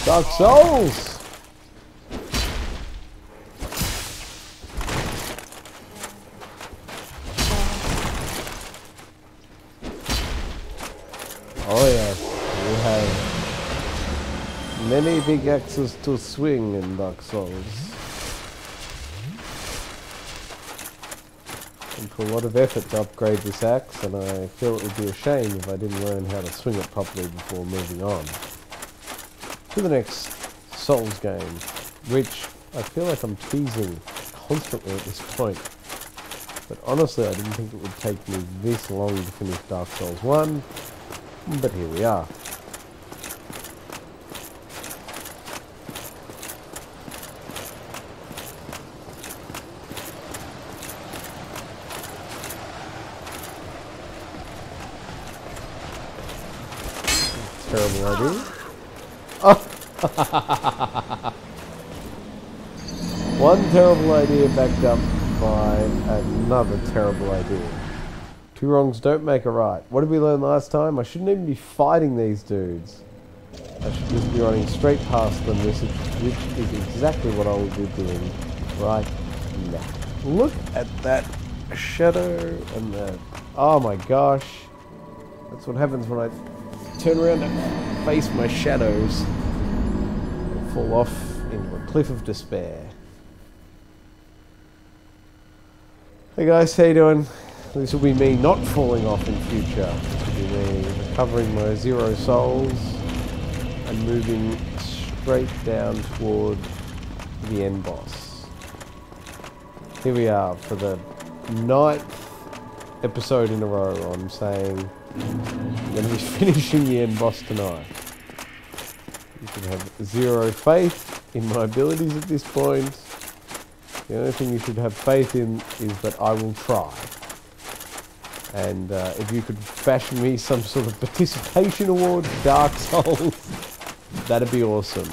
Dark Souls! Oh yes, we have many big axes to swing in Dark Souls. And for a lot of effort to upgrade this axe, and I feel it would be a shame if I didn't learn how to swing it properly before moving on to the next Souls game, which I feel like I'm teasing constantly at this point. But honestly, I didn't think it would take me this long to finish Dark Souls 1, but here we are. Terrible idea. Oh! One terrible idea backed up by another terrible idea. Two wrongs don't make a right. What did we learn last time? I shouldn't even be fighting these dudes. I should just be running straight past them, which is exactly what I will be doing right now. Look at that shadow and the... Oh my gosh. That's what happens when I turn around and face my shadows. I fall off into a cliff of despair. Hey guys, how you doing? This will be me not falling off in future. This will be me recovering my 0 souls and moving straight down toward the end boss. Here we are for the 9th episode in a row. I'm saying I'm going to be finishing the end boss tonight. You should have 0 faith in my abilities at this point. The only thing you should have faith in is that I will try. And if you could fashion me some sort of participation award for Dark Souls, that'd be awesome.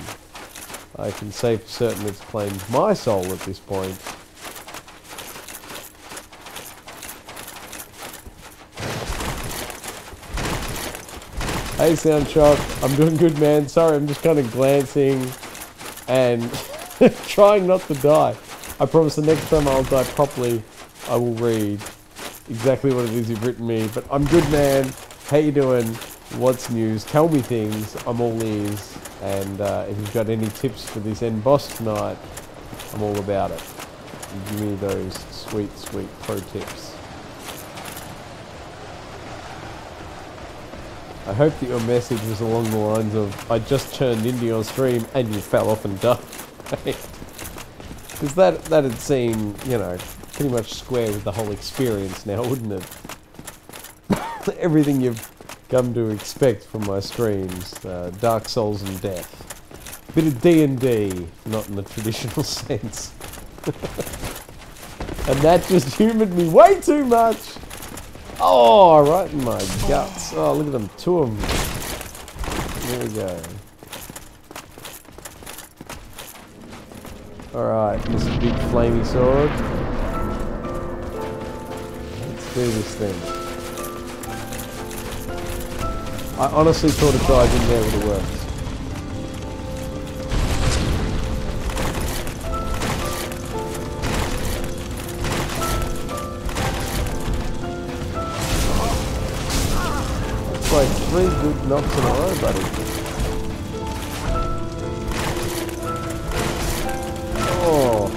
I can say for certain it's claimed my soul at this point. Hey Soundshock, I'm doing good man. Sorry, I'm just kind of glancing and trying not to die. I promise the next time I'll die properly, I will read exactly what it is you've written me. But I'm good man. How you doing? What's news? Tell me things. I'm all ears. And if you've got any tips for this end boss tonight, I'm all about it. Give me those sweet, sweet pro tips. I hope that your message was along the lines of, I just turned into your stream and you fell off and died. Because that'd seem, you know, pretty much square with the whole experience now, wouldn't it? Everything you've come to expect from my streams. Dark Souls and death. Bit of D&D, not in the traditional sense. And that just humoured me way too much! Oh, right in my guts. Oh, look at them, 2 of them. There we go. Alright, Mr. Big Flamey Sword. Let's do this thing. I honestly thought a dive in there would have worked. 3 good knocks in a row, buddy. Oh,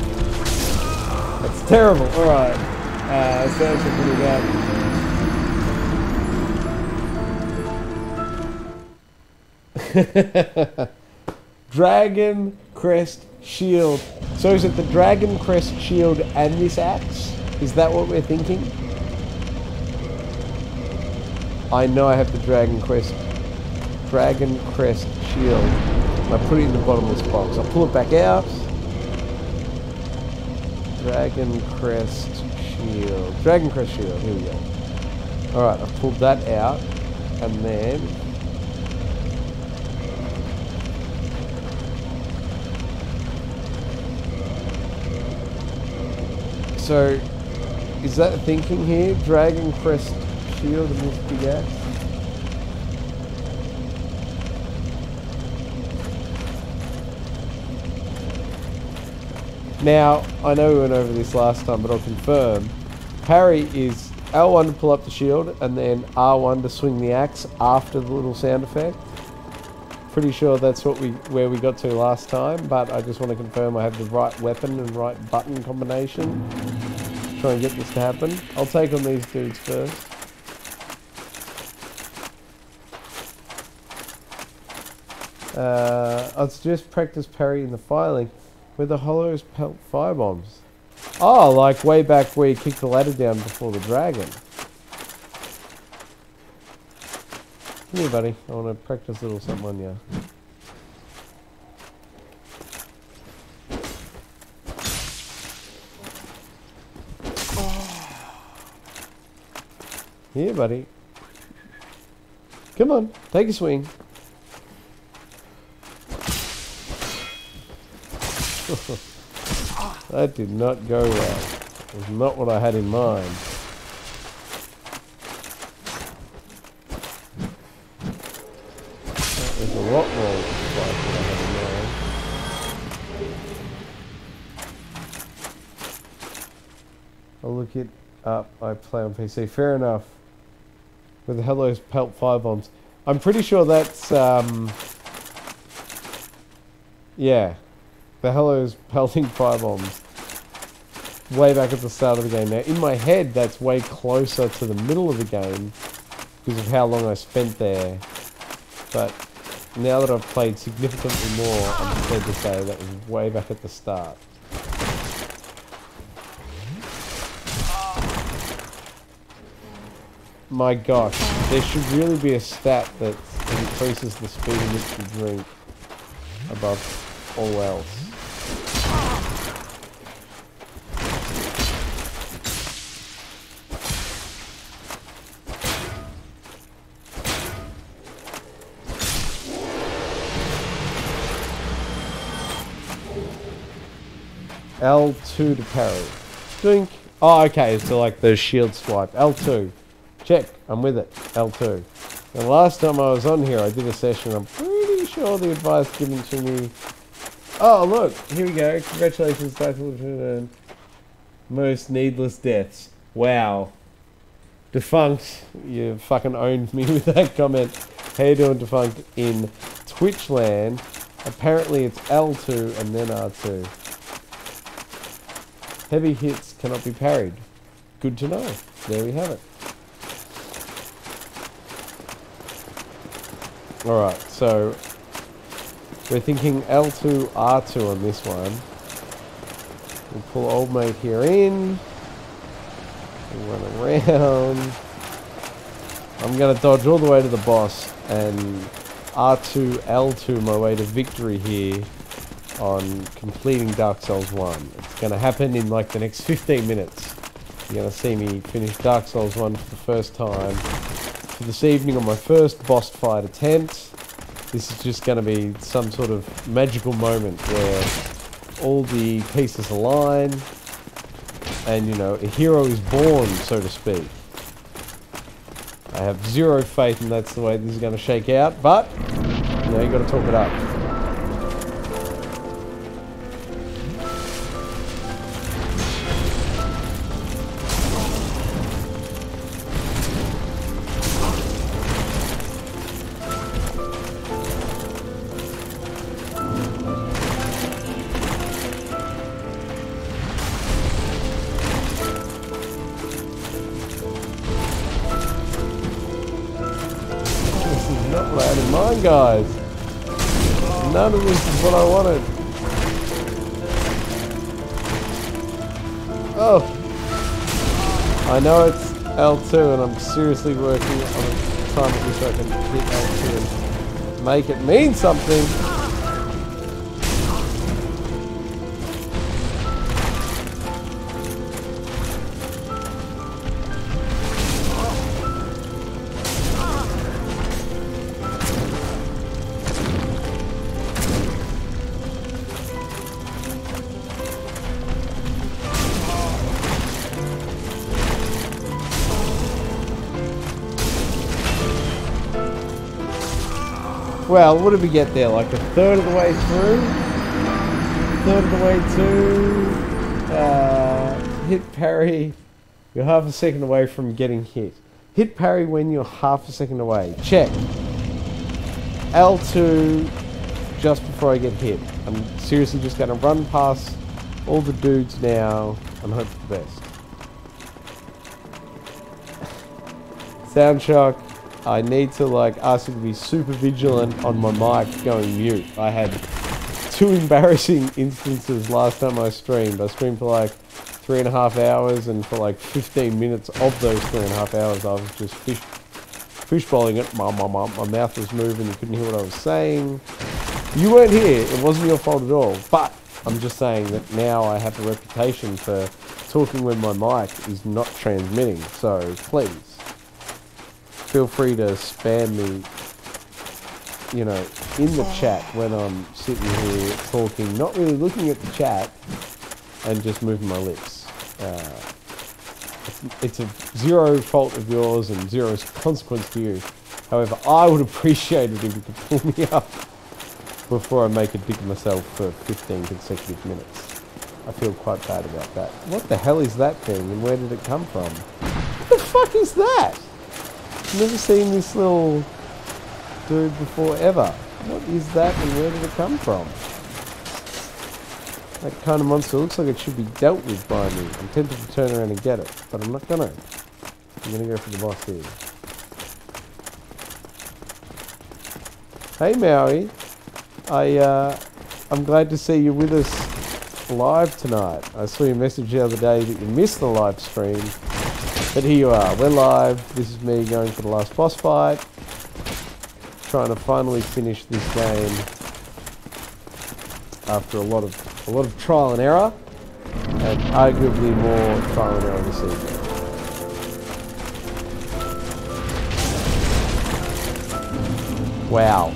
that's terrible. All right, sounds pretty bad. Dragon Crest Shield. So is it the Dragon Crest Shield and this axe? Is that what we're thinking? I know I have the Dragon Crest Shield. I put it in the bottom of this box. I'll pull it back out. Dragon Crest Shield. Dragon Crest Shield. Here we go. Alright, I've pulled that out. And then... So, is that the thinking here? Dragon Crest Shield and this big axe? Now, I know we went over this last time, but I'll confirm. Parry is L1 to pull up the shield, and then R1 to swing the axe after the little sound effect. Pretty sure that's where we got to last time, but I just want to confirm I have the right weapon and right button combination. Try and get this to happen. I'll take on these dudes first. I'll just practice parrying the filing with the hollows pelt firebombs. Oh, like way back where you kicked the ladder down before the dragon. Come here, buddy. I want to practice a little something on you. Here, buddy. Come on, take a swing. That did not go well. It was not what I had in mind. That was a lot more like what I had in mind. I'll look it up. I play on PC. Fair enough. With the Hello's Pelt Firebombs. I'm pretty sure that's, yeah. The Hello's pelting firebombs. Way back at the start of the game. Now, in my head, that's way closer to the middle of the game because of how long I spent there. But now that I've played significantly more, I'm prepared to say that was way back at the start. My gosh, there should really be a stat that increases the speed in which you drink above all else. L2 to parry. Doink. Oh, okay, so like the shield swipe. L2. Check. I'm with it. L2. And last time I was on here, I did a session. I'm pretty sure the advice given to me... Oh, look. Here we go. Congratulations, and most needless deaths. Wow. Defunct. You fucking owned me with that comment. How you doing, Defunct? In Twitch land, apparently it's L2 and then R2. Heavy hits cannot be parried. Good to know. There we have it. Alright, so we're thinking L2, R2 on this one. We'll pull old mate here in. We'll run around. I'm going to dodge all the way to the boss and R2, L2 my way to victory here on completing Dark Souls 1. It's going to happen in like the next 15 minutes. You're going to see me finish Dark Souls 1 for the first time. For this evening on my first boss fight attempt. This is just going to be some sort of magical moment where all the pieces align and, you know, a hero is born, so to speak. I have zero faith and that's the way this is going to shake out, but, you know, you got to talk it up. on, guys. None of this is what I wanted. Oh. I know it's L2 and I'm seriously working on a time at which I can hit L2 and make it mean something. Well, what did we get there? Like a third of the way through? Third of the way to hit parry. You're half a second away from getting hit. Hit parry when you're half a second away. Check. L2 just before I get hit. I'm seriously just going to run past all the dudes now and hope for the best. Sound shock. I need to ask you to be super vigilant on my mic going mute. I had 2 embarrassing instances last time I streamed. I streamed for 3.5 hours, and for 15 minutes of those 3.5 hours I was just fishbowling it. My mouth was moving, you couldn't hear what I was saying. You weren't here, it wasn't your fault at all. But I'm just saying that now I have a reputation for talking when my mic is not transmitting. So please, feel free to spam me, in the chat when I'm sitting here talking, not really looking at the chat and just moving my lips. It's a zero fault of yours and zero consequence to you. However, I would appreciate it if you could pull me up before I make a dick of myself for 15 consecutive minutes. I feel quite bad about that. What the hell is that thing and where did it come from? What the fuck is that? Never seen this little dude before ever. What is that and where did it come from? That kind of monster looks like it should be dealt with by me. I'm tempted to turn around and get it, but I'm not gonna. I'm gonna go for the boss here. Hey Maui, I'm glad to see you with us live tonight. I saw your message the other day that you missed the live stream. But here you are, we're live. This is me going for the last boss fight. Trying to finally finish this game after a lot of trial and error, and arguably more trial and error this evening. Wow,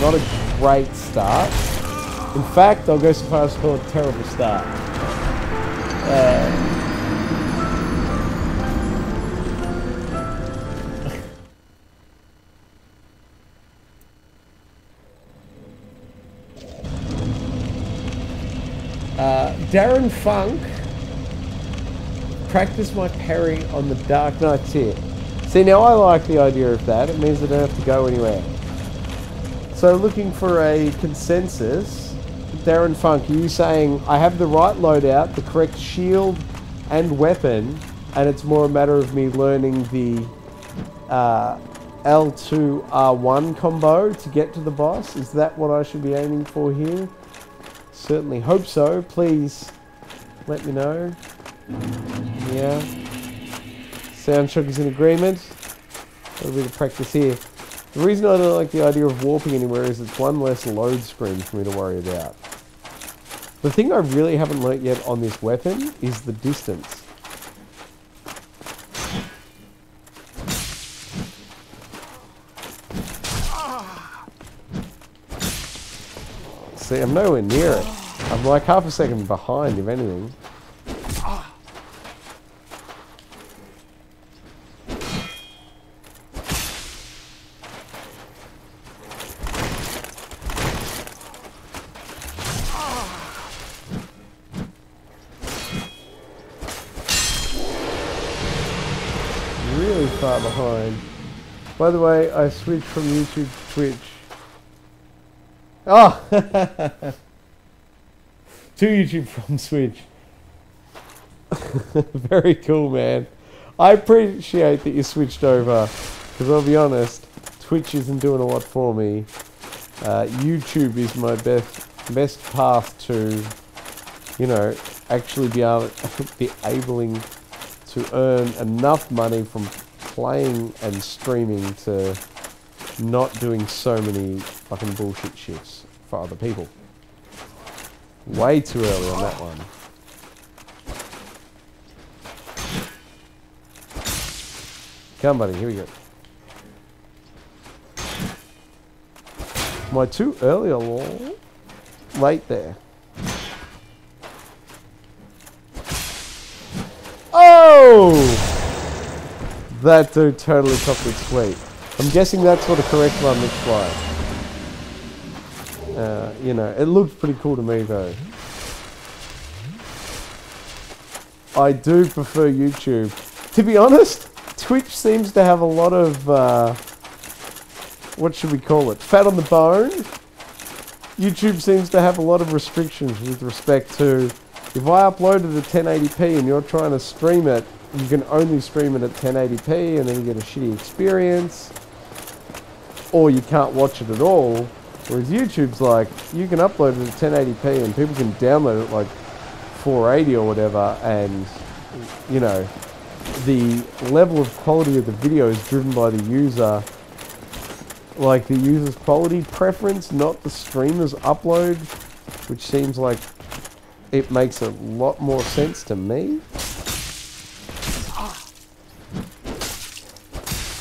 not a great start. In fact, I'll go so far as to call it a terrible start. Darren Funk, practice my parry on the Dark Knight tier. See, now I like the idea of that. It means I don't have to go anywhere. So looking for a consensus. Darren Funk, are you saying I have the right loadout, the correct shield and weapon, and it's more a matter of me learning the L2 R1 combo to get to the boss? Is that what I should be aiming for here? Certainly hope so. Please let me know. Yeah. Soundshock is in agreement. Got a bit of practice here. The reason I don't like the idea of warping anywhere is it's one less load screen for me to worry about. The thing I really haven't learnt yet on this weapon is the distance. See, I'm nowhere near it. I'm like half a second behind, if anything. Really far behind. By the way, I switched from YouTube to Twitch. Oh! To YouTube from Switch. Very cool, man. I appreciate that you switched over, because I'll be honest, Twitch isn't doing a lot for me. YouTube is my best path to, you know, actually be able to earn enough money from playing and streaming to not doing so many fucking bullshit shits for other people. Way too early on that one. Come, buddy, here we go. Am I too early or late there? Oh! That dude totally copped it sweet. I'm guessing that's what a correct one looks like. You know, it looks pretty cool to me though. I do prefer YouTube. To be honest, Twitch seems to have a lot of, what should we call it? Fat on the bone. YouTube seems to have a lot of restrictions with respect to, if I upload it at 1080p and you're trying to stream it, you can only stream it at 1080p and then you get a shitty experience. Or you can't watch it at all. Whereas YouTube's like, you can upload it at 1080p and people can download it like 480 or whatever, and, you know, the level of quality of the video is driven by the user, like the user's quality preference, not the streamer's upload, which seems like it makes a lot more sense to me.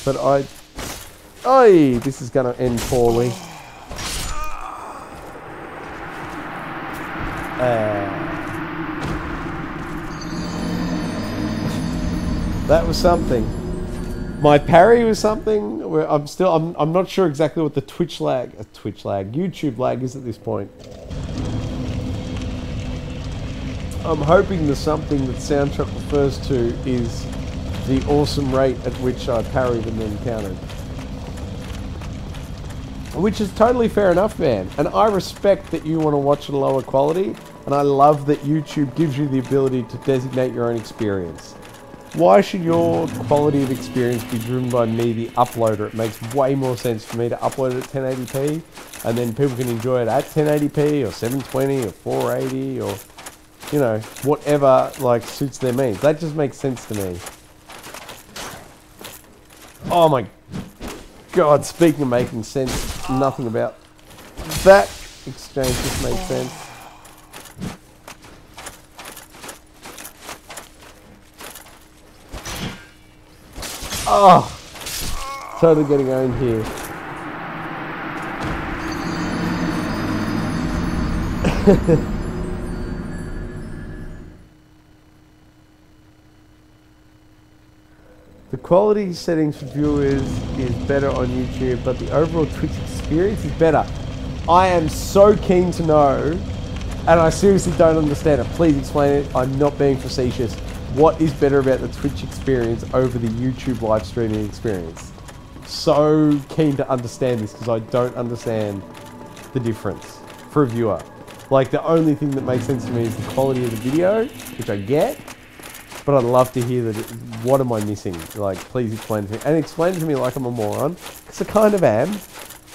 But this is gonna end poorly. That was something. My parry was something. Where I'm not sure exactly what the YouTube lag is at this point. I'm hoping the something that Soundtrack refers to is the awesome rate at which I parried and then countered. Which is totally fair enough, man. And I respect that you want to watch at a lower quality, and I love that YouTube gives you the ability to designate your own experience. Why should your quality of experience be driven by me, the uploader? It makes way more sense for me to upload it at 1080p, and then people can enjoy it at 1080p, or 720, or 480, or, you know, whatever, like, suits their needs. That just makes sense to me. Oh my God, speaking of making sense, nothing about that exchange just made sense. Oh, totally getting owned here. The quality settings for viewers is better on YouTube, but the overall Twitch experience is better. I am so keen to know, and I seriously don't understand it. Please explain it. I'm not being facetious. What is better about the Twitch experience over the YouTube live streaming experience? So keen to understand this because I don't understand the difference for a viewer. Like, the only thing that makes sense to me is the quality of the video, which I get, but I'd love to hear that. What am I missing? Like, please explain to me. And explain to me like I'm a moron, because I kind of am.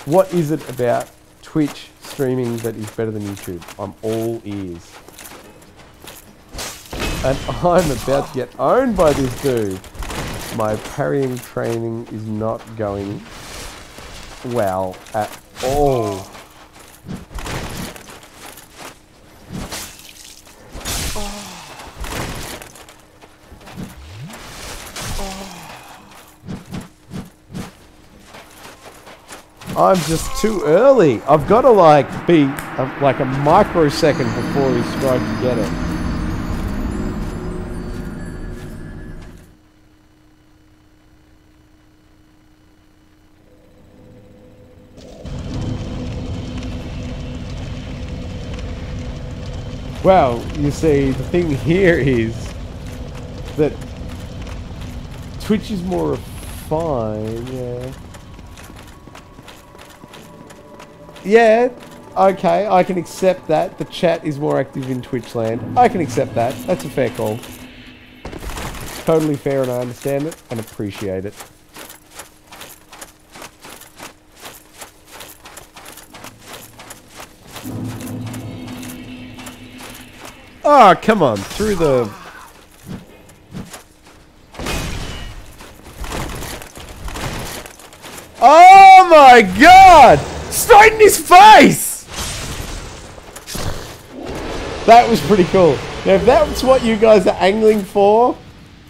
What is it about Twitch streaming that is better than YouTube? I'm all ears. And I'm about to get owned by this dude. My parrying training is not going well at all. I'm just too early. I've got to like be like a microsecond before he strikes to get it. Well, you see, the thing here is that Twitch is more refined, yeah. Yeah, okay, I can accept that. The chat is more active in Twitch land. I can accept that. That's a fair call. Totally fair, and I understand it and appreciate it. Oh, come on. Through the... Oh my god! Straight in his face! That was pretty cool. Now, if that's what you guys are angling for,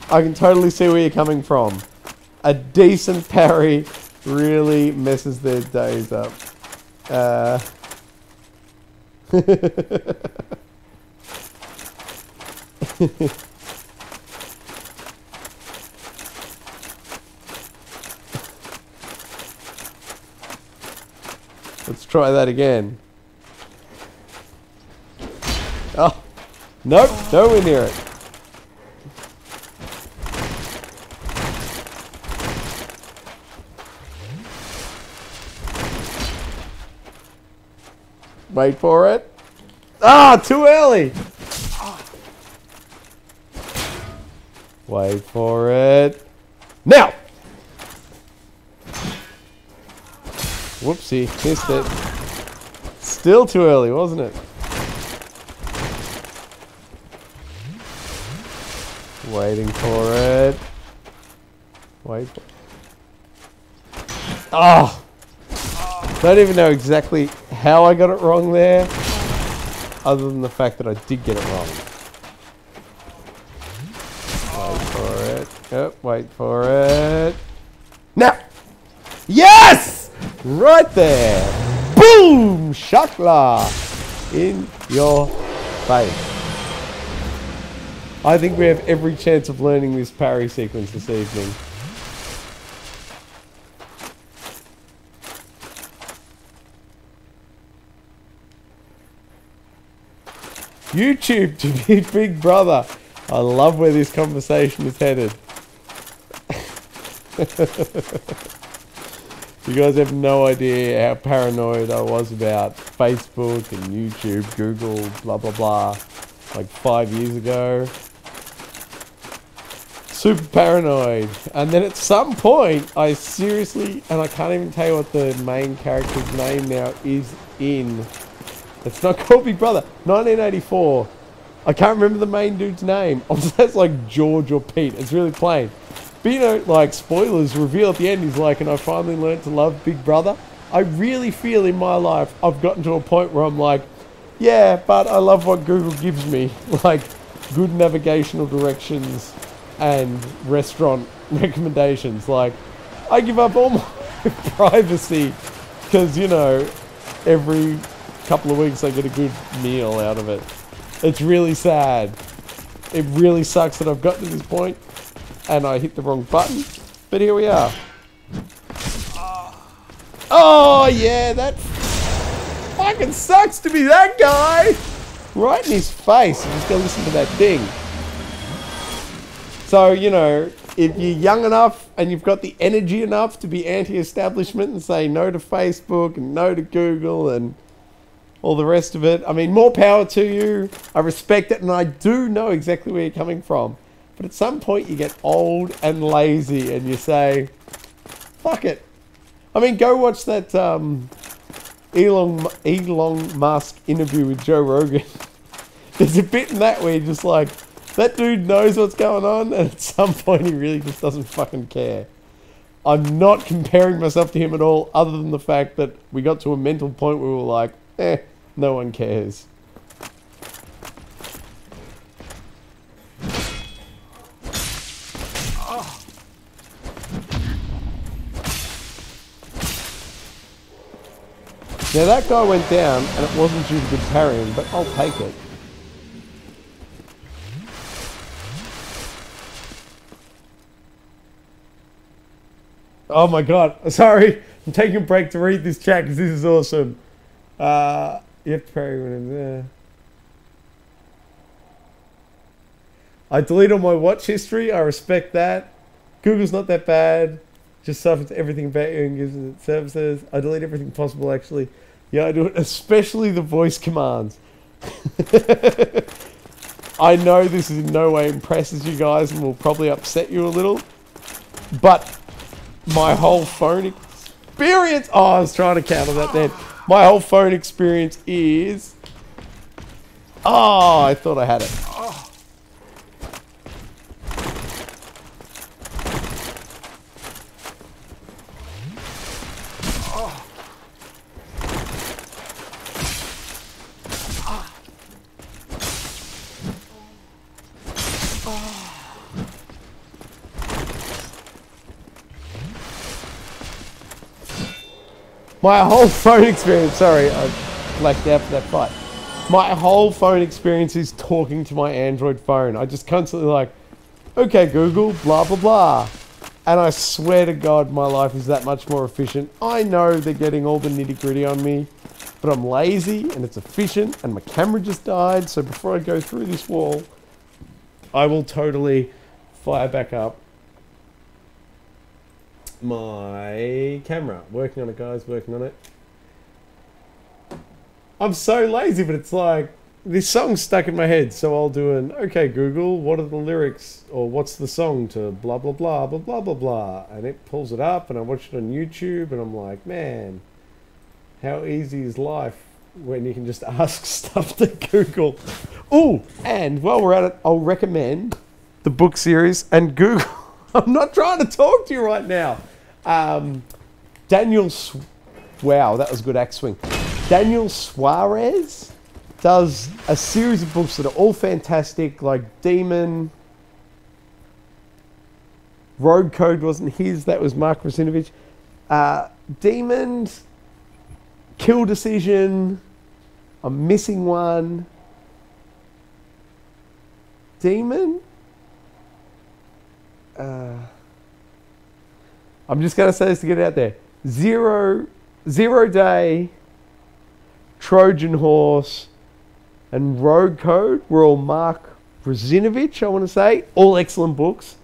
I can totally see where you're coming from. A decent parry really messes their days up. Let's try that again. Oh, nope, nowhere near it. Wait for it. Ah, too early. Wait for it. Now! Whoopsie, missed it. Still too early, wasn't it? Waiting for it. Wait for it. Oh! Don't even know exactly how I got it wrong there, other than the fact that I did get it wrong. Wait for it. Yep, wait for it. Now! Yes! Right there. Boom! Shakla! In your face. I think we have every chance of learning this parry sequence this evening. YouTube to be Big Brother. I love where this conversation is headed. You guys have no idea how paranoid I was about Facebook and YouTube, Google, blah blah blah, like 5 years ago. Super paranoid. And then at some point, I seriously, and I can't even tell you what the main character's name now is in. It's not called Big Brother. 1984. I can't remember the main dude's name. That's like George or Pete. It's really plain. But you know, like, spoilers, reveal at the end, he's like, and I finally learned to love Big Brother. I really feel in my life I've gotten to a point where I'm like, yeah, but I love what Google gives me. Like, good navigational directions and restaurant recommendations. Like, I give up all my privacy because, you know, every couple of weeks I get a good meal out of it. It's really sad. It really sucks that I've gotten to this point and I hit the wrong button, but here we are. Oh yeah, that fucking sucks to be that guy. Right in his face. You just gotta listen to that ding. So, you know, if you're young enough and you've got the energy enough to be anti-establishment and say no to Facebook and no to Google and all the rest of it, I mean, more power to you. I respect it and I do know exactly where you're coming from. But at some point you get old and lazy and you say, fuck it. I mean, go watch that Elon Musk interview with Joe Rogan. There's a bit in that where you're just like, that dude knows what's going on and at some point he really just doesn't fucking care. I'm not comparing myself to him at all, other than the fact that we got to a mental point where we were like, no one cares. Now that guy went down and it wasn't due to good parrying, but I'll take it. Oh my god, sorry. I'm taking a break to read this chat because this is awesome. You have to parry when I'm there. I delete all my watch history. I respect that. Google's not that bad. Just suffers everything about you and gives it services. I delete everything possible, actually. Yeah, I do it, especially the voice commands. I know this is in no way impresses you guys and will probably upset you a little. But my whole phone experience... Oh, I was trying to counter that then. My whole phone experience is... Oh, I thought I had it. My whole phone experience, sorry, I blacked out for that fight. My whole phone experience is talking to my Android phone. I just constantly like, okay Google, blah blah blah. And I swear to God, my life is that much more efficient. I know they're getting all the nitty gritty on me, but I'm lazy and it's efficient and my camera just died. So before I go through this wall, I will totally fire back up my camera. Working on it, guys, working on it. I'm so lazy, but it's like, this song's stuck in my head, so I'll do an, okay Google, what are the lyrics, or what's the song to blah blah blah blah blah blah blah, and it pulls it up, and I watch it on YouTube, and I'm like, man, how easy is life when you can just ask stuff to Google. Ooh, and while we're at it, I'll recommend the book series and Google. I'm not trying to talk to you right now. Wow, that was a good axe swing. Daniel Suarez does a series of books that are all fantastic, like Demon. Road Code wasn't his, that was Mark Rasinovich. Demon, Kill Decision, I'm missing one. Demon? I'm just going to say this to get it out there. Zero Day, Trojan Horse, and Road Code were all Mark Rasinovich, I want to say. All excellent books.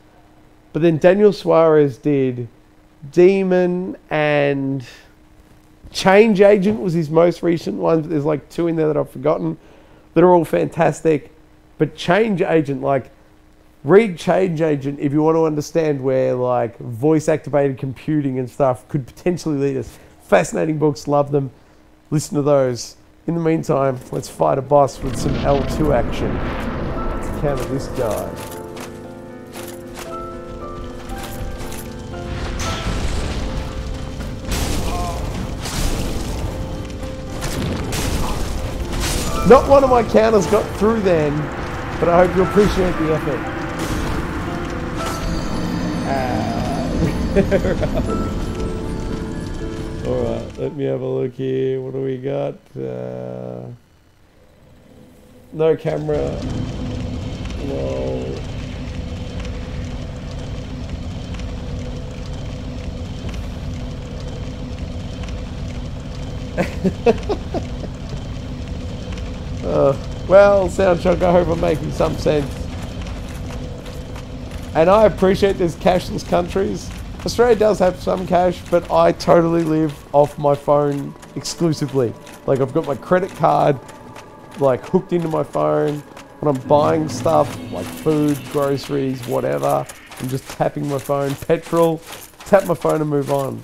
But then Daniel Suarez did Demon and Change Agent was his most recent one. But there's like two in there that I've forgotten that are all fantastic. But Change Agent, like, read Change Agent if you want to understand where like voice activated computing and stuff could potentially lead us. Fascinating books, love them. Listen to those. In the meantime, let's fight a boss with some L2 action. Let's counter this guy. Not one of my counters got through then, but I hope you appreciate the effort. Alright, let me have a look here. What do we got? No camera. No. Well, Soundchuck, I hope I'm making some sense. And I appreciate there's cashless countries. Australia does have some cash, but I totally live off my phone exclusively. Like, I've got my credit card, like, hooked into my phone. When I'm buying stuff, like food, groceries, whatever, I'm just tapping my phone. Petrol, tap my phone and move on.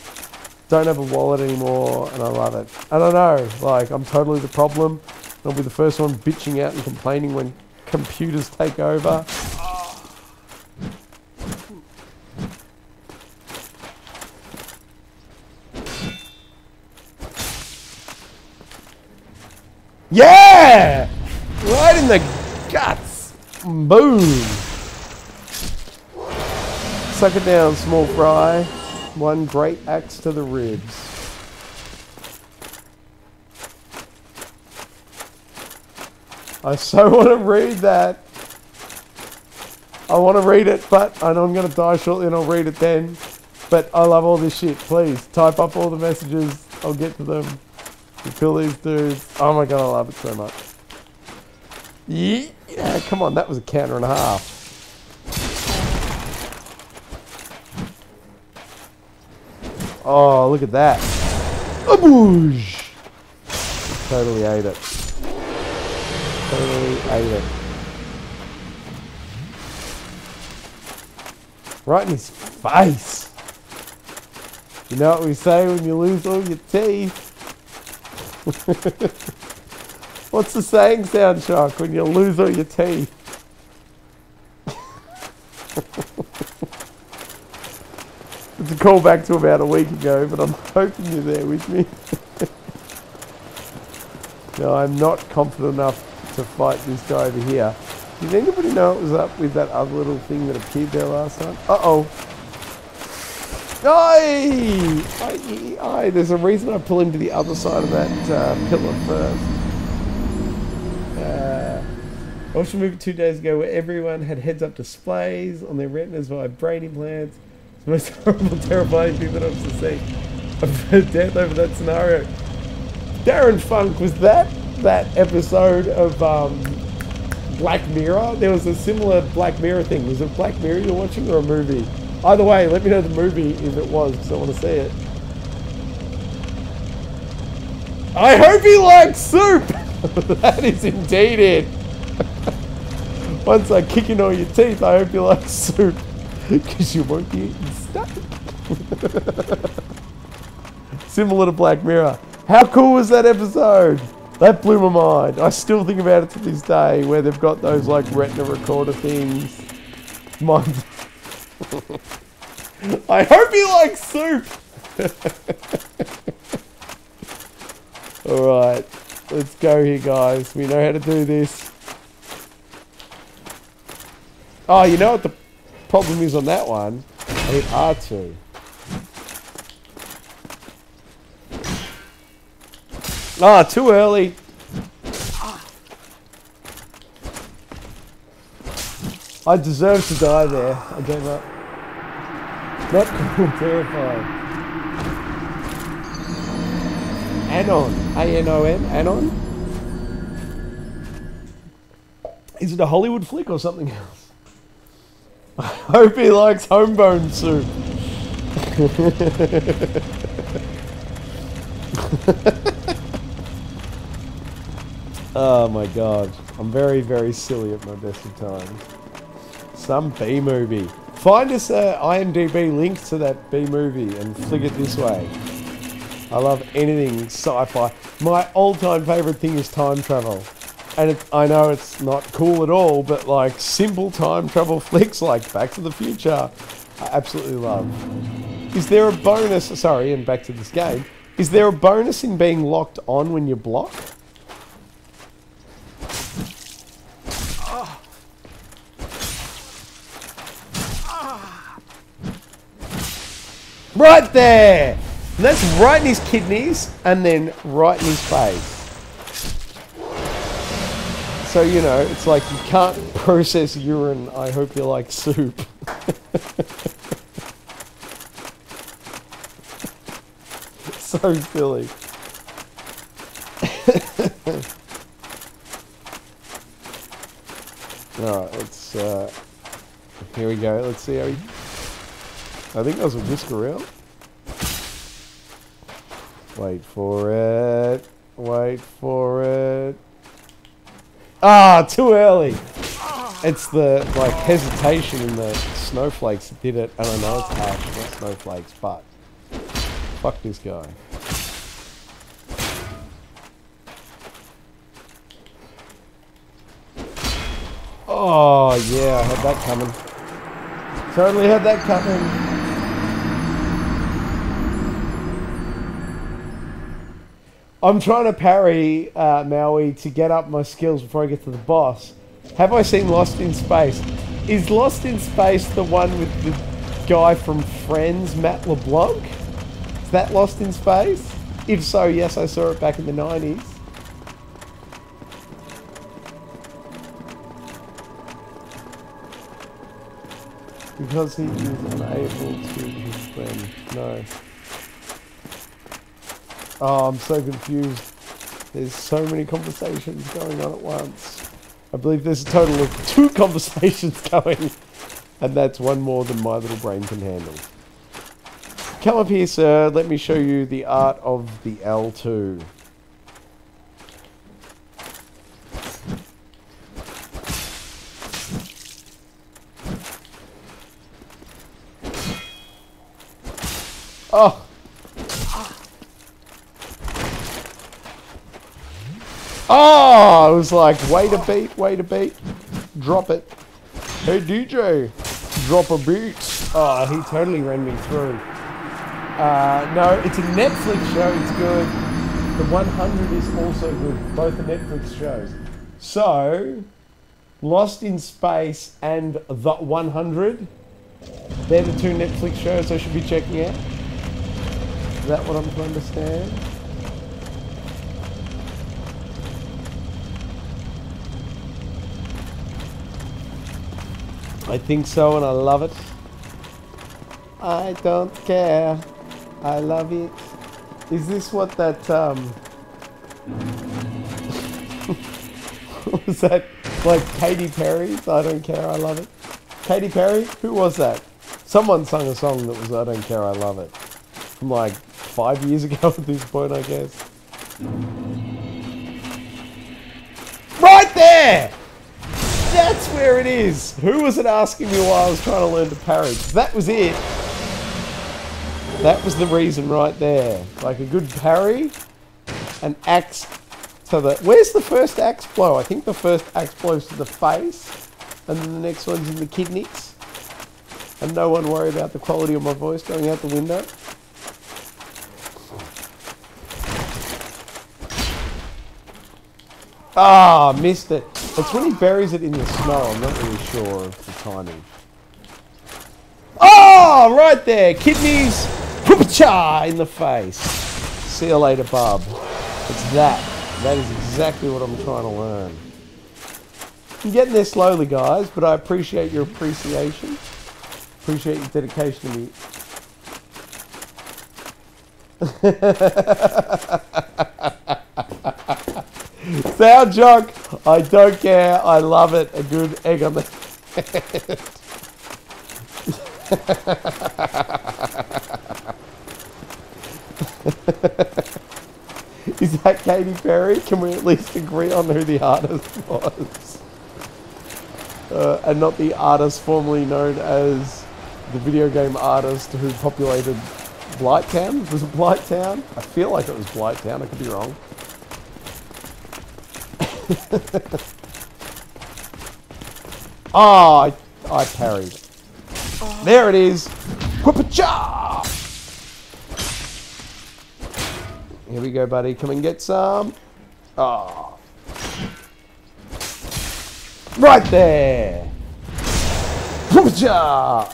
Don't have a wallet anymore, and I love it. I don't know, like, I'm totally the problem. I'll be the first one bitching out and complaining when computers take over. Yeah! Right in the guts. Boom. Suck it down, small fry. One great axe to the ribs. I so want to read that. I want to read it, but I know I'm going to die shortly and I'll read it then. But I love all this shit. Please, type up all the messages. I'll get to them. You kill these dudes. Oh my god, I love it so much. Yeah, come on, that was a counter and a half. Oh, look at that. Aboosh! Totally ate it. Totally ate it. Right in his face. You know what we say when you lose all your teeth? What's the saying, Sound Shark, when you lose all your teeth? It's a callback to about a week ago, but I'm hoping you're there with me. No, I'm not confident enough to fight this guy over here. Did anybody know it was up with that other little thing that appeared there last time? Uh-oh. Aye! There's a reason I pull him to the other side of that pillar first. I watched a movie 2 days ago where everyone had heads-up displays on their retinas via brain implants. It's the most horrible, terrifying thing that I've ever seen. I've heard death over that scenario. Darren Funk, was that episode of Black Mirror? There was a similar Black Mirror thing. Was it Black Mirror you're watching or a movie? Either way, let me know the movie if it was, because I want to see it. I hope he likes soup! That is indeed it. Once I kick in all your teeth, I hope you like soup. Because you won't be eating steak. Similar to Black Mirror. How cool was that episode? That blew my mind. I still think about it to this day, where they've got those like retina recorder things. Mine's... I hope you like soup! Alright, let's go here, guys. We know how to do this. Oh, you know what the problem is on that one? I hit R2. Ah, too early. I deserve to die there. I gave up. Not cool, terrifying. Anon. A-N-O-N? Anon? Is it a Hollywood flick or something else? I hope he likes homebone soup. Oh my god. I'm very, very silly at my best of times. Some B-movie. Find us a IMDb link to that B-movie and flick it this way. I love anything sci-fi. My all-time favourite thing is time travel. And I know it's not cool at all, but like simple time travel flicks like Back to the Future, I absolutely love. Is there a bonus, sorry, and back to this game, is there a bonus in being locked on when you block? Right there! And that's right in his kidneys, and then right in his face. So, you know, it's like you can't process urine. I hope you like soup. So silly. Alright, let's, here we go. Let's see how he... I think that was a whisk around. Wait for it. Wait for it. Ah, too early. It's the like hesitation in the snowflakes that did it. And I know it's ash, not snowflakes, but fuck this guy. Oh yeah, I had that coming. Totally had that coming. I'm trying to parry Maui to get up my skills before I get to the boss. Have I seen Lost in Space? Is Lost in Space the one with the guy from Friends, Matt LeBlanc? Is that Lost in Space? If so, yes, I saw it back in the 90s. Because he is unable to his friend. No. Oh, I'm so confused. There's so many conversations going on at once. I believe there's a total of 2 conversations going. And that's one more than my little brain can handle. Come up here, sir. Let me show you the art of the L2. Oh! Oh, I was like, wait a beat, wait a beat. Drop it. Hey, DJ, drop a beat. Oh, he totally ran me through. No, it's a Netflix show. It's good. The 100 is also good. Both are Netflix shows. So, Lost in Space and The 100, they're the two Netflix shows I should be checking out. Is that what I'm to understand? I think so, and I love it. I don't care. I love it. Is this what that, what was that? Like Katy Perry's I Don't Care, I Love It? Katy Perry? Who was that? Someone sung a song that was I Don't Care, I Love It. From like 5 years ago at this point, I guess. Right there! That's where it is. Who was it asking me while I was trying to learn to parry? That was it. That was the reason right there. Like a good parry, an axe to the... Where's the first axe blow? I think the first axe blows to the face, and then the next one's in the kidneys. And no one worry about the quality of my voice going out the window. Ah, missed it. It's when he buries it in the snow. I'm not really sure of the timing. Oh, right there. Kidneys. Whoop-cha in the face. See you later, bub. It's that. That is exactly what I'm trying to learn. I'm getting there slowly, guys, but I appreciate your appreciation. Appreciate your dedication to me. Sound junk. I don't care. I love it. A good egg on the head. Is that Katy Perry? Can we at least agree on who the artist was? And not the artist formerly known as the video game artist who populated Blighttown? Was it Blighttown? I feel like it was Blighttown. I could be wrong. Oh, I parried. There it is. Whoop-a-cha! Here we go, buddy. Come and get some. Oh. Right there. Whoop-a-cha!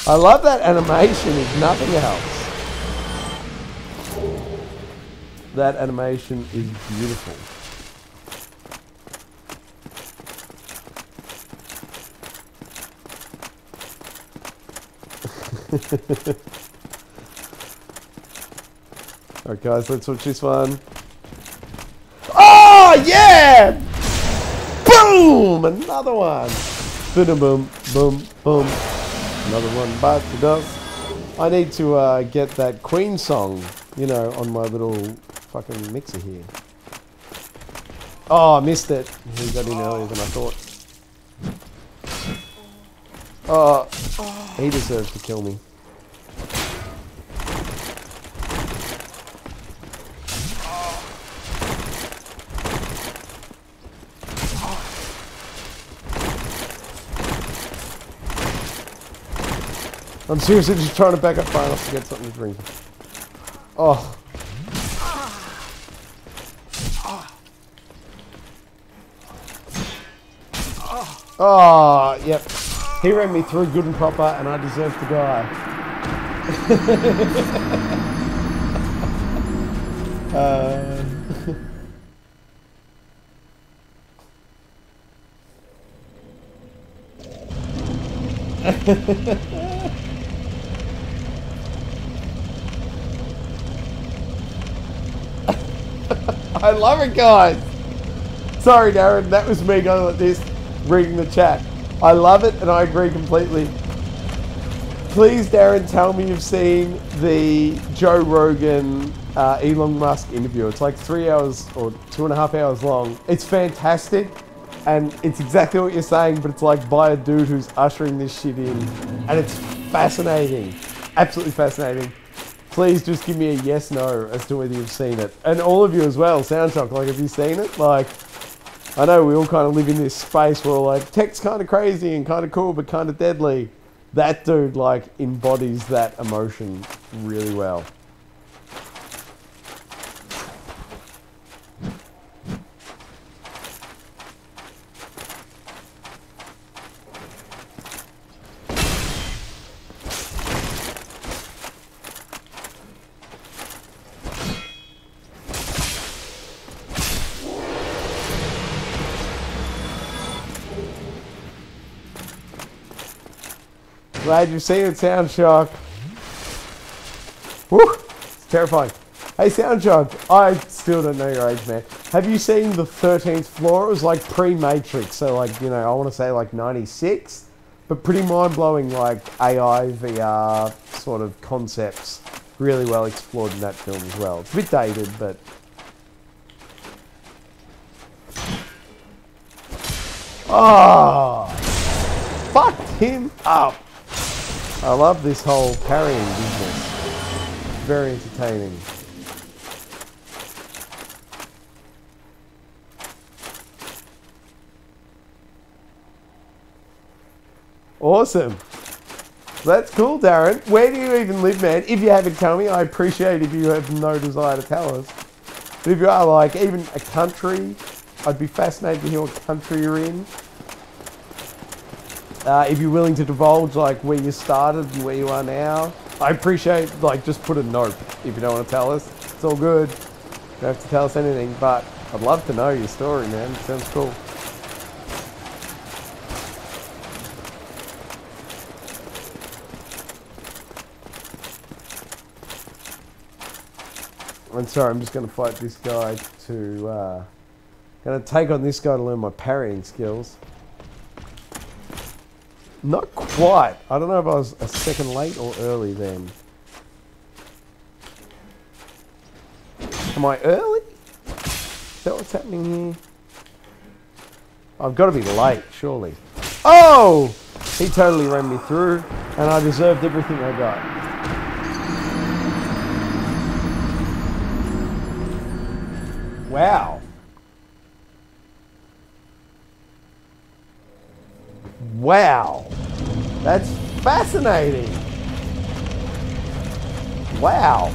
I love that animation, if nothing else. That animation is beautiful. Alright guys, let's watch this one. Oh yeah! Boom! Another one. Boom, boom, boom, boom. Another one bites the dust. I need to get that Queen song, you know, on my little fucking mixer here. Oh, I missed it. He got in earlier than I thought. Oh, he deserves to kill me. I'm seriously just trying to back up far enough to get something to drink. Oh. Oh, yep. He ran me through good and proper, and I deserve to die. I love it, guys. Sorry, Darren, that was me going like this, reading the chat. I love it, and I agree completely. Please, Darren, tell me you've seen the Joe Rogan, Elon Musk interview. It's like 3 hours or 2.5 hours long. It's fantastic, and it's exactly what you're saying, but it's like by a dude who's ushering this shit in, and it's fascinating. Absolutely fascinating. please just give me a yes, no as to whether you've seen it. And all of you as well, Soundshock, like, have you seen it? Like, I know we all kind of live in this space where like, tech's kind of crazy and kind of cool, but kind of deadly. That dude, like, embodies that emotion really well. Glad you've seen it, Soundshock. Woo! It's terrifying. Hey, Soundshock, I still don't know your age, man. Have you seen the 13th floor? It was like pre-Matrix, so like, you know, I want to say like 96, but pretty mind-blowing, like AI, VR sort of concepts. Really well explored in that film as well. It's a bit dated, but... Oh! Fucked him up! I love this whole parrying business. Very entertaining. Awesome. That's cool, Darren. Where do you even live, man? If you haven't told me, I appreciate if you have no desire to tell us. But if you are, like, even a country, I'd be fascinated to hear what country you're in. If you're willing to divulge, like, where you started and where you are now, I appreciate, like, just put a note if you don't want to tell us. It's all good. You don't have to tell us anything, but I'd love to know your story, man. It sounds cool. I'm sorry, I'm just going to fight this guy to... going to take on this guy to learn my parrying skills. Not quite. I don't know if I was a second late or early then. Am I early? Is that what's happening here? I've got to be late, surely. Oh! He totally ran me through, and I deserved everything I got. Wow. Wow. That's fascinating. Wow.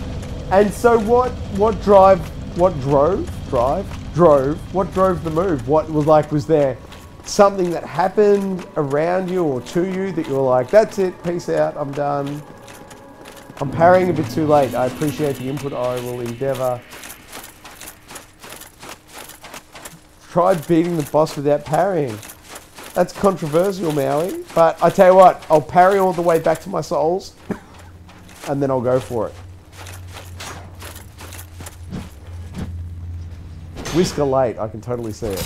And so what drove the move? What was like, was there something that happened around you or to you that you were like, that's it, peace out, I'm done. I'm parrying a bit too late. I appreciate the input. I will endeavor. Tried beating the boss without parrying. That's controversial, Maui. But I tell you what, I'll parry all the way back to my souls, and then I'll go for it. Whisker late, I can totally see it.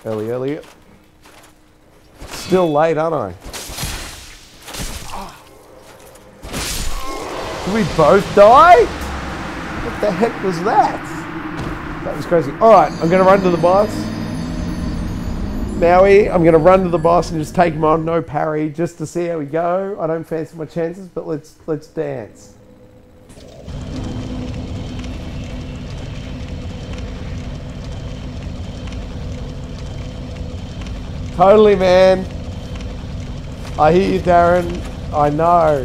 Early. Still late, aren't I? Did we both die? What the heck was that? That was crazy. Alright, I'm going to run to the boss. Maui, I'm going to run to the boss and just take him on, no parry, just to see how we go. I don't fancy my chances, but let's dance. Totally, man. I hear you, Darren. I know,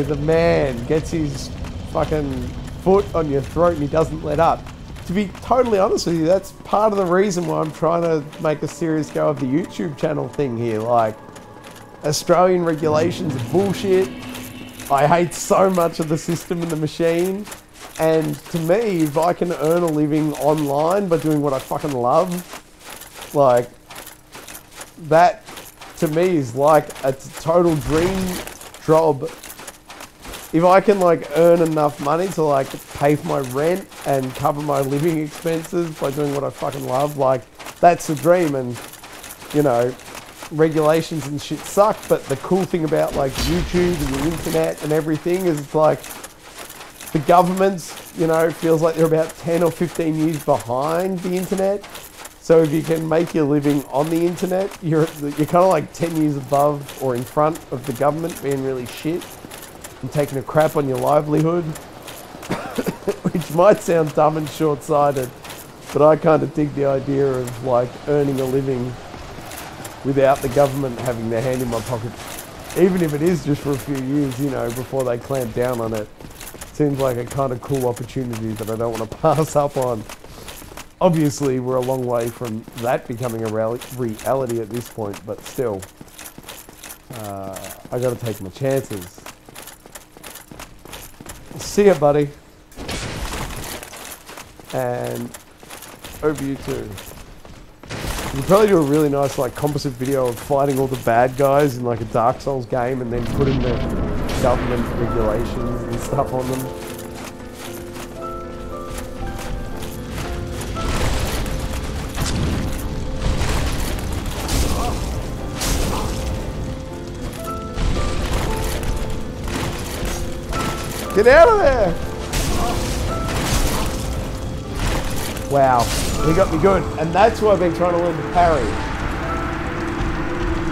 the man gets his fucking foot on your throat and he doesn't let up. To be totally honest with you, that's part of the reason why I'm trying to make a serious go of the YouTube channel thing here. Like, Australian regulations are bullshit. I hate so much of the system and the machine. And to me, if I can earn a living online by doing what I fucking love, like, that to me is like a total dream job. If I can like earn enough money to like pay for my rent and cover my living expenses by doing what I fucking love, like that's the dream. And you know, regulations and shit suck, but the cool thing about like YouTube and the internet and everything is it's like the government's, you know, feels like they're about 10 or 15 years behind the internet. So if you can make your living on the internet, you're kind of like 10 years above or in front of the government being really shit and taking a crap on your livelihood, which might sound dumb and short-sighted, but I kind of dig the idea of like earning a living without the government having their hand in my pocket, even if it is just for a few years, you know, before they clamp down on it. Seems like a kind of cool opportunity that I don't want to pass up on. Obviously, we're a long way from that becoming a reality at this point, but still, I got to take my chances. See ya, buddy. And over you too. You probably do a really nice like composite video of fighting all the bad guys in like a Dark Souls game, and then putting the government regulations and stuff on them. Get out of there! Wow, he got me good. And that's why I've been trying to learn to parry.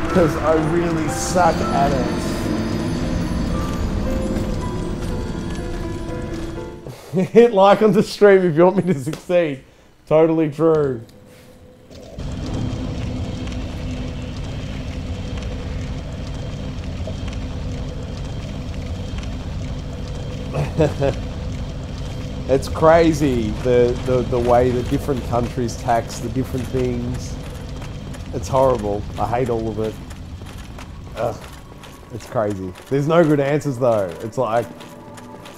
Because I really suck at it. Hit like on the stream if you want me to succeed. Totally true. It's crazy the way the different countries tax the different things. It's horrible. I hate all of it. Ugh. It's crazy. There's no good answers though. It's like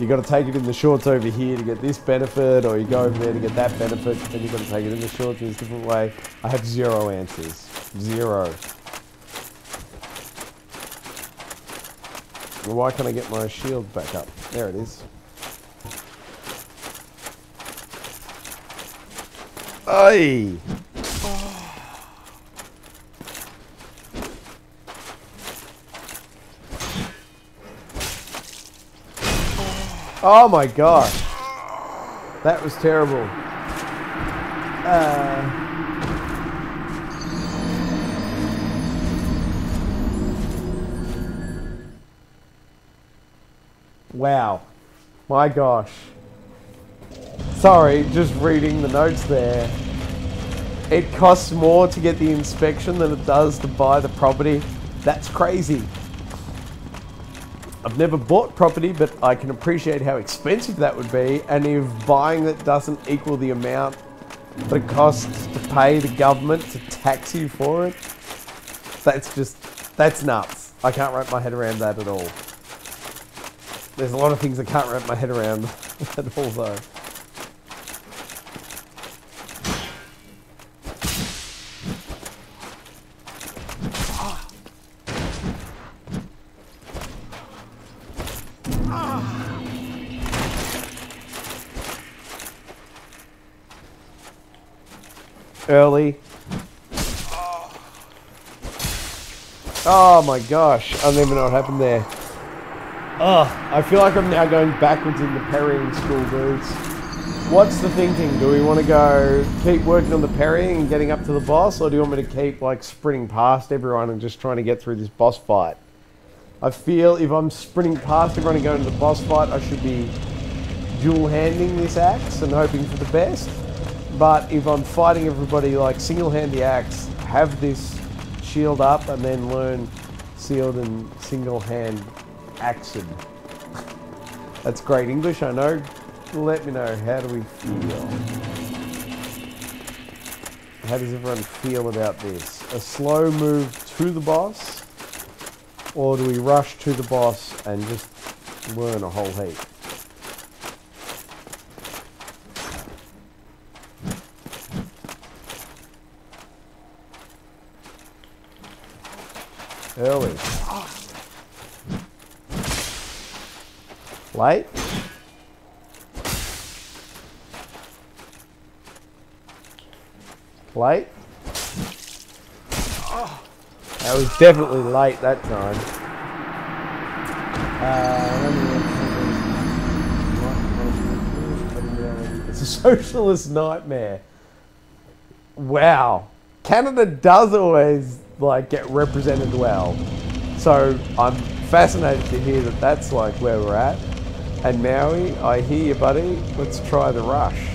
you got to take it in the shorts over here to get this benefit, or you go over there to get that benefit, then you got to take it in the shorts in this different way. I have zero answers. Zero. Well, why can't I get my shield back up? There it is. Aye. Oh my gosh. That was terrible. Wow. My gosh. Sorry, just reading the notes there. It costs more to get the inspection than it does to buy the property. That's crazy. I've never bought property, but I can appreciate how expensive that would be. And if buying it doesn't equal the amount that it costs to pay the government to tax you for it, that's nuts. I can't wrap my head around that at all. There's a lot of things I can't wrap my head around at all though. Early. Oh my gosh, I don't even know what happened there. Oh, I feel like I'm now going backwards in the parrying school, dudes. What's the thinking? Do we want to go keep working on the parrying and getting up to the boss, or do you want me to keep like sprinting past everyone and just trying to get through this boss fight? I feel if I'm sprinting past everyone and going to the boss fight, I should be dual-handing this axe and hoping for the best. But if I'm fighting everybody like single-hand the axe, have this shield up and then learn sealed and single-hand axed. That's great English, I know. Let me know, how do we feel? How does everyone feel about this? A slow move to the boss? Or do we rush to the boss and just learn a whole heap? Early. Late. Late. That was definitely late that time. It's a socialist nightmare. Wow. Canada does always, like, get represented well. So, I'm fascinated to hear that that's, like, where we're at. And Maui, I hear you, buddy. Let's try the rush.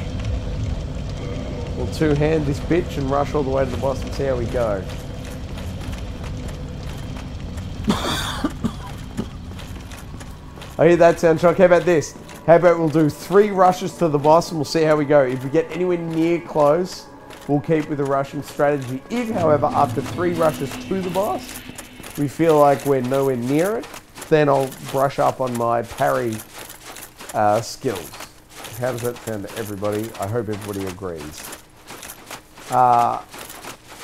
We'll two-hand this bitch and rush all the way to the boss and see how we go. I hear that sound, Chuck. How about this? How about we'll do 3 rushes to the boss and we'll see how we go. If we get anywhere near close, we'll keep with the rushing strategy. If, however, after 3 rushes to the boss, we feel like we're nowhere near it, then I'll brush up on my parry skills. How does that sound to everybody? I hope everybody agrees.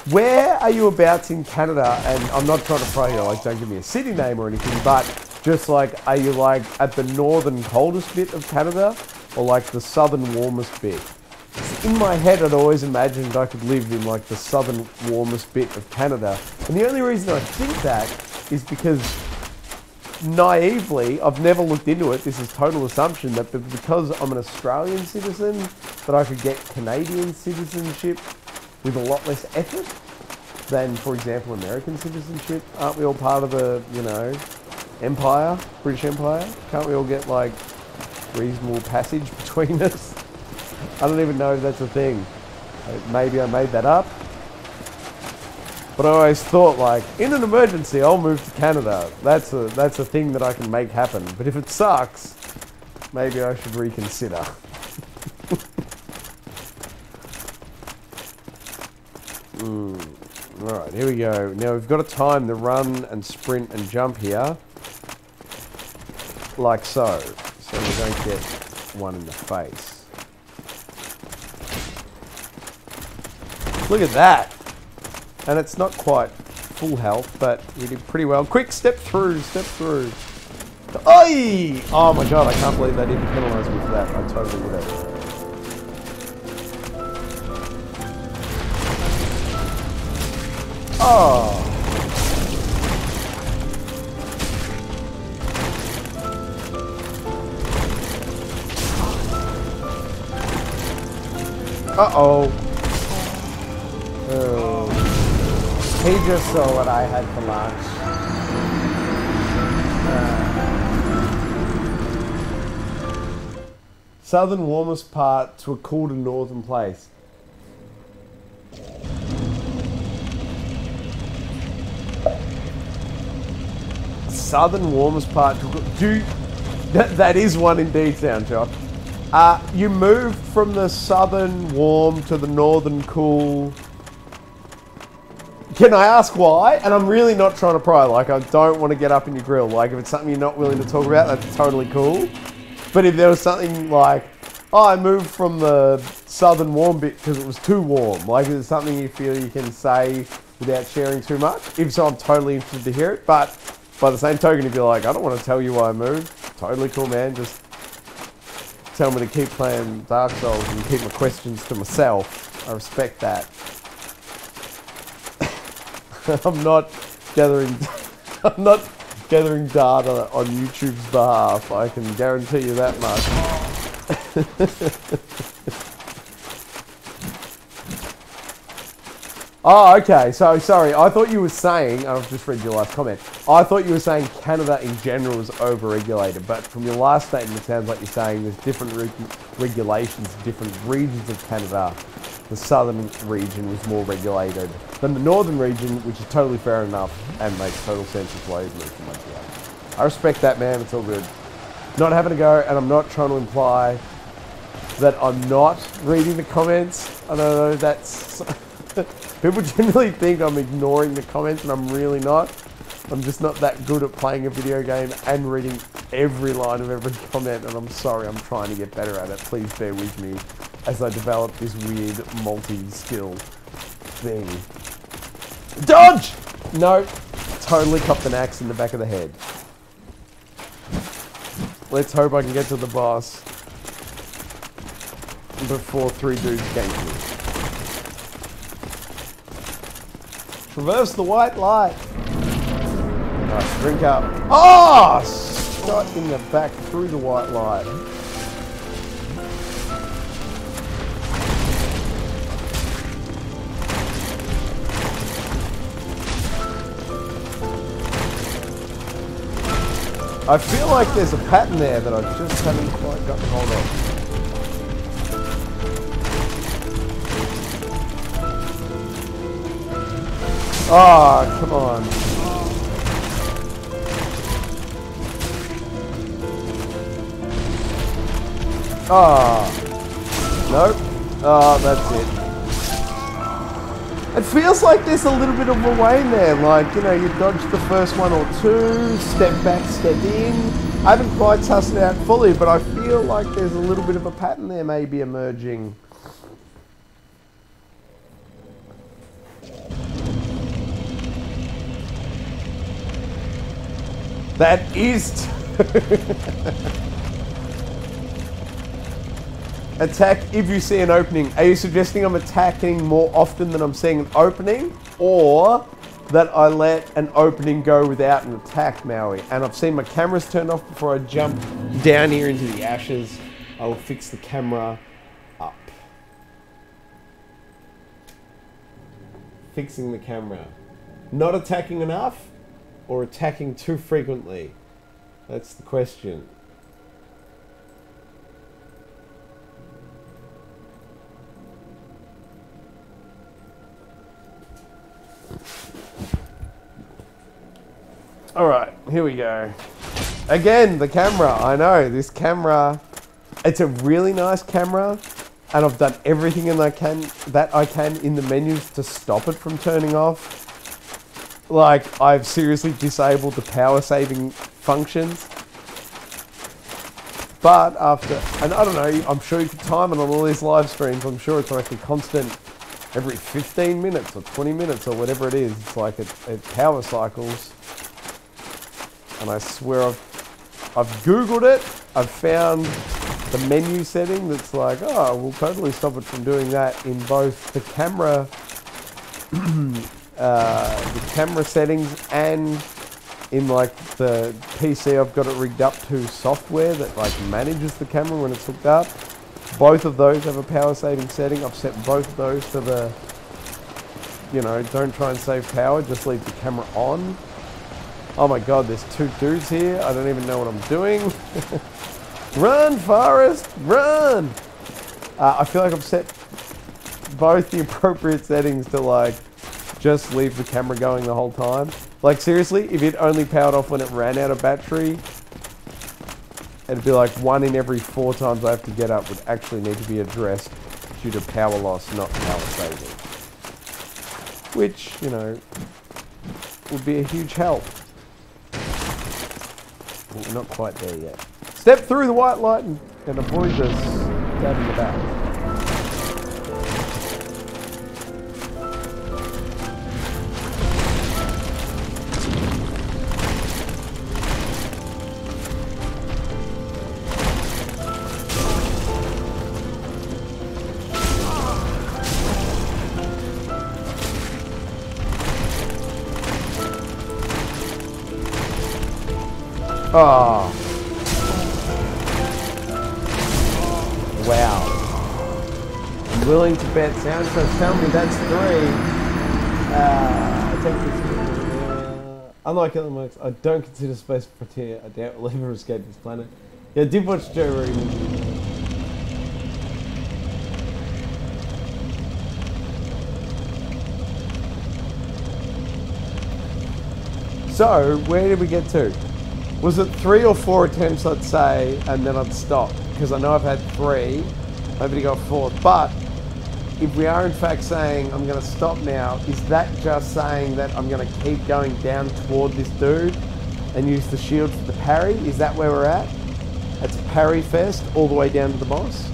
Where are you about in Canada? And I'm not trying to pry here, like, don't give me a city name or anything, but just like, are you like at the northern coldest bit of Canada or like the southern warmest bit? In my head, I'd always imagined I could live in like the southern warmest bit of Canada. And the only reason I think that is because naively, I've never looked into it. This is total assumption that because I'm an Australian citizen, that I could get Canadian citizenship with a lot less effort than, for example, American citizenship. Aren't we all part of the, you know, Empire, British Empire? Can't we all get like reasonable passage between us? I don't even know if that's a thing. Maybe I made that up. But I always thought, like, in an emergency, I'll move to Canada. That's a thing that I can make happen. But if it sucks, maybe I should reconsider. Alright, here we go. Now we've got to time the run and sprint and jump here. Like so. So we don't get one in the face. Look at that! And it's not quite full health, but we did pretty well. Quick, step through, step through. Oi! Oh my god, I can't believe they didn't penalise me for that. I totally would have. Oh! Uh-oh. Oh. He just saw what I had for lunch. Southern warmest part to a cool to northern place. Southern warmest part to that is one indeed, Soundshot. You moved from the southern warm to the northern cool. Can I ask why? And I'm really not trying to pry. Like, I don't want to get up in your grill. Like, if it's something you're not willing to talk about, that's totally cool. But if there was something like, oh, I moved from the southern warm bit because it was too warm. Like, is it something you feel you can say without sharing too much? If so, I'm totally interested to hear it. But by the same token, if you're like, I don't want to tell you why I moved, totally cool, man. Just tell me to keep playing Dark Souls and keep my questions to myself. I respect that. I'm not gathering data on YouTube's behalf. I can guarantee you that much. Oh, okay. So, sorry. I thought you were saying, I've just read your last comment. I thought you were saying Canada in general is over-regulated. But from your last statement, it sounds like you're saying there's different regulations in different regions of Canada. The southern region was more regulated than the northern region, which is totally fair enough and makes total sense as why you've moved from Montreal. I respect that, man. It's all good. Not having a go, and I'm not trying to imply that I'm not reading the comments. I don't know, that's... People generally think I'm ignoring the comments, and I'm really not. I'm just not that good at playing a video game and reading every line of every comment, and I'm sorry, I'm trying to get better at it. Please bear with me as I develop this weird multi-skill thing. Dodge! No, totally copped an axe in the back of the head. Let's hope I can get to the boss before 3 dudes gank me. Traverse the white light. Nice, drink up. Oh! Shot in the back through the white light. I feel like there's a pattern there that I just haven't quite gotten hold of. Oh, come on. Oh. Nope. Oh, that's it. It feels like there's a little bit of a wane there. Like, you know, you dodge the first one or two, step back, step in. I haven't quite sussed it out fully, but I feel like there's a little bit of a pattern there maybe emerging. That is... Attack if you see an opening. Are you suggesting I'm attacking more often than I'm seeing an opening? Or that I let an opening go without an attack, Maui? And I've seen my cameras turned off before I jump down here into the ashes. I will fix the camera up. Fixing the camera. Not attacking enough? Or attacking too frequently? That's the question. Alright, here we go. Again, the camera. I know, this camera, it's a really nice camera, and I've done everything that I can in the menus to stop it from turning off. Like, I've seriously disabled the power saving functions. But after, and I don't know, I'm sure you can time it on all these live streams. I'm sure it's like a constant every 15 minutes or 20 minutes or whatever it is. It's like it power cycles. And I swear I've Googled it. I've found the menu setting that's like, oh, we'll totally stop it from doing that in both the camera settings and in like the PC I've got it rigged up to software that like manages the camera when it's hooked up. Both of those have a power saving setting. I've set both of those to the, you know, don't try and save power, just leave the camera on. Oh my god, there's two dudes here. I don't even know what I'm doing. Run, Forrest, run! I feel like I've set both the appropriate settings to like just leave the camera going the whole time. Like seriously, if it only powered off when it ran out of battery, it'd be like 1 in every 4 times I have to get up would actually need to be addressed due to power loss, not power saving. Which, you know, would be a huge help. Well, we're not quite there yet. Step through the white light and avoid this stab in the back. Oh. Wow. I'm willing to bet sound, so tell me that's 3. I take this. Unlike other monks, I don't consider Space Frontier. I doubt we'll ever escape this planet. Yeah, I did watch Joe Rogan. So, where did we get to? Was it 3 or 4 attempts, I'd say, and then I'd stop? Because I know I've had 3, maybe to go 4. But if we are in fact saying I'm going to stop now, is that just saying that I'm going to keep going down toward this dude and use the shield for the parry? Is that where we're at? It's a parry fest all the way down to the boss.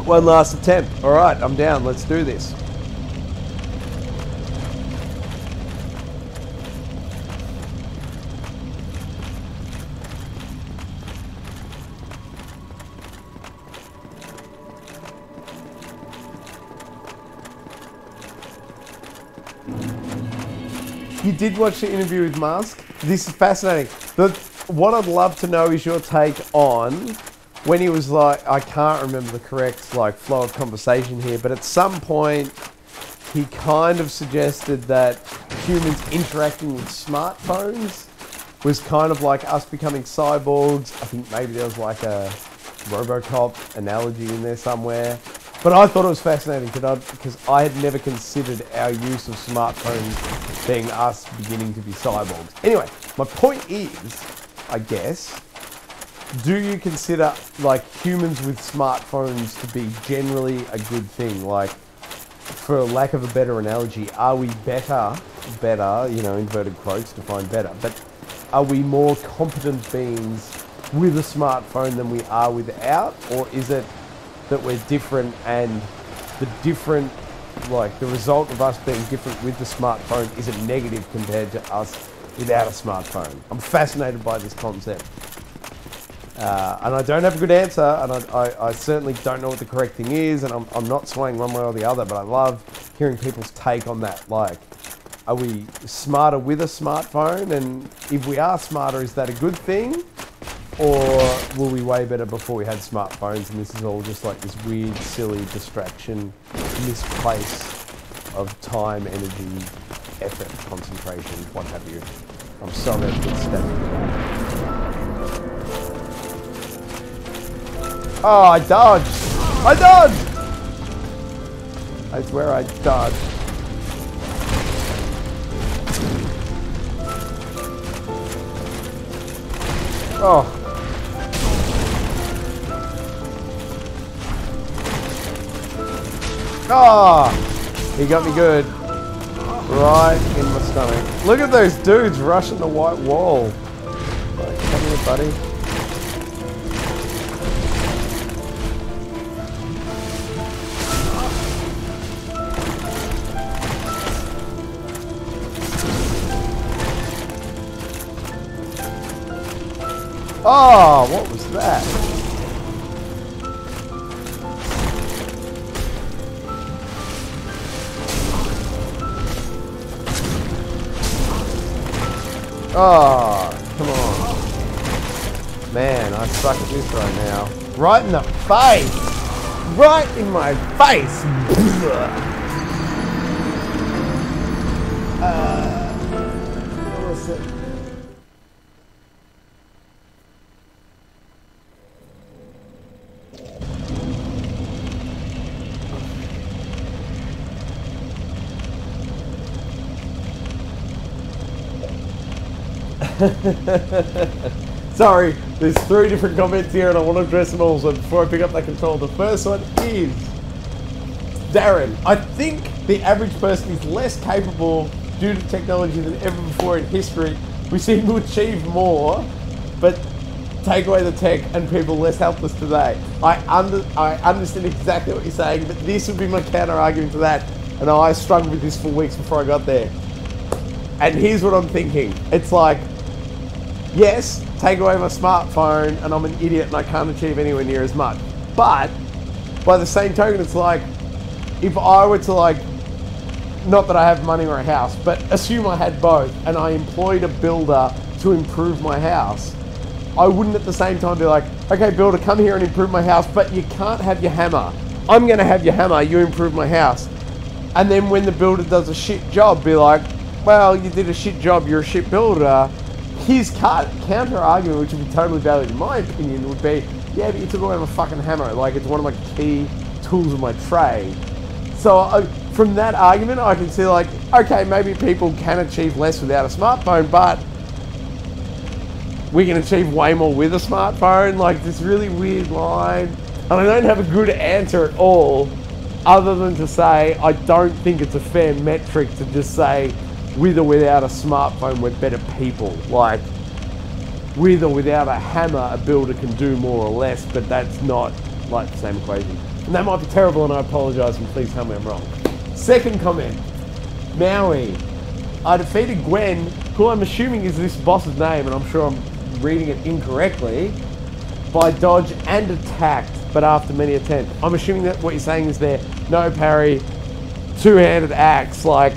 One last attempt. All right, I'm down. Let's do this. You did watch the interview with Musk? This is fascinating. What I'd love to know is your take on when he was like, I can't remember the correct like flow of conversation here, but at some point he kind of suggested that humans interacting with smartphones was kind of like us becoming cyborgs. I think maybe there was like a RoboCop analogy in there somewhere. But I thought it was fascinating because I had never considered our use of smartphones being us beginning to be cyborgs. Anyway, my point is, I guess, do you consider like humans with smartphones to be generally a good thing? Like, for lack of a better analogy, are we better, you know, inverted quotes, define better, but are we more competent beings with a smartphone than we are without? Or is it that we're different and the different, like the result of us being different with the smartphone isn't negative compared to us without a smartphone? I'm fascinated by this concept. And I don't have a good answer, and I certainly don't know what the correct thing is, and I'm not swaying one way or the other, but I love hearing people's take on that. Like, are we smarter with a smartphone? And if we are smarter, is that a good thing? Or were we way better before we had smartphones, and this is all just like this weird, silly distraction, misplace of time, energy, effort, concentration, what have you. I'm sorry to get stabbed. Oh, I dodged! I dodged! I swear I dodged. Oh. Oh! He got me good. Right in my stomach. Look at those dudes rushing the white wall. Like, come here, buddy. Oh, what was that? Oh, come on. Man, I suck at this right now. Right in the face! Right in my face! What was it? Sorry, there's 3 different comments here and I want to address them all, so before I pick up that control, the first one is Darren. I think the average person is less capable due to technology than ever before in history. We seem to achieve more, but take away the tech and people less helpless today. I understand exactly what you're saying, but this would be my counter argument to that, and I struggled with this for weeks before I got there. And here's what I'm thinking. It's like, yes, take away my smartphone and I'm an idiot and I can't achieve anywhere near as much. But by the same token, it's like, if I were to like, not that I have money or a house, but assume I had both and I employed a builder to improve my house, I wouldn't at the same time be like, okay, builder, come here and improve my house, but you can't have your hammer. I'm gonna have your hammer, you improve my house. And then when the builder does a shit job, be like, well, you did a shit job, you're a shit builder. His counter argument, which would be totally valid in my opinion, would be, yeah, but you took away my fucking hammer. Like, it's one of my key tools of my trade. So from that argument, I can see like, okay, maybe people can achieve less without a smartphone, but we can achieve way more with a smartphone. Like, this really weird line. And I don't have a good answer at all, other than to say, I don't think it's a fair metric to just say, with or without a smartphone, we're better people. Like, with or without a hammer, a builder can do more or less, but that's not like the same equation. And that might be terrible, and I apologize, and please tell me I'm wrong. Second comment, Maui. I defeated Gwen, who I'm assuming is this boss's name, and I'm sure I'm reading it incorrectly, by dodge and attacked, but after many attempts. I'm assuming that what you're saying is there, no parry, two-handed axe, like,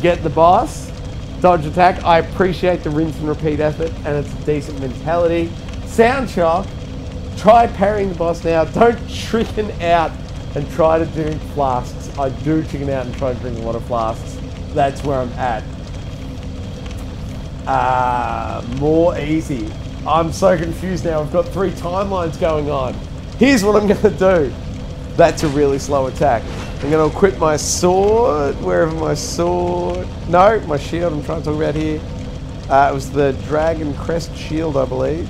get the boss, dodge attack. I appreciate the rinse and repeat effort, and it's a decent mentality. Sound shock, try parrying the boss now. Don't chicken out and try to drink flasks. I do chicken out and try to drink a lot of flasks. That's where I'm at. More easy. I'm so confused now. I've got 3 timelines going on. Here's what I'm going to do. That's a really slow attack. I'm going to equip my sword. Wherever my sword... No, my shield I'm trying to talk about here. It was the Dragon Crest shield, I believe.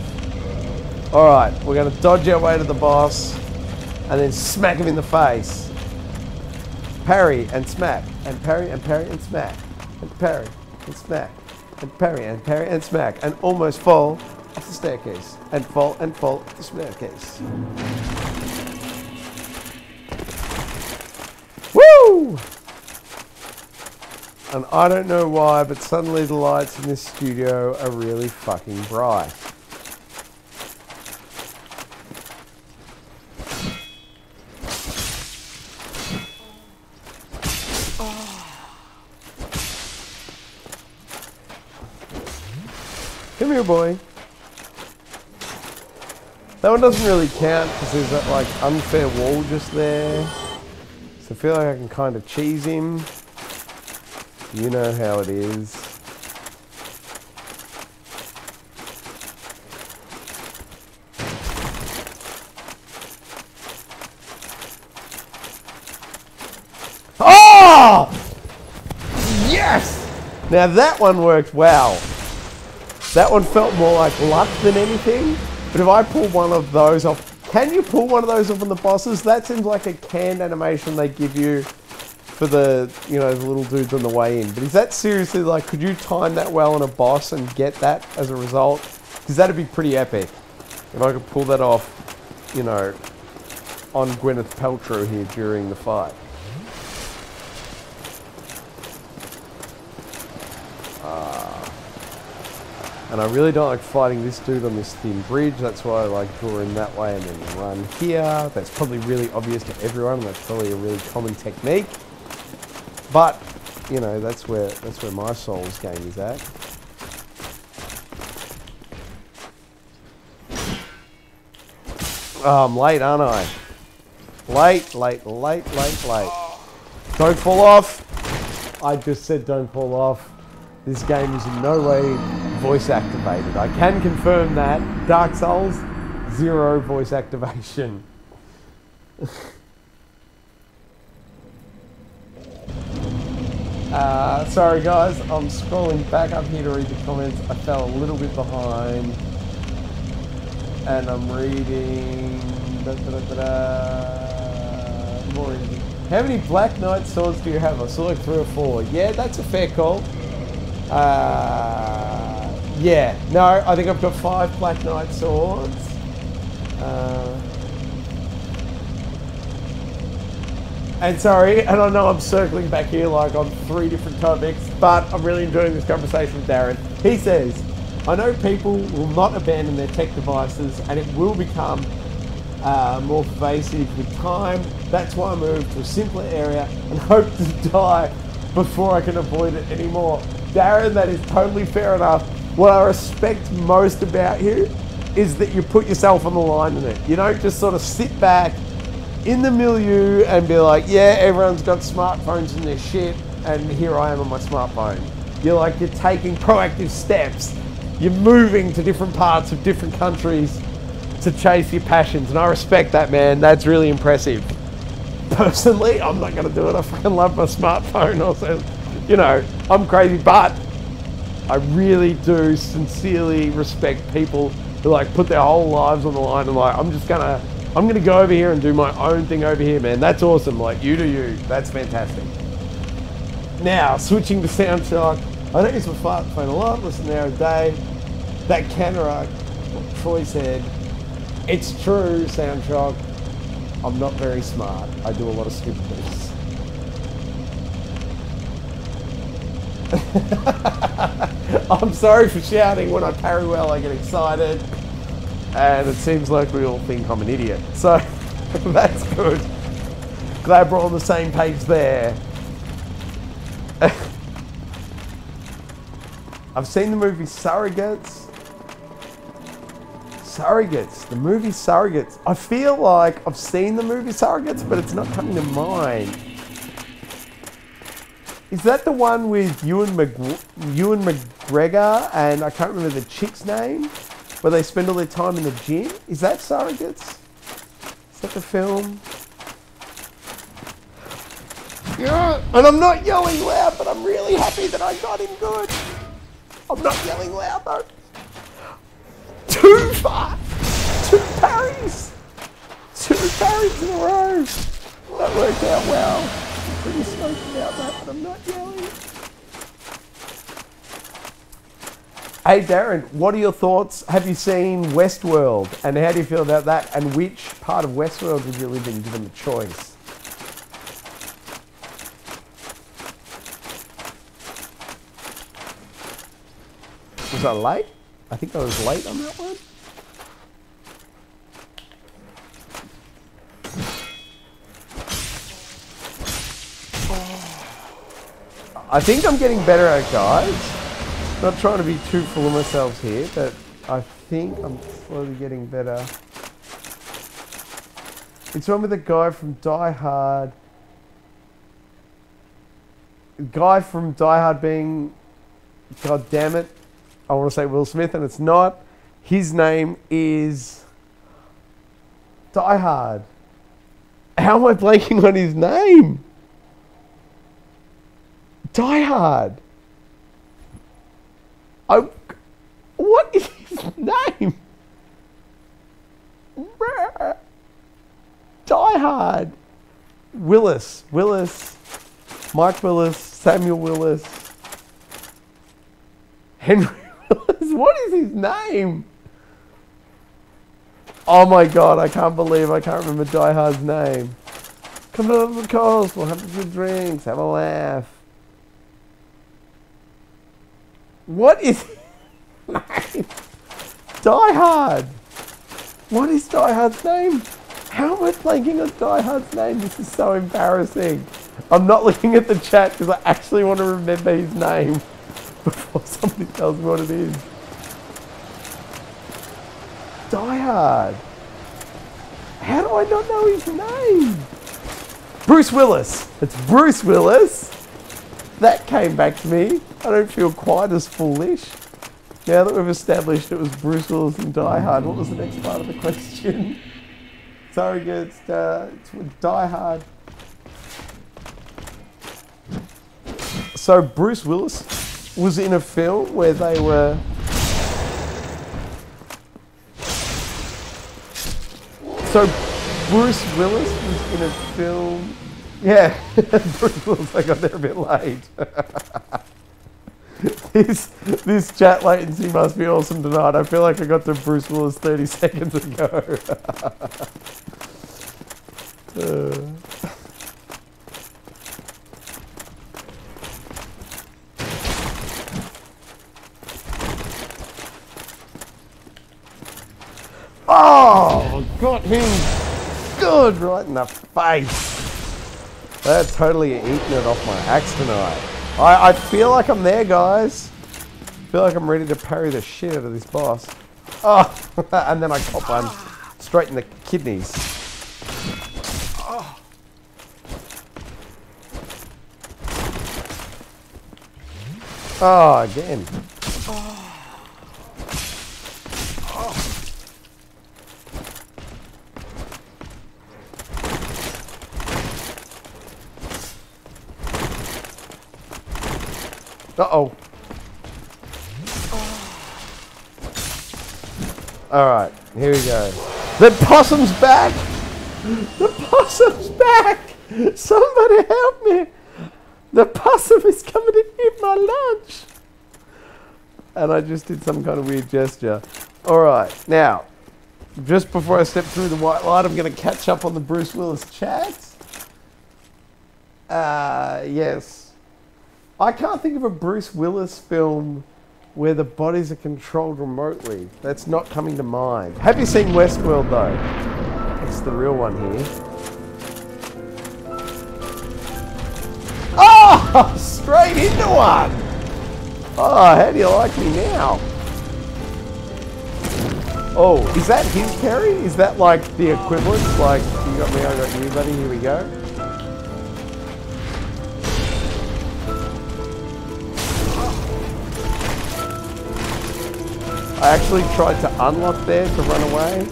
Alright, we're going to dodge our way to the boss. And then smack him in the face. Parry and smack. And parry and parry and smack. And parry and smack. And parry and smack. And almost fall off the staircase. And fall off the staircase. Woo! And I don't know why, but suddenly the lights in this studio are really fucking bright. Come here, boy. That one doesn't really count because there's that like unfair wall just there. So I feel like I can kind of cheese him. You know how it is. Oh! Yes! Now that one worked well. That one felt more like luck than anything. But if I pull one of those off... Can you pull one of those off on the bosses? That seems like a canned animation they give you for the, you know, the little dudes on the way in. But is that seriously, like, could you time that well on a boss and get that as a result? Because that'd be pretty epic. If I could pull that off, you know, on Gwyneth Paltrow here during the fight. And I really don't like fighting this dude on this thin bridge. That's why I like drawing that way and then run here. That's probably really obvious to everyone. And that's probably a really common technique. But, you know, that's where my Souls game is at. Oh, I'm late, aren't I? Late. Don't fall off. I just said don't fall off. This game is in no way voice activated. I can confirm that. Dark Souls, 0 voice activation. Sorry guys, I'm scrolling back up here to read the comments. I fell a little bit behind. And I'm reading... More easy. How many Black Knight swords do you have? I saw like 3 or 4. Yeah, that's a fair call. Yeah, no, I think I've got 5 Black Knight swords. And sorry, and I know I'm circling back here like on 3 different topics, but I'm really enjoying this conversation with Darren. He says, I know people will not abandon their tech devices and it will become more pervasive with time. That's why I moved to a simpler area and hope to die before I can avoid it anymore. Darren, that is totally fair enough. What I respect most about you is that you put yourself on the line in it. You don't just sort of sit back in the milieu and be like, yeah, everyone's got smartphones in their shit and here I am on my smartphone. You're taking proactive steps. You're moving to different parts of different countries to chase your passions, and I respect that, man. That's really impressive. Personally, I'm not going to do it. I fucking love my smartphone. Also, you know, I'm crazy, but I really do sincerely respect people who like put their whole lives on the line and like, I'm gonna go over here and do my own thing over here, man. That's awesome. Like, you do you. That's fantastic. Now, switching to Sound Shock. I don't use my smartphone a lot. Listen there a day. That camera, what Troy said, it's true, Sound Shock. I'm not very smart. I do a lot of stupid things. I'm sorry for shouting. When I parry well, I get excited. And it seems like we all think I'm an idiot. So, that's good. Glad we're on the same page there. I've seen the movie Surrogates. Surrogates. The movie Surrogates. I feel like I've seen the movie Surrogates, but it's not coming to mind. Is that the one with Ewan McGregor and I can't remember the chick's name, where they spend all their time in the gym? Is that Surrogates? Is that the film? Yeah, and I'm not yelling loud, but I'm really happy that I got him good. I'm not yelling loud though. Two parries! Two parries in a row! That worked out well. I'm pretty stoked about that, but I'm not yelling. Hey Darren, what are your thoughts? Have you seen Westworld? And how do you feel about that? And which part of Westworld would you live in given the choice? Was I late? I think I was late on that one. I think I'm getting better at it, guys. Not trying to be too full of myself here, but I think I'm slowly getting better. It's one with the guy from Die Hard. The guy from Die Hard being, God damn it, I want to say Will Smith, and it's not. His name is Die Hard. How am I blanking on his name? Die Hard. What is his name? Die Hard. Willis. Mike Willis. Samuel Willis. Henry Willis. What is his name? Oh my God, I can't believe I can't remember Die Hard's name. Come over to the coast, we'll have a few drinks, have a laugh. What is his name? Die Hard. What is Die Hard's name? How am I blanking on Die Hard's name? This is so embarrassing. I'm not looking at the chat because I actually want to remember his name before somebody tells me what it is. Die Hard. How do I not know his name? Bruce Willis. It's Bruce Willis. That came back to me. I don't feel quite as foolish. Now that we've established it was Bruce Willis and Die Hard, what was the next part of the question? Sorry, it's with Die Hard. So Bruce Willis was in a film where they were... So Bruce Willis was in a film... Yeah, Bruce Willis, I got there a bit late. This chat latency must be awesome tonight. I feel like I got to Bruce Willis 30 seconds ago. Oh, got him good right in the face. They're totally eating it off my axe tonight. I feel like I'm there, guys. I feel like I'm ready to parry the shit out of this boss. Oh, and then I cop one straight in the kidneys. Oh, again. Uh-oh. Alright, here we go. The possum's back! The possum's back! Somebody help me! The possum is coming to eat my lunch! And I just did some kind of weird gesture. Alright, now, just before I step through the white light, I'm going to catch up on the Bruce Willis chat. Yes. I can't think of a Bruce Willis film where the bodies are controlled remotely. That's not coming to mind. Have you seen Westworld though? It's the real one here. Oh! Straight into one! Oh, how do you like me now? Oh, is that his parry? Is that like the equivalent? Like, you got me, I got you, buddy, here we go. I actually tried to unlock there to run away.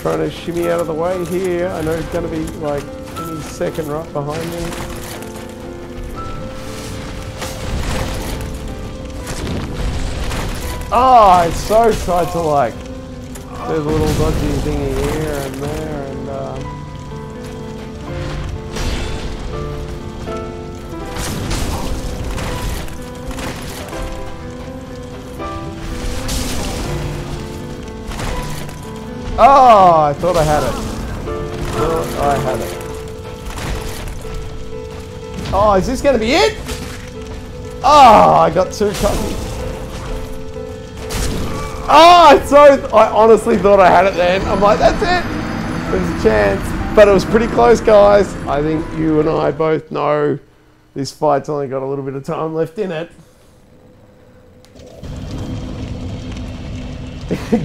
Trying to shimmy out of the way here. I know it's going to be like any second right behind me. Oh, I so tried to like, there's a little dodgy thingy here and there and oh, I thought I had it. Thought I had it. Oh, is this going to be it? Oh, I got too cocky. Oh, I honestly thought I had it then. I'm like, that's it. There's a chance. But it was pretty close, guys. I think you and I both know this fight's only got a little bit of time left in it.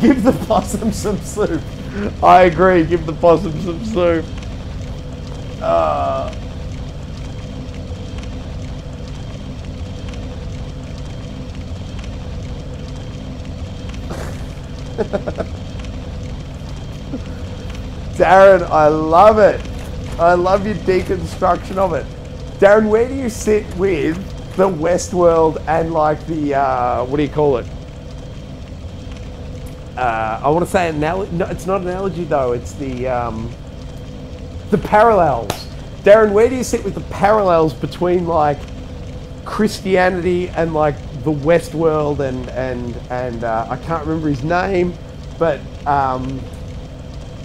Give the possum some soup. I agree, give the possum some soup. Darren, I love it. I love your deconstruction of it. Darren, where do you sit with the Westworld and like the, what do you call it? I want to say no, it's not an analogy though. It's the parallels. Darren, where do you sit with the parallels between like Christianity and like the Westworld and I can't remember his name, but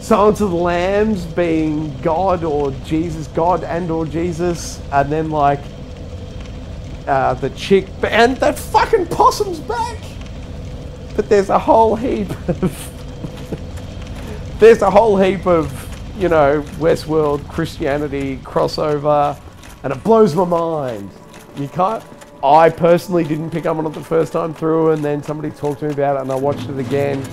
Silence of the Lambs being God or Jesus, God and or Jesus, and then like the chick and that fucking possum's back. But there's a whole heap of you know, Westworld Christianity crossover, and it blows my mind. You can't. I personally didn't pick up on it the first time through, and then somebody talked to me about it, and I watched it again.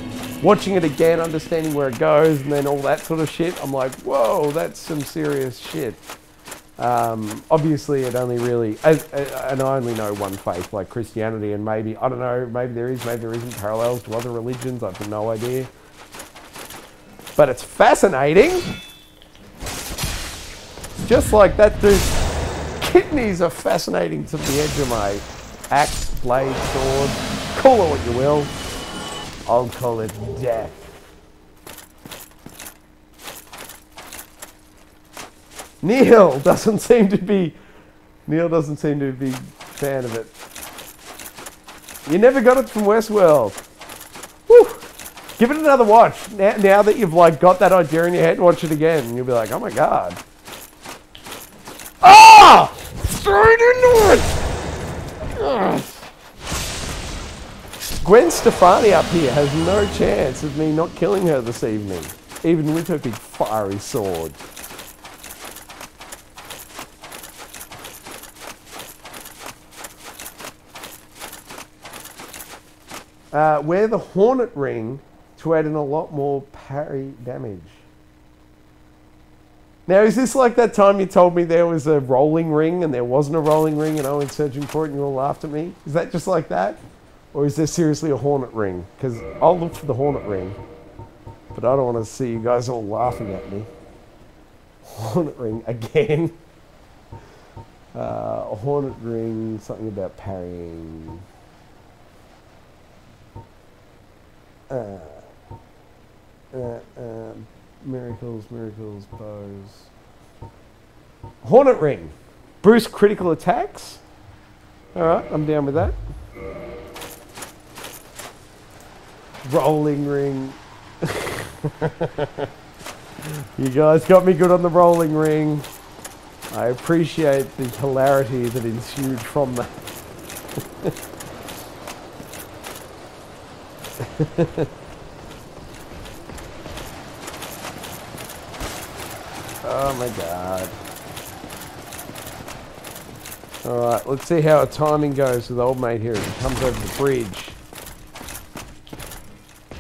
Watching it again, understanding where it goes, and then all that sort of shit. I'm like, whoa, that's some serious shit. Obviously, it only really, and I only know one faith, like Christianity, and maybe, I don't know, maybe there is, maybe there isn't parallels to other religions. I have no idea. But it's fascinating. Just like that dude's kidneys are fascinating to the edge of my axe, blade, sword. Call it what you will. I'll call it death. Neil doesn't seem to be a fan of it. You never got it from Westworld. Woo! Give it another watch. Now that you've like got that idea in your head, watch it again and you'll be like, oh my god. Ah! Straight into it! Ugh. Gwen Stefani up here has no chance of me not killing her this evening, even with her big fiery sword. Wear the Hornet Ring to add in a lot more parry damage. Now, is this like that time you told me there was a rolling ring and there wasn't a rolling ring and I went searching for it and you all laughed at me? Is that just like that? Or is there seriously a Hornet Ring? Because I'll look for the Hornet Ring, but I don't want to see you guys all laughing at me. Hornet Ring again. A Hornet Ring, something about parrying. Miracles, bows. Hornet Ring. Boost critical attacks. Alright, I'm down with that. Rolling ring. You guys got me good on the rolling ring. I appreciate the hilarity that ensued from that. Oh my god. Alright, let's see how our timing goes with old mate here as he comes over the bridge.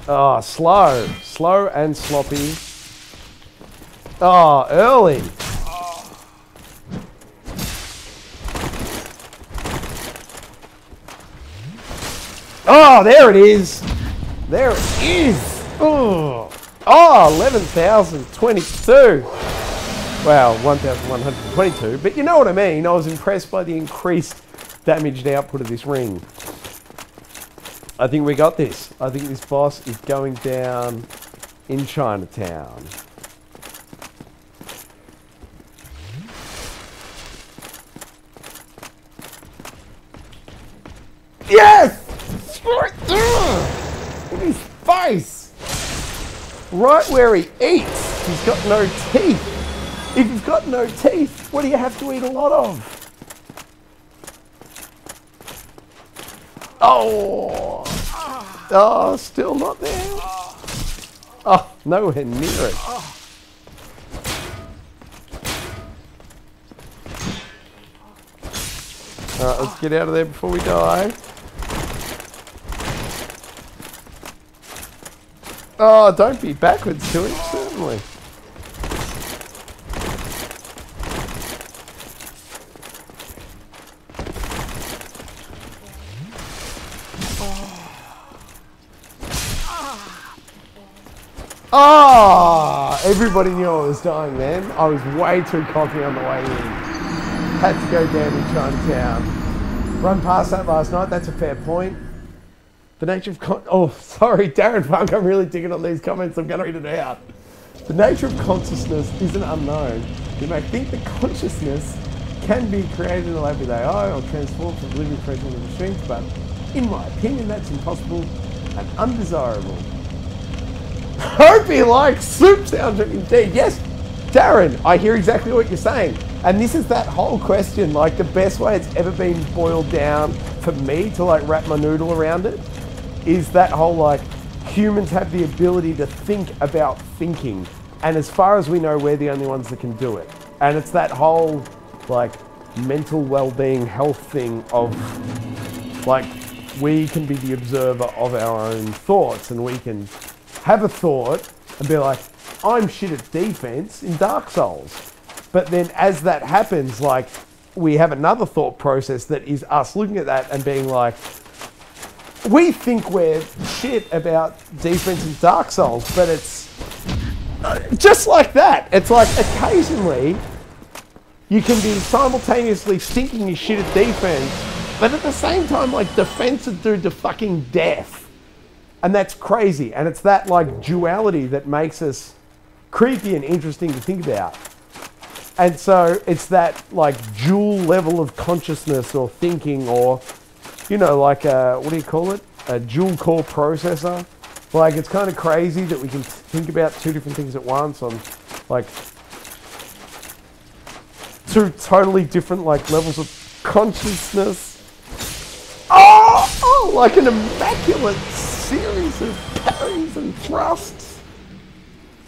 Oh, slow. Slow and sloppy. Oh, early. Oh, there it is. There it is. Oh, 11,022. Wow, 1,122. But you know what I mean. I was impressed by the increased damaged output of this ring. I think we got this. I think this boss is going down in Chinatown. Yes! Right there! In his face! Right where he eats. He's got no teeth. If you've got no teeth, what do you have to eat a lot of? Oh! Oh, still not there. Oh, nowhere near it. Alright, let's get out of there before we die. Oh, don't be backwards to him, certainly. Oh, everybody knew I was dying, man. I was way too cocky on the way in. Had to go down in Chinatown. Run past that last night, that's a fair point. The nature of oh, sorry, Darren Funk, I'm really digging on these comments, I'm going to read it out. The nature of consciousness isn't unknown. You may think that consciousness can be created in a lab with AI or transformed from living creature into machines, but in my opinion, that's impossible and undesirable. Hope you like soup soundtrack indeed. Yes, Darren, I hear exactly what you're saying. And this is that whole question, like the best way it's ever been boiled down for me to like wrap my noodle around it is that whole like humans have the ability to think about thinking. And as far as we know, we're the only ones that can do it. And it's that whole like mental well-being health thing of like we can be the observer of our own thoughts and we can have a thought and be like, I'm shit at defense in Dark Souls. But then as that happens, like we have another thought process that is us looking at that and being like, we think we're shit about defense in Dark Souls, but it's just like that. It's like occasionally you can be simultaneously thinking you're shit at defense, but at the same time, like defense is due to fucking death. And that's crazy. And it's that like duality that makes us creepy and interesting to think about. And so it's that like dual level of consciousness or thinking or, you know, like a, what do you call it? A dual core processor. Like it's kind of crazy that we can think about two different things at once on like two totally different like levels of consciousness. Oh, like an immaculate series of parries and thrusts.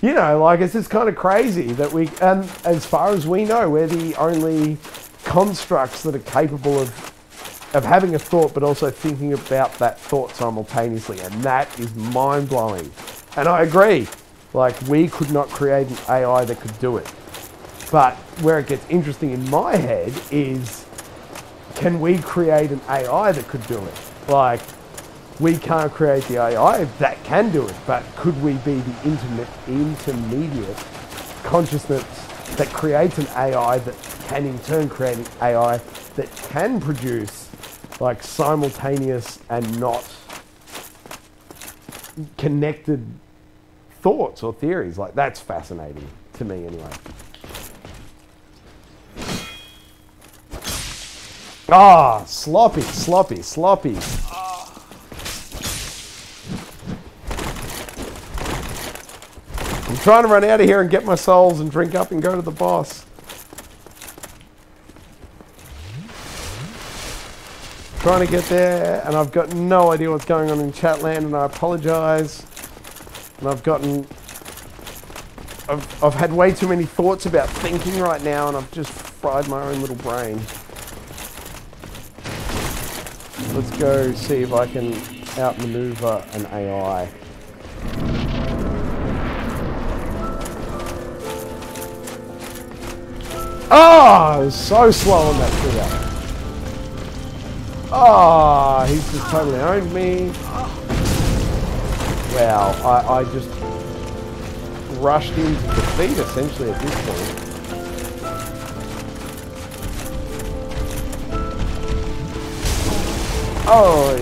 You know, like it's just kind of crazy that we, and as far as we know, we're the only constructs that are capable of having a thought, but also thinking about that thought simultaneously, and that is mind-blowing. And I agree, like we could not create an AI that could do it. But where it gets interesting in my head is, can we create an AI that could do it? Like, we can't create the AI that can do it, but could we be the intermediate consciousness that creates an AI that can in turn create an AI that can produce like simultaneous and not connected thoughts or theories? Like that's fascinating to me anyway. Ah, sloppy, sloppy, sloppy. I'm trying to run out of here and get my souls and drink up and go to the boss. Trying to get there, and I've got no idea what's going on in Chatland, and I apologise. And I've had way too many thoughts about thinking right now, and I've just fried my own little brain. Let's go see if I can outmaneuver an AI. Oh, I was so slow on that trigger. Oh, he's just totally owned me. Wow, I just rushed into defeat essentially at this point. Oh,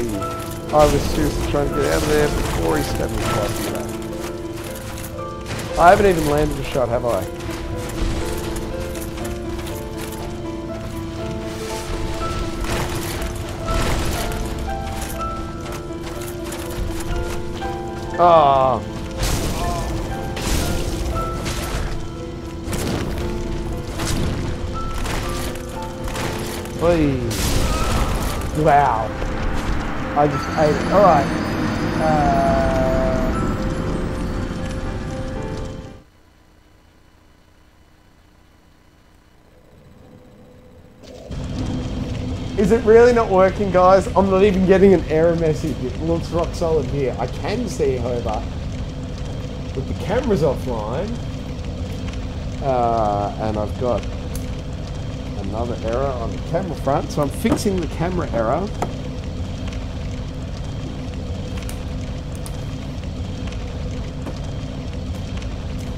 I was seriously trying to get out of there before he stabbed me twice in the back. I haven't even landed a shot, have I? Ah. Please. Wow. I just ate it. Alright. Is it really not working, guys? I'm not even getting an error message. It looks rock solid here. I can see, however, with the cameras offline, and I've got another error on the camera front, so I'm fixing the camera error.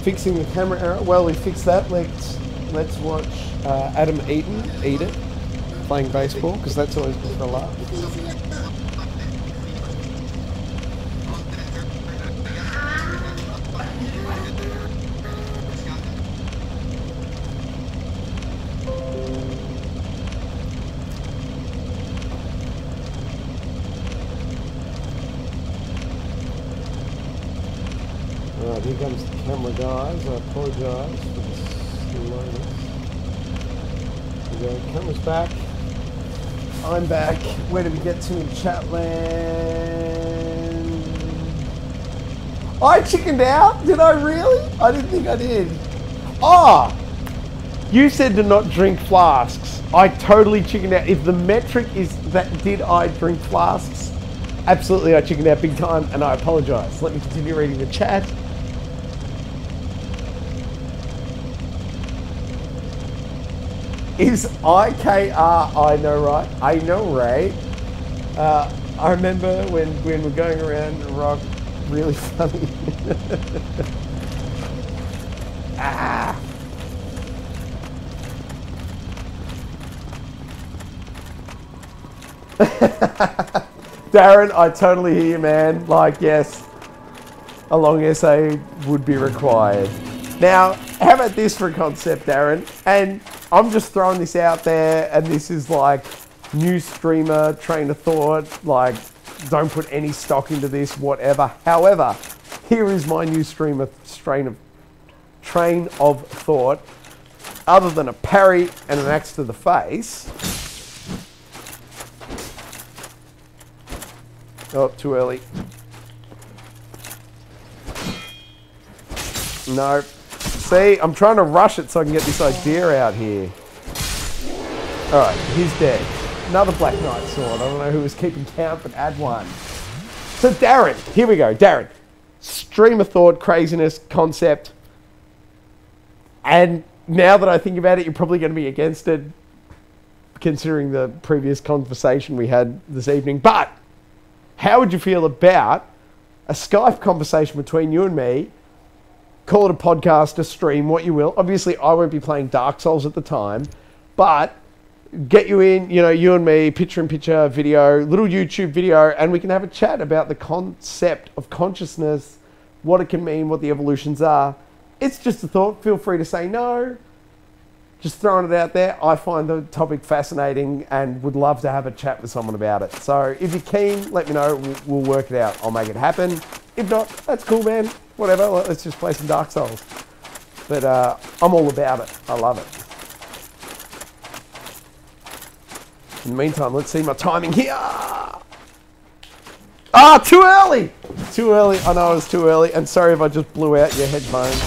Fixing the camera error. Well, we fixed that. Let's watch Adam eat it. Playing baseball, because that's always good for a laugh. Alright, here comes the camera, guys. I apologise for the slowness. Here we go, camera's back. I'm back. Where did we get to in Chatland? I chickened out? Did I really? I didn't think I did. Oh! You said to not drink flasks. I totally chickened out. If the metric is that did I drink flasks, absolutely I chickened out big time, and I apologise. Let me continue reading the chat. Is IKR, I know right, I know right. I remember when we're going around the rock, really funny. Ah. Darren, I totally hear you, man. Like, yes, a long essay would be required. Now, how about this for a concept, Darren? And I'm just throwing this out there, and this is like new streamer train of thought, like don't put any stock into this, whatever. However, here is my new streamer train of thought. Other than a parry and an axe to the face. Oh, too early. No. See, I'm trying to rush it so I can get this idea out here. Alright, he's dead. Another Black Knight sword. I don't know who was keeping count, but add one. So Darren, here we go. Darren, stream of thought, craziness, concept. And now that I think about it, you're probably going to be against it, considering the previous conversation we had this evening. But how would you feel about a Skype conversation between you and me? Call it a podcast, a stream, what you will. Obviously, I won't be playing Dark Souls at the time, but get you in, you know, you and me, picture-in-picture video, little YouTube video, and we can have a chat about the concept of consciousness, what it can mean, what the evolutions are. It's just a thought. Feel free to say no. Just throwing it out there. I find the topic fascinating and would love to have a chat with someone about it. So if you're keen, let me know. We'll work it out. I'll make it happen. If not, that's cool, man. Whatever. Let's just play some Dark Souls. But I'm all about it. I love it. In the meantime, let's see my timing here. Ah, too early! Too early. I know I was too early. And sorry if I just blew out your headphones.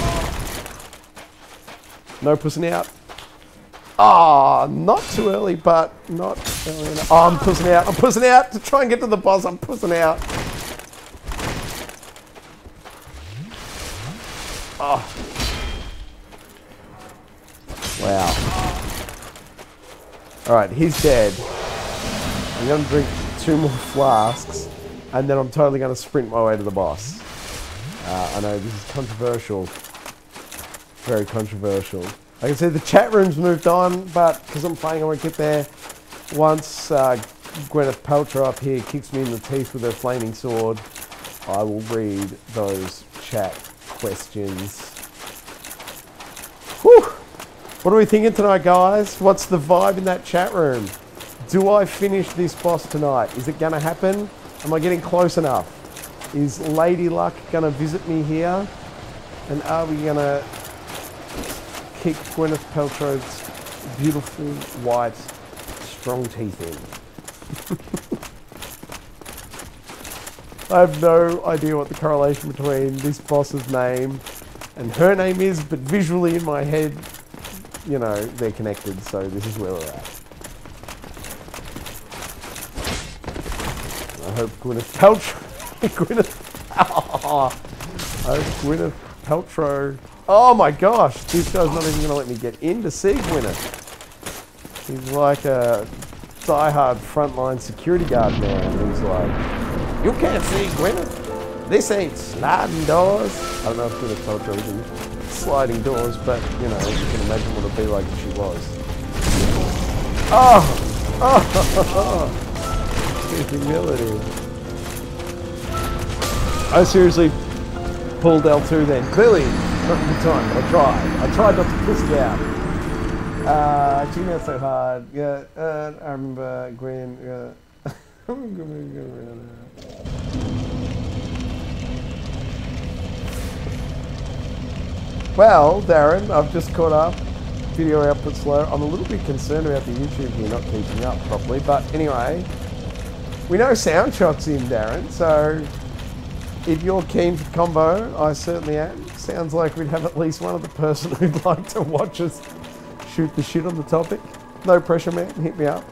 No pussing out. Ah, not too early, but not early enough. Oh, I'm pussing out. I'm pussing out to try and get to the boss. I'm pussing out. Oh. Wow. Alright, he's dead. I'm going to drink 2 more flasks, and then I'm totally going to sprint my way to the boss. I know, this is controversial. Very controversial. I can see the chat room's moved on, but because I'm playing, I won't get there. Once Gwyneth Paltrow up here kicks me in the teeth with her flaming sword, I will read those chat questions. Whew! What are we thinking tonight, guys? What's the vibe in that chat room? Do I finish this boss tonight? Is it going to happen? Am I getting close enough? Is Lady Luck going to visit me here? And are we going to kick Gwyneth Paltrow's beautiful, white, strong teeth in? I have no idea what the correlation between this boss's name and her name is, but visually in my head, you know, they're connected, so this is where we're at. I hope Gwyneth Paltrow... I hope Gwyneth Paltrow... Oh my gosh, this guy's not even going to let me get in to see Gwyneth. He's like a diehard frontline security guard man. He's like, you can't see Gwyneth. This ain't sliding doors. I don't know if Gwyneth Paltrow is in sliding doors, but you know, you can imagine what it'd be like if she was. Oh! Oh! The humility. I seriously pulled L2 then. Clearly, not a good time, but I tried. I tried not to push it out. She made so hard. Yeah, I remember Gwen. Well, Darren, I've just caught up. Video output slow. I'm a little bit concerned about the YouTube here not keeping up properly, but anyway, we know sound shots in, Darren, so if you're keen for combo, I certainly am. Sounds like we'd have at least one other person who'd like to watch us shoot the shit on the topic. No pressure, man. Hit me up.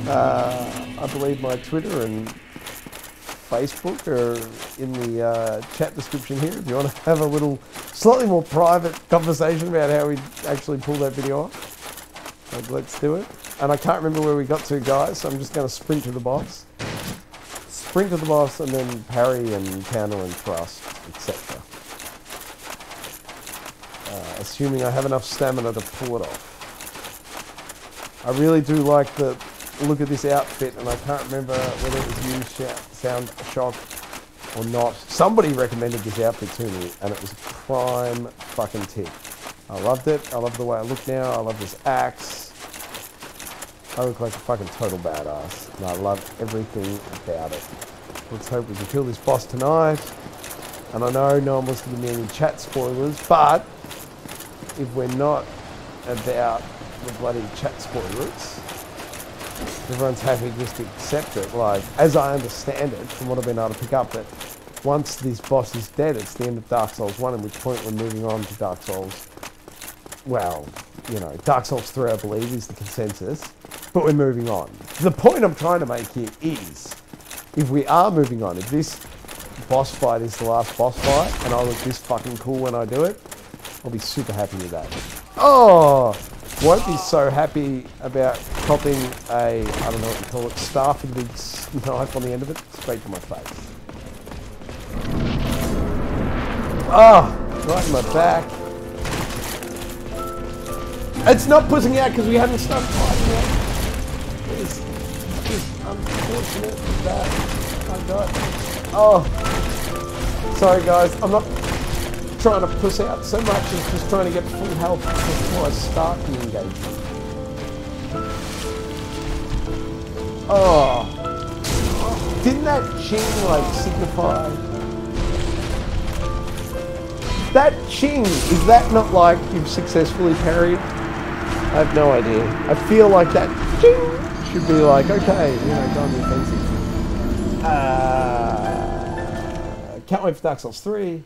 I believe my Twitter and Facebook are in the chat description here if you want to have a little slightly more private conversation about how we actually pull that video off. Like, let's do it. And I can't remember where we got to, guys, so I'm just going to sprint to the boss. Sprint to the boss and then parry and counter and thrust, etc. Assuming I have enough stamina to pull it off. I really do like the look at this outfit, and I can't remember whether it was you, Sound Shock, or not. Somebody recommended this outfit to me, and it was a prime fucking tip. I loved it. I love the way I look now. I love this axe. I look like a fucking total badass, and I love everything about it. Let's hope we can kill this boss tonight. And I know no one wants to give me any chat spoilers, but if we're not about the bloody chat spoilers, everyone's happy just to accept it. Like, as I understand it, from what I've been able to pick up, that once this boss is dead, it's the end of Dark Souls 1, at which point we're moving on to Dark Souls, well, you know, Dark Souls 3, I believe, is the consensus, but we're moving on. The point I'm trying to make here is, if we are moving on, if this boss fight is the last boss fight, and I look this fucking cool when I do it, I'll be super happy with that. Oh! Won't be so happy about popping a, I don't know what you call it, staff with a big knife on the end of it, straight to my face. Oh, right in my back. It's not pushing out because we haven't started fighting yet. It's unfortunate that I got... Oh, sorry guys, I'm not trying to push out so much as just trying to get full health before I start the engagement. Oh, didn't that ching like signify? That ching, is that not like you've successfully parried? I have no idea. I feel like that ching should be like, okay, you know, go on the offensive. Can't wait for Dark Souls 3.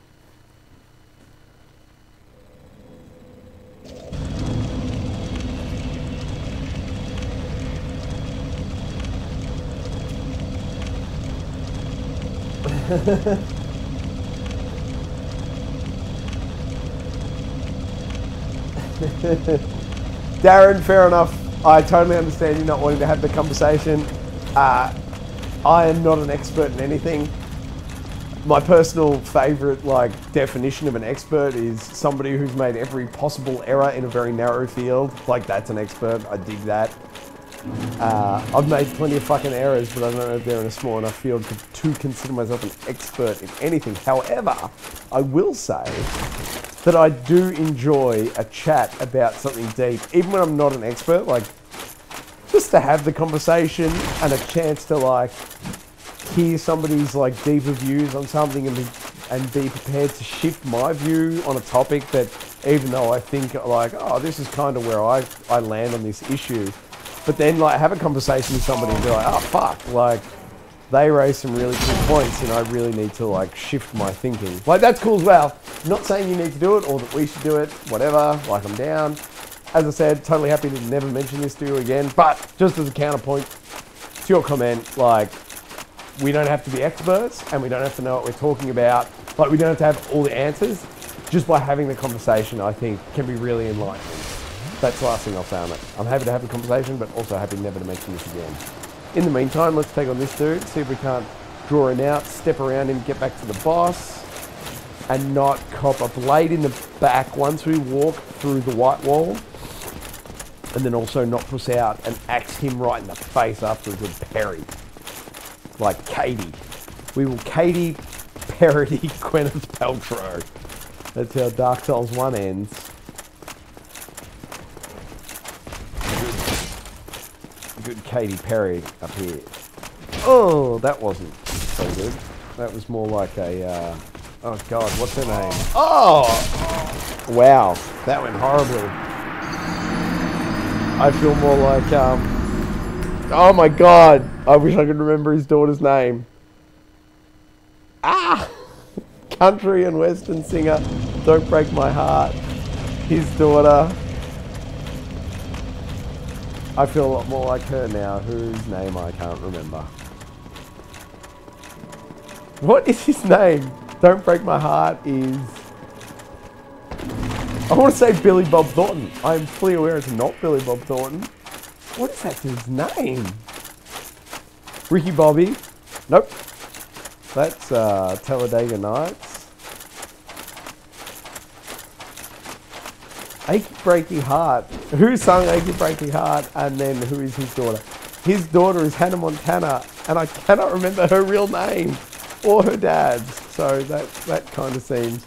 Darren, fair enough. I totally understand you not wanting to have the conversation. I am not an expert in anything. My personal favourite, like, definition of an expert is somebody who's made every possible error in a very narrow field. Like, that's an expert. I dig that. I've made plenty of fucking errors, but I don't know if they're in a small enough field to consider myself an expert in anything. However, I will say that I do enjoy a chat about something deep, even when I'm not an expert, like, just to have the conversation and a chance to, like, hear somebody's, like, deeper views on something and be prepared to shift my view on a topic that, even though I think, like, oh, this is kind of where I land on this issue. But then, like, have a conversation with somebody and be like, oh, fuck, like, they raise some really cool points and I really need to, like, shift my thinking. Like, that's cool as well. Not saying you need to do it or that we should do it, whatever, like, I'm down. As I said, totally happy to never mention this to you again, but just as a counterpoint to your comment, like, we don't have to be experts and we don't have to know what we're talking about. Like, we don't have to have all the answers. Just by having the conversation, I think, can be really enlightening. That's the last thing I'll say on it. I'm happy to have the conversation, but also happy never to mention this again. In the meantime, let's take on this dude, see if we can't draw him out, step around him, get back to the boss, and not cop a blade in the back once we walk through the white wall, and then also knock us out and axe him right in the face after a good parry. Like Katie. We will Katie parody Gwyneth Paltrow. That's how Dark Souls 1 ends. Good Katy Perry up here. Oh, that wasn't so good. That was more like a, oh god, what's her name? Oh! Wow, that went horribly. I feel more like, oh my god, I wish I could remember his daughter's name. Ah! Country and western singer, Don't Break My Heart. His daughter. I feel a lot more like her now, whose name I can't remember. What is his name? Don't Break My Heart is... I want to say Billy Bob Thornton. I'm fully aware it's not Billy Bob Thornton. What is that dude's name? Ricky Bobby. Nope. That's Talladega Nights. Achy Breaky Heart. Who sung Achy Breaky Heart and then who is his daughter? His daughter is Hannah Montana and I cannot remember her real name or her dad's. So that kind of seems...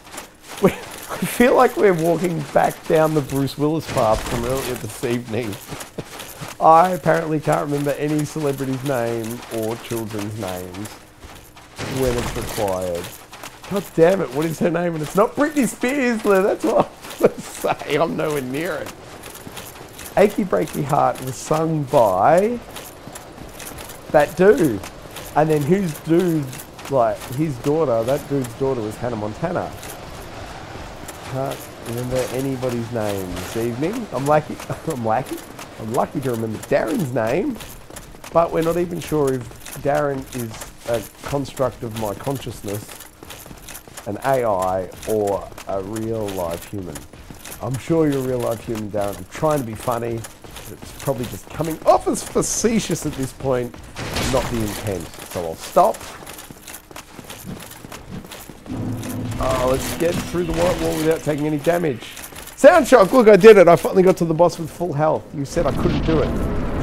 I feel like we're walking back down the Bruce Willis path from earlier this evening. I apparently can't remember any celebrity's name or children's names when it's required. God damn it, what is her name? And it's not Britney Spears, that's what I'm say. I'm nowhere near it. Achy Breaky Heart was sung by that dude. And then whose dude, like his daughter, that dude's daughter was Hannah Montana. Can't remember anybody's name this evening. I'm lucky to remember Darren's name, but we're not even sure if Darren is a construct of my consciousness, an AI, or a real live human. I'm sure you're a real live human, Darren. I'm trying to be funny, but it's probably just coming off as facetious at this point, not the intent. So I'll stop. Oh, let's get through the white wall without taking any damage. Sound shock, look, I did it. I finally got to the boss with full health. You said I couldn't do it.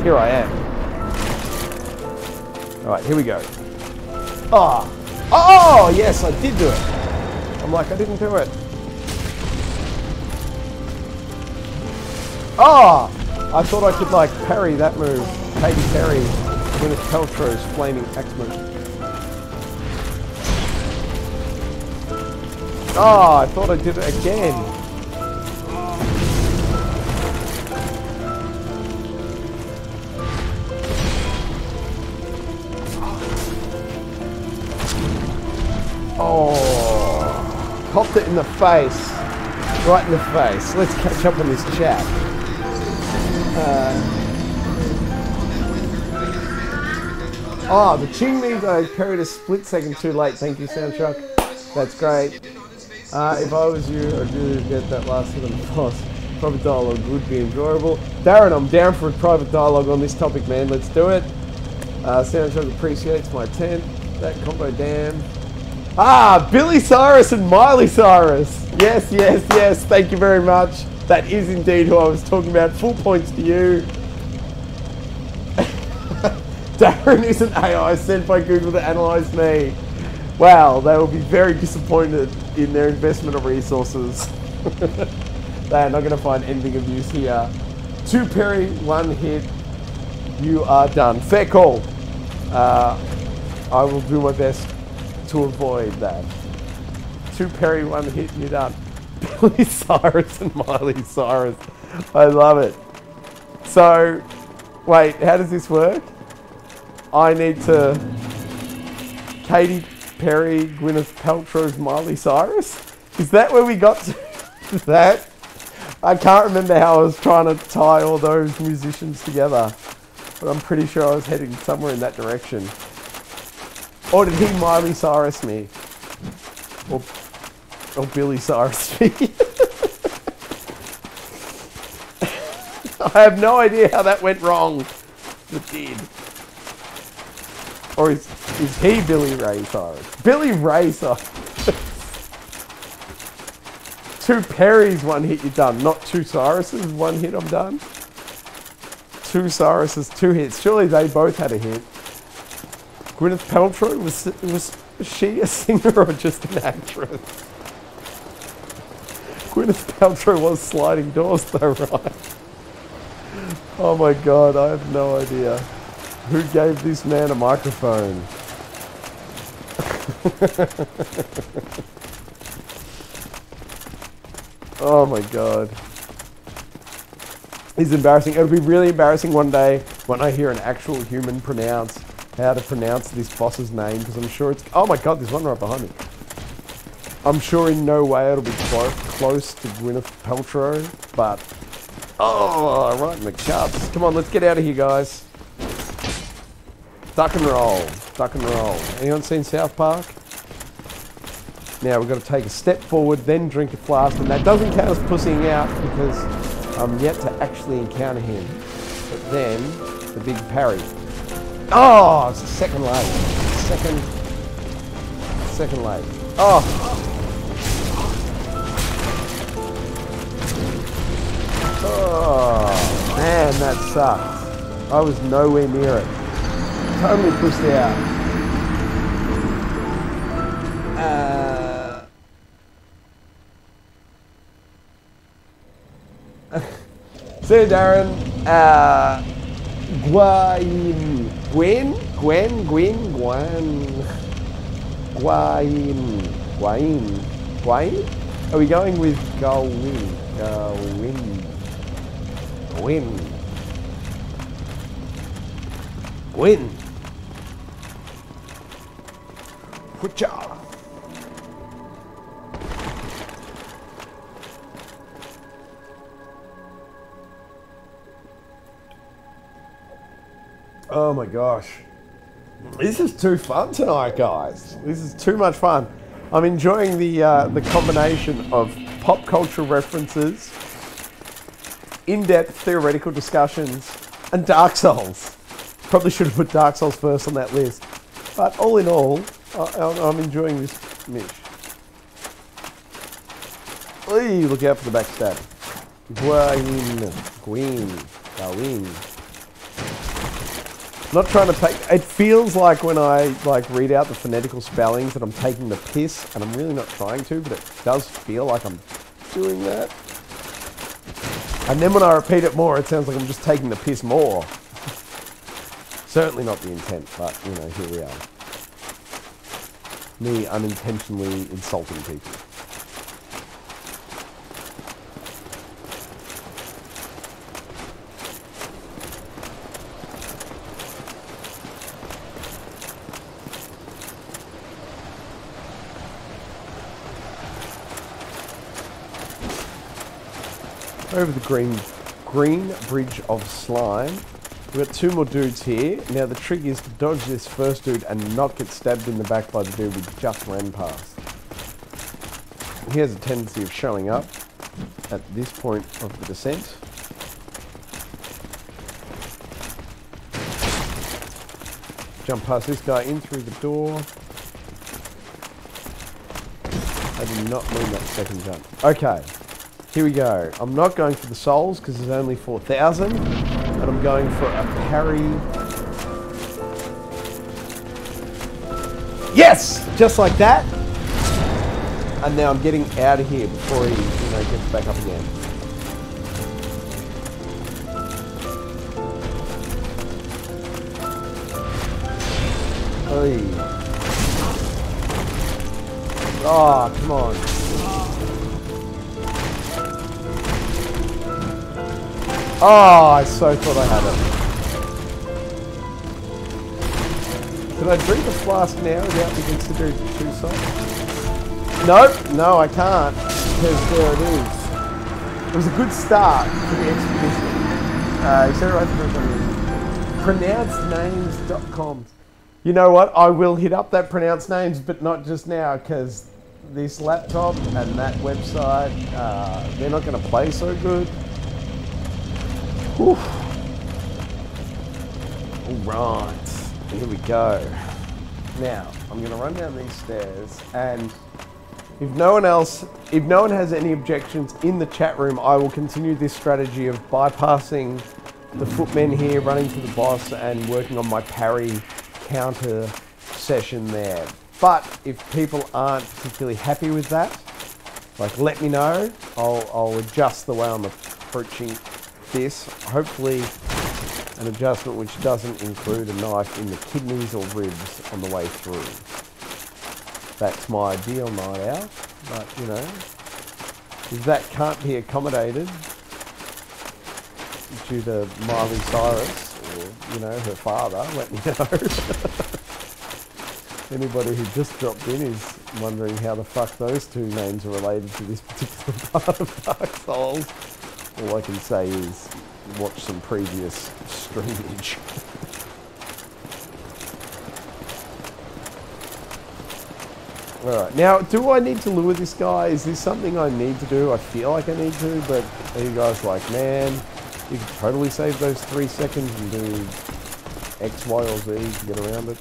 Here I am. Alright, here we go. Oh, yes, I did do it. I'm like, I didn't do it. Oh, I thought I could, like, parry that move. Katy Perry, Gwyneth Paltrow's flaming axe move. Oh, I thought I did it again. Oh, popped it in the face. Right in the face. Let's catch up on this chat. The Ching means I carried a split second too late. Thank you, Soundchuck. That's great. If I was you, I'd really get that last hit on the boss. Private dialogue would be enjoyable. Darren, I'm down for a private dialogue on this topic, man. Let's do it. Soundchuck appreciates my tent. That combo, damn. Billy Cyrus and Miley Cyrus. Yes, yes, yes. Thank you very much. That is indeed who I was talking about. Full points to you. Darren is an AI sent by Google to analyse me. Wow, they will be very disappointed in their investment of resources. They are not going to find anything of use here. 2 parry, 1 hit. You are done. Fair call. I will do my best to avoid that. 2 parry, 1 hit, and you're done. Billy Cyrus and Miley Cyrus. I love it. So, wait, how does this work? I need to Katy Perry, Gwyneth Paltrow's Miley Cyrus? Is that where we got to that? I can't remember how I was trying to tie all those musicians together, but I'm pretty sure I was heading somewhere in that direction. Or did he Miley Cyrus me? Or Billy Cyrus me? I have no idea how that went wrong. It did. Or is he Billy Ray Cyrus? Billy Ray Cyrus. 2 parries, 1 hit, you're done. Not 2 Cyruses, 1 hit, I'm done. 2 Cyruses, 2 hits. Surely they both had a hit. Gwyneth Paltrow, was she a singer or just an actress? Gwyneth Paltrow was sliding doors though, right? Oh my god, I have no idea. Who gave this man a microphone? Oh my god. It's embarrassing. It'll be really embarrassing one day when I hear an actual human pronounce how to pronounce this boss's name, because I'm sure it's... Oh my god, there's one right behind me. I'm sure in no way it'll be close to Gwyneth Paltrow, but... Oh, right in the cups. Come on, let's get out of here, guys. Duck and roll. Duck and roll. Anyone seen South Park? Now we've got to take a step forward, then drink a flask, and that doesn't count as pussying out because I'm yet to actually encounter him. But then, the big parry. Oh, it's the second leg. Second leg. Oh. Oh, man, that sucked. I was nowhere near it. Totally pushed out. See you, Darren. Gwain. Are we going with Gwyn? Whatcha? Oh my gosh. This is too fun tonight, guys. This is too much fun. I'm enjoying the combination of pop culture references, in-depth theoretical discussions, and Dark Souls. Probably should have put Dark Souls first on that list. But all in all, I'm enjoying this mish. Oy, look out for the backstab. Gwyn. Not trying to take... It feels like when I read out the phonetical spellings that I'm taking the piss, and I'm really not trying to, but it does feel like I'm doing that. And then when I repeat it more, it sounds like I'm just taking the piss more. Certainly not the intent, but, you know, here we are. Me unintentionally insulting people. over the green bridge of slime. We've got 2 more dudes here. Now the trick is to dodge this first dude and not get stabbed in the back by the dude we just ran past. He has a tendency of showing up at this point of the descent. Jump past this guy in through the door. I did not mean that second jump. Okay, here we go. I'm not going for the souls because there's only 4,000. And I'm going for a parry. Yes! Just like that. And now I'm getting out of here before he, gets back up again. Oy. Oh, come on. Oh, I so thought I had it. Can I drink the flask now without being considered too soft? Nope, no I can't, because there it is. It was a good start for the expedition. You said it right, pronouncednames.com. You know what, I will hit up that pronounced names, but not just now, because this laptop and that website, they're not going to play so good. Whew. Alright, here we go. Now, I'm going to run down these stairs, and if no one has any objections in the chat room, I will continue this strategy of bypassing the footmen here, running to the boss, and working on my parry counter session there. But if people aren't particularly happy with that, like, let me know. I'll adjust the way I'm approaching this. Hopefully an adjustment which doesn't include a knife in the kidneys or ribs on the way through. That's my ideal night out, but if that can't be accommodated due to Miley Cyrus or her father, let me know. Anybody who just dropped in is wondering how the fuck those two names are related to this particular part of Dark Souls. All I can say is watch some previous streamage. Alright, now do I need to lure this guy? Is this something I need to do? I feel like I need to, but are you guys like, man, you could totally save those 3 seconds and do X, Y, or Z to get around it?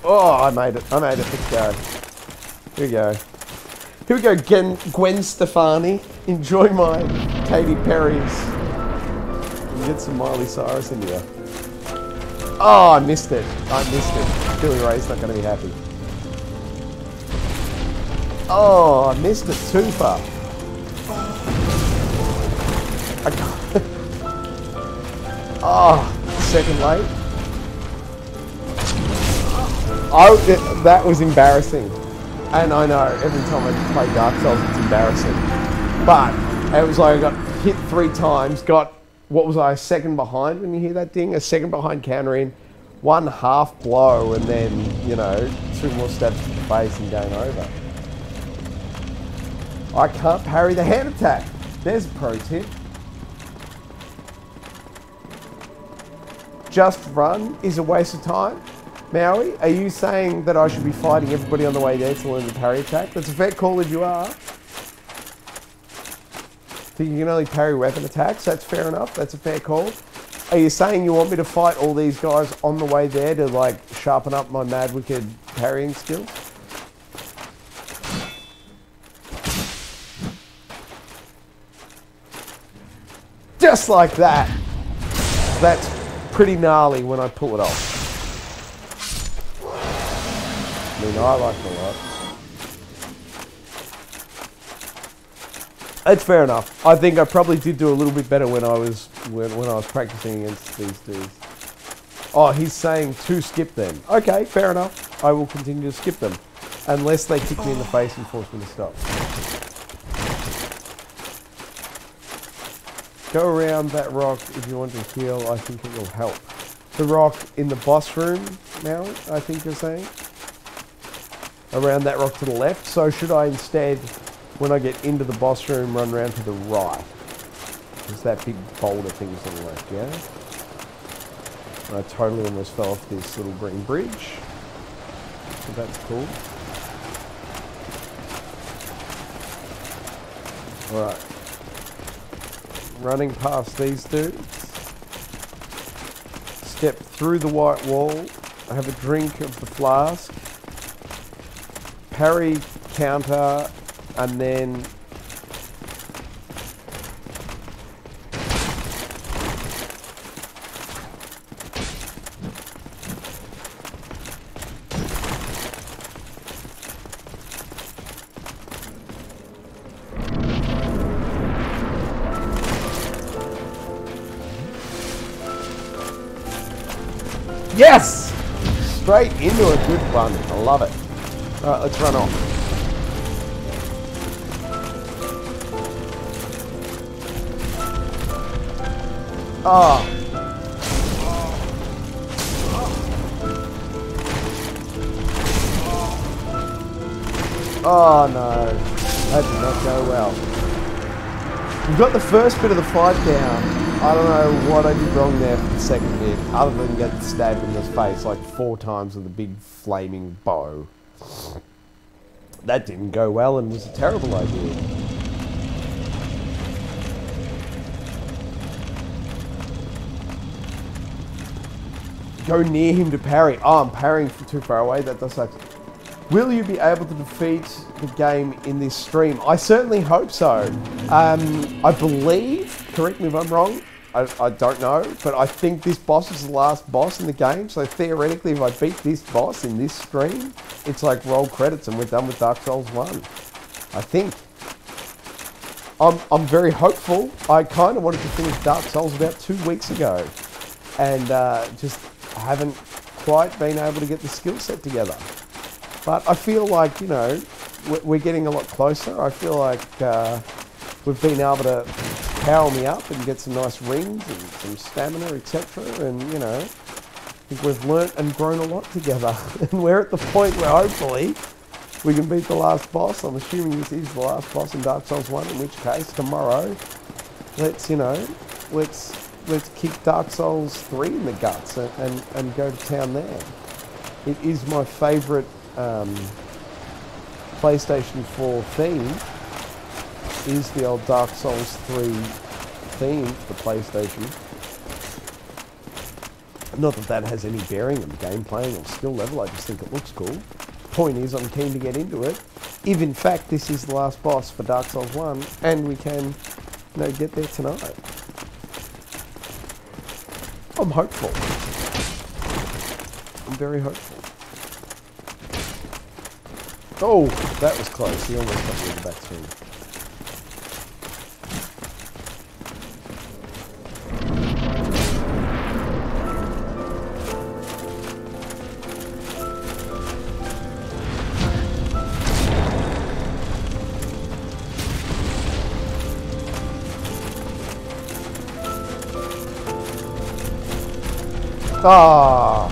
Oh, I made it. Let's go. Here we go. Here we go, Gwen Stefani. Enjoy my Katy Perry's. And get some Miley Cyrus in here. Oh, I missed it. Billy Ray's not going to be happy. Oh, I missed it too far. Oh, second late. That was embarrassing. And I know, every time I play Dark Souls it's embarrassing. But it was like I got hit 3 times, got, what was I, a second behind when you hear that ding? A second behind countering, 1 half blow, and then, 2 more stabs to the face and game over. I can't parry the hand attack. There's a pro tip. Just run is a waste of time. Maui, are you saying that I should be fighting everybody on the way there to learn the parry attack? That's a fair call if you are. Think you can only parry weapon attacks? That's fair enough. That's a fair call. Are you saying you want me to fight all these guys on the way there to, like, sharpen up my mad wicked parrying skills? Just like that. That's pretty gnarly when I pull it off. I mean, I like it a lot. It's fair enough. I think I probably did do a little bit better when I was practicing against these dudes. Oh, he's saying to skip them. Okay, fair enough. I will continue to skip them. Unless they kick me in the face and force me to stop. Go around that rock if you want to heal. I think it will help. The rock in the boss room now, I think you're saying? Around that rock to the left. So should I instead, when I get into the boss room, run around to the right? There's that big boulder thing to the left, yeah? I totally almost fell off this little green bridge. So that's cool. Alright. Running past these dudes. Step through the white wall. I have a drink of the flask. Parry, counter, and then... Yes! Straight into a good one. I love it. Alright, let's run off. Oh. Oh no. That did not go well. We've got the first bit of the fight down. I don't know what I did wrong there for the second bit, other than get stabbed in the face like 4 times with a big flaming bow. That didn't go well and was a terrible idea. Go near him to parry. Oh, I'm parrying from too far away. That does suck. Will you be able to defeat the game in this stream? I certainly hope so. I believe, correct me if I'm wrong, I don't know, but I think this boss is the last boss in the game, so theoretically if I beat this boss in this stream, it's like roll credits and we're done with Dark Souls 1. I think. I'm very hopeful. I kind of wanted to finish Dark Souls about 2 weeks ago, and just haven't quite been able to get the skill set together. But I feel like, you know, we're getting a lot closer. I feel like we've been able to power me up and get some nice rings and some stamina, etc. And, you know, I think we've learnt and grown a lot together. And we're at the point where hopefully we can beat the last boss. I'm assuming this is the last boss in Dark Souls 1, in which case tomorrow, let's, you know, let's kick Dark Souls 3 in the guts and go to town there. It is my favourite PlayStation 4 theme, is the old Dark Souls 3 theme for the PlayStation. Not that that has any bearing on gameplay or skill level, I just think it looks cool. Point is, I'm keen to get into it. If in fact this is the last boss for Dark Souls 1, and we can, you know, get there tonight. I'm hopeful. I'm very hopeful. Oh, that was close. He almost got me in the back screen. Ah.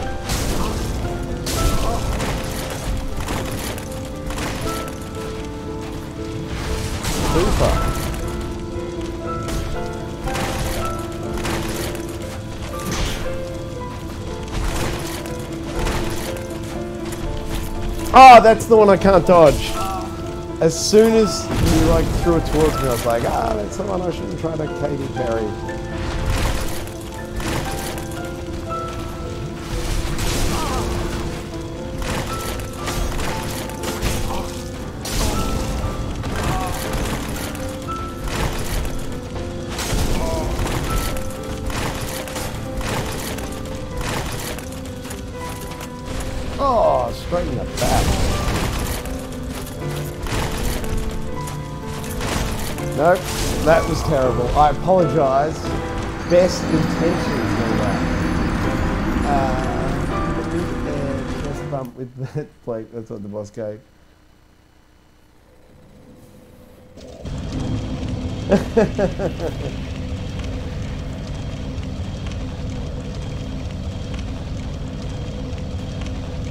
Super. Oh, that's the one I can't dodge. As soon as he like threw it towards me, I was like, that's the one I shouldn't try to Katy parry. Oh, straight in the back. Nope, that was terrible. I apologise. Best intentions on that. Just bump with that plate. That's what the boss gave.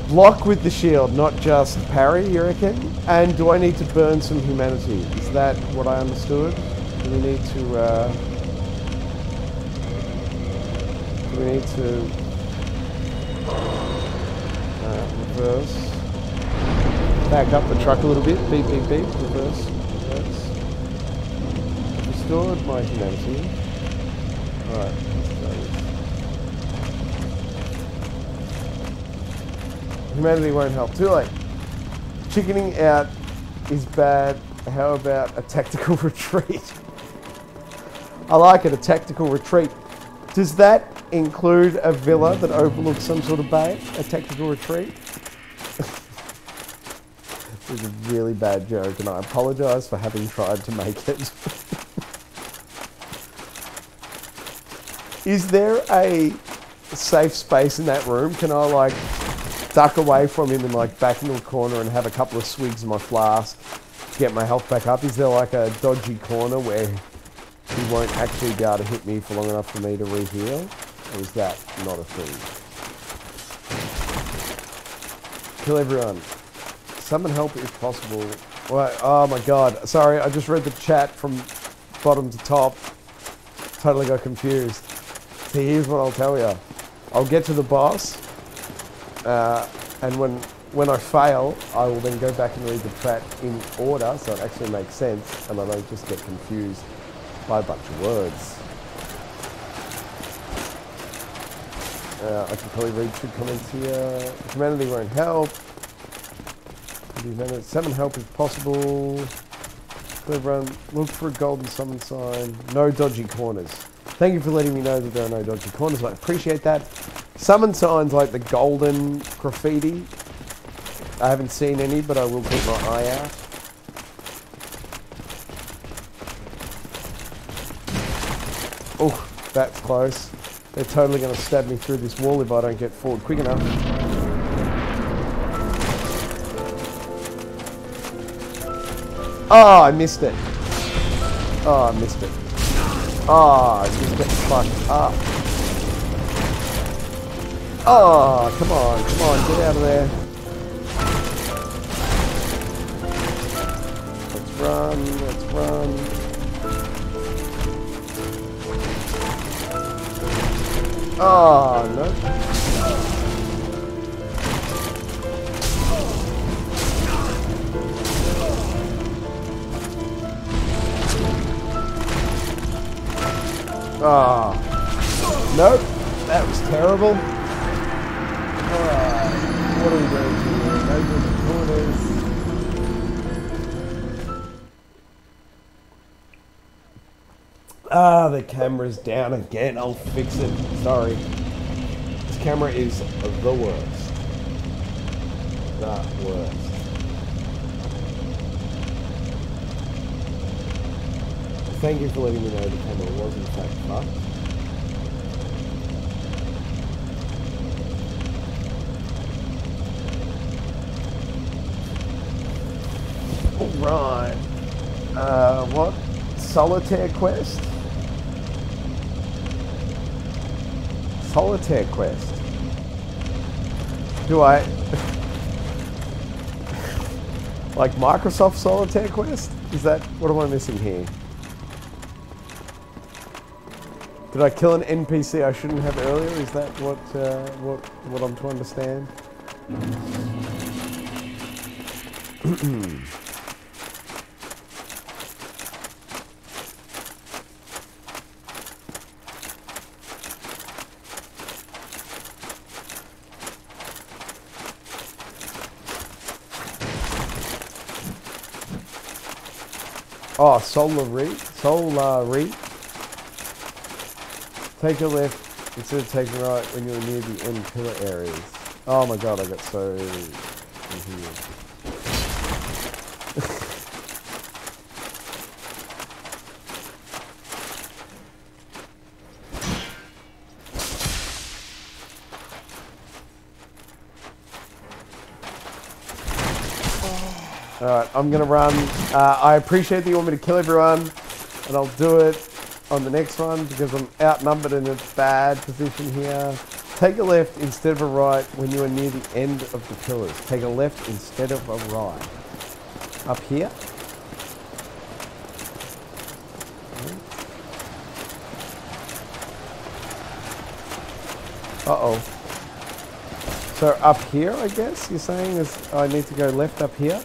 Block with the shield, not just parry, you reckon? And do I need to burn some humanity? Is that what I understood? Do we need to, reverse? Back up the truck a little bit. Beep, beep, beep. Reverse. Reverse. Restored my humanity. Alright, let's go. Humanity won't help. Too late. Chickening out is bad. How about a tactical retreat? I like it, a tactical retreat. Does that include a villa that overlooks some sort of bay? A tactical retreat? It was a really bad joke, and I apologise for having tried to make it. Is there a safe space in that room? Can I, like, duck away from him and, like, back into a corner and have a couple of swigs of my flask to get my health back up? Is there, like, a dodgy corner where he won't actually be able to hit me for long enough for me to re-heal? Or is that not a thing? Kill everyone. Summon help if possible. Well, oh my god. Sorry, I just read the chat from bottom to top. Totally got confused. So here's what I'll tell you. I'll get to the boss, and when I fail, I will then go back and read the chat in order so it actually makes sense and I don't just get confused by a bunch of words. I can probably read two comments here. Humanity won't help. Summon help if possible. Everyone, look for a golden summon sign. No dodgy corners. Thank you for letting me know that there are no dodgy corners. I appreciate that. Summon signs like the golden graffiti. I haven't seen any, but I will keep my eye out. Oh, that's close. They're totally going to stab me through this wall if I don't get forward quick enough. Oh, I missed it. Oh, I missed it. Oh, I just get fucked up. Oh, come on, get out of there. Let's run. Oh, no. Ah, oh, nope, that was terrible. Alright, what are we doing here? No good corners. Ah, the camera's down again. I'll fix it. Sorry. This camera is the worst. The worst. Thank you for letting me know the camera was in fact fucked. Alright. What? Solitaire quest? Solitaire quest. Do I... like Microsoft Solitaire quest? Is that... what am I missing here? Did I kill an NPC I shouldn't have earlier? Is that what I'm to understand? Oh, Solar. Take a left instead of taking right when you're near the end pillar areas. Oh my god, I got so confused. Alright, I'm gonna run. I appreciate that you want me to kill everyone. And I'll do it on the next one because I'm outnumbered in a bad position here. Take a left instead of a right when you are near the end of the pillars. Take a left instead of a right. Up here. Uh-oh. So up here, I guess, you're saying is I need to go left up here?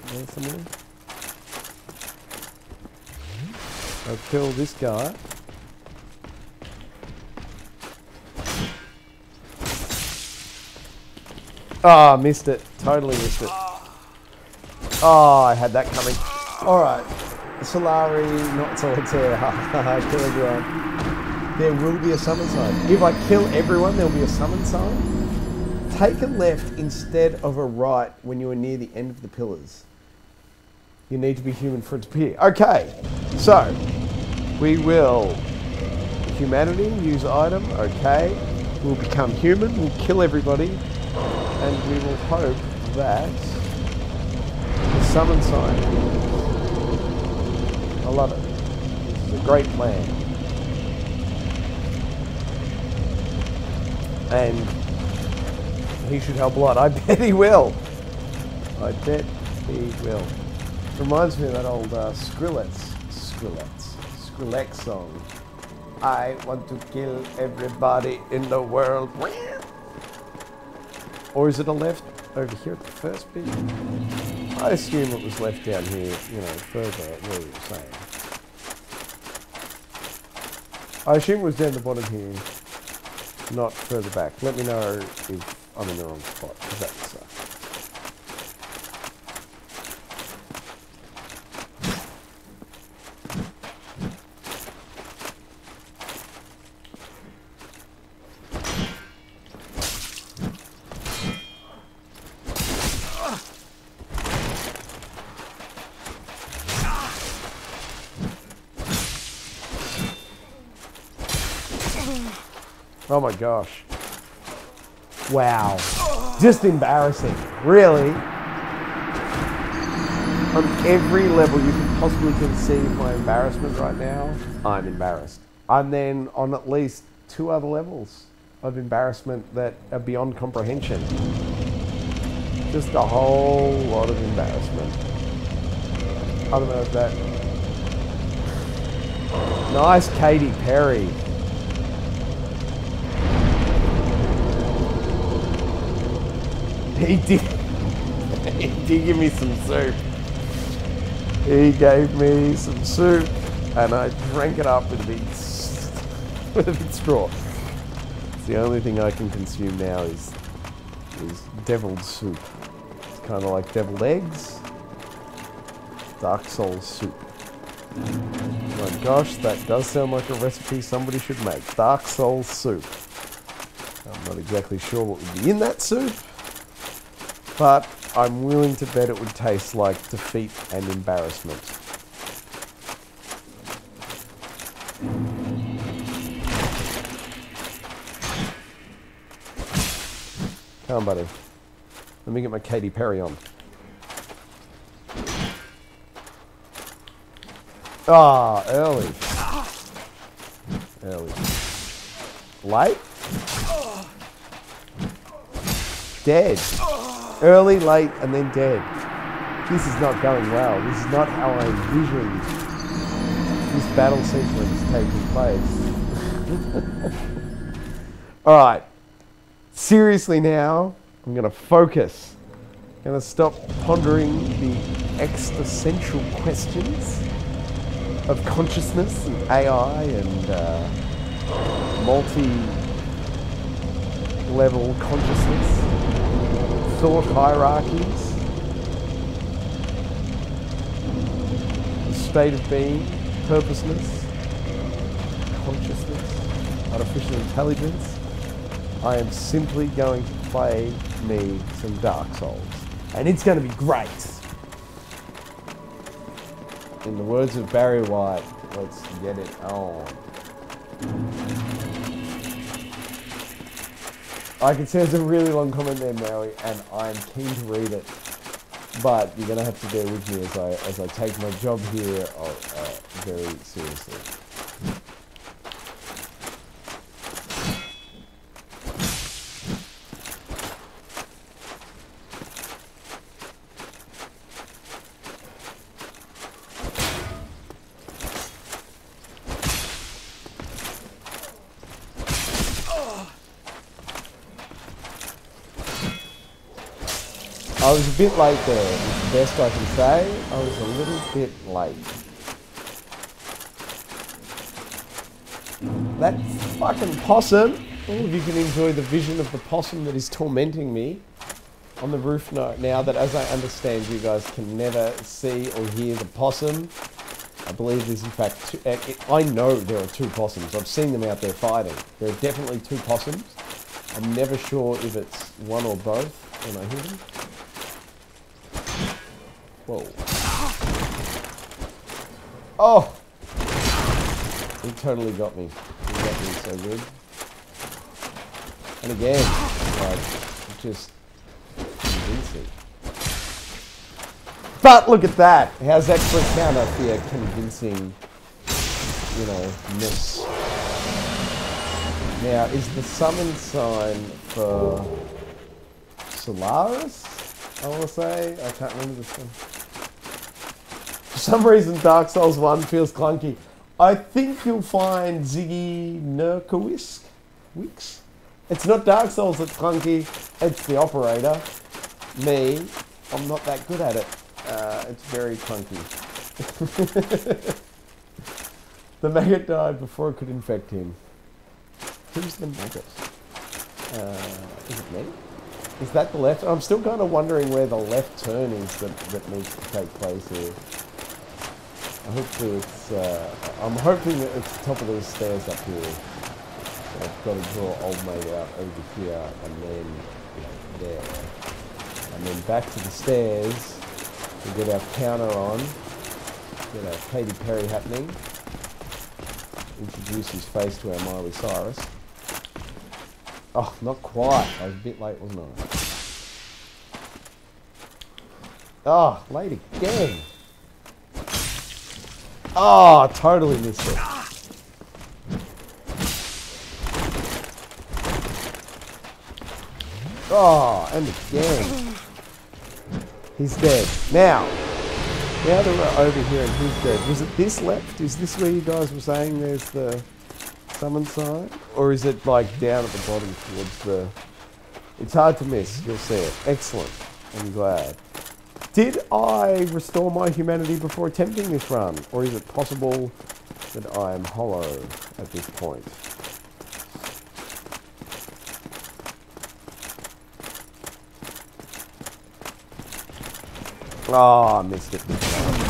There's somewhere. I'll kill this guy. Oh, missed it. Totally missed it. Oh, I had that coming. Alright. Solari, not solitaire. Kill everyone. There will be a summon sign. If I kill everyone, there'll be a summon sign. Take a left instead of a right when you are near the end of the pillars. You need to be human for it to appear. Okay, so we will humanity, use item, okay. We'll become human, we'll kill everybody, and we will hope that the summon sign appears. I love it. This is a great plan. And he should help a lot. I bet he will. I bet he will. Reminds me of that old Skrillex song. I want to kill everybody in the world. Or is it a left over here at the first bit? I assume it was left down here, you know, further where you were saying. I assume it was down the bottom here, not further back. Let me know if I'm in the wrong spot, because that's oh my gosh. Wow. Just embarrassing. Really? On every level you can possibly conceive my embarrassment right now, I'm embarrassed. I'm then on at least 2 other levels of embarrassment that are beyond comprehension. Just a whole lot of embarrassment. I don't know if that... Nice Katy Perry. He did give me some soup. He gave me some soup and I drank it up with a big straw. It's the only thing I can consume now is deviled soup. It's kind of like deviled eggs. Dark Souls soup. Oh my gosh, that does sound like a recipe somebody should make. Dark Souls soup. I'm not exactly sure what would be in that soup, but I'm willing to bet it would taste like defeat and embarrassment. Come on, buddy. Let me get my Katy Perry on. Ah, early. Early. Late? Dead. Early, late, and then dead. This is not going well. This is not how I envisioned this battle sequence taking place. Alright. Seriously now, I'm going to focus. I'm going to stop pondering the existential questions of consciousness and AI and multi-level consciousness. Thought hierarchies, the state of being, purposeness, consciousness, artificial intelligence. I am simply going to play me some Dark Souls, and it's going to be great. In the words of Barry White, let's get it on. I can see there's a really long comment there, Mary, and I'm keen to read it. but you're gonna have to bear with me as I take my job here very seriously. I was a bit late there, is the best I can say. I was a little bit late. That fucking possum. All of you can enjoy the vision of the possum that is tormenting me on the roof now that, as I understand, you guys can never see or hear the possum. I believe there's in fact two, I know there are two possums. I've seen them out there fighting. There are definitely two possums. I'm never sure if it's one or both when I hear them. Whoa. Oh! He totally got me. He got me so good. And again, like, just convincing. But look at that! How's that for a counter for your convincing, you know, ness? Now, is the summon sign for Solaris? I want to say? I can't remember this one. For some reason, Dark Souls 1 feels clunky. I think you'll find Ziggy Nurkowicz. It's not Dark Souls that's clunky, it's the operator. Me, I'm not that good at it. It's very clunky. The maggot died before it could infect him. Who's the maggot? Is it me? Is that the left? I'm still kind of wondering where the left turn is that needs to take place here. I'm hoping that it's the top of these stairs up here. So I've got to draw old mate out over here and then there. And then back to the stairs. We get our counter on. Get our Katy Perry happening. Introduce his face to our Miley Cyrus. Oh, not quite. I was a bit late, wasn't I? Oh, late again. Oh, totally missed it. Oh, and again. He's dead. Now that we're over here and he's dead, was it this left? Is this where you guys were saying there's the summon sign? Or is it like down at the bottom towards the... It's hard to miss, you'll see it. Excellent. I'm glad. Did I restore my humanity before attempting this run? Or is it possible that I am hollow at this point? Oh, I missed it this time.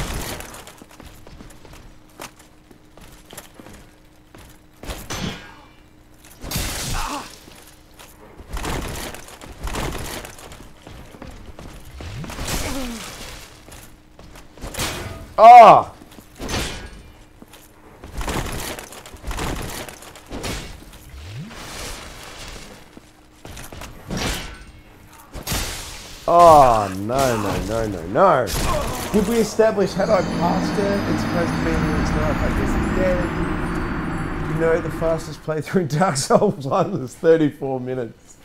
Oh! Oh, no. Did we establish, had I passed it, it's supposed to be here, it's not, I guess it's dead. You know, the fastest playthrough in Dark Souls 1 was 34 minutes.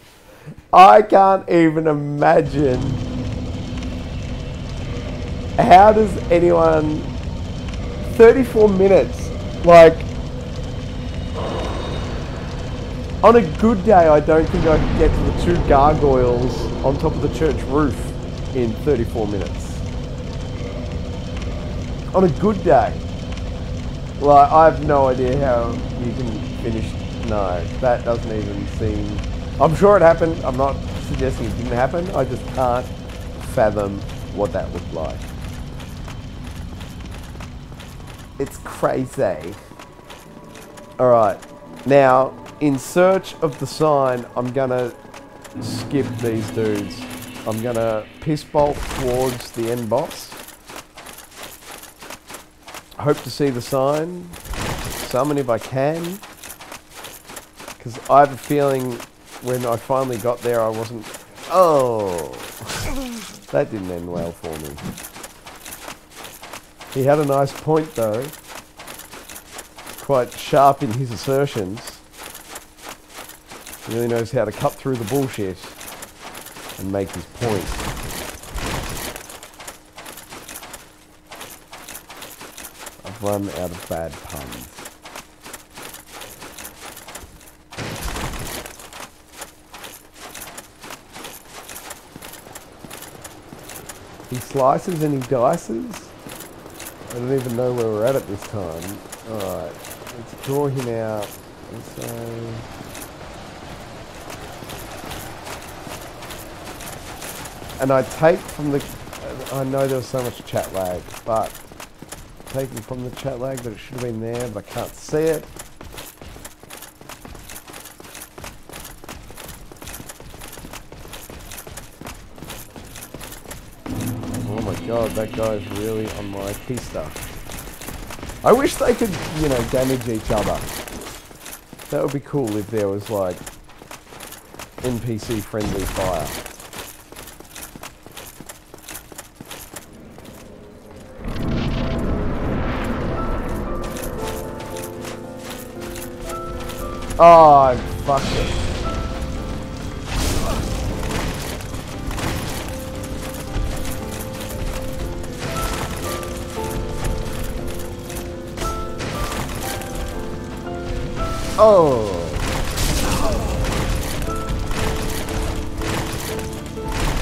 I can't even imagine. How does anyone... 34 minutes, like... On a good day, I don't think I could get to the 2 gargoyles on top of the church roof in 34 minutes. On a good day. Like, I have no idea how you can finish... No, that doesn't even seem... I'm sure it happened. I'm not suggesting it didn't happen. I just can't fathom what that looked like. It's crazy. Alright, now, in search of the sign, I'm gonna skip these dudes. I'm gonna piss bolt towards the end boss. Hope to see the sign. Summon if I can. Because I have a feeling when I finally got there, I wasn't... Oh! That didn't end well for me. He had a nice point though. Quite sharp in his assertions. He really knows how to cut through the bullshit and make his point. I've run out of bad puns. He slices and he dices. I don't even know where we're at this time. Alright, let's draw him out. So and I take from the... I know there was so much chat lag, but taking from the chat lag, but it should have been there, but I can't see it. Oh my god, that guy's really on my keister. I wish they could, you know, damage each other. That would be cool if there was like NPC friendly fire. Oh, fuck it. Oh.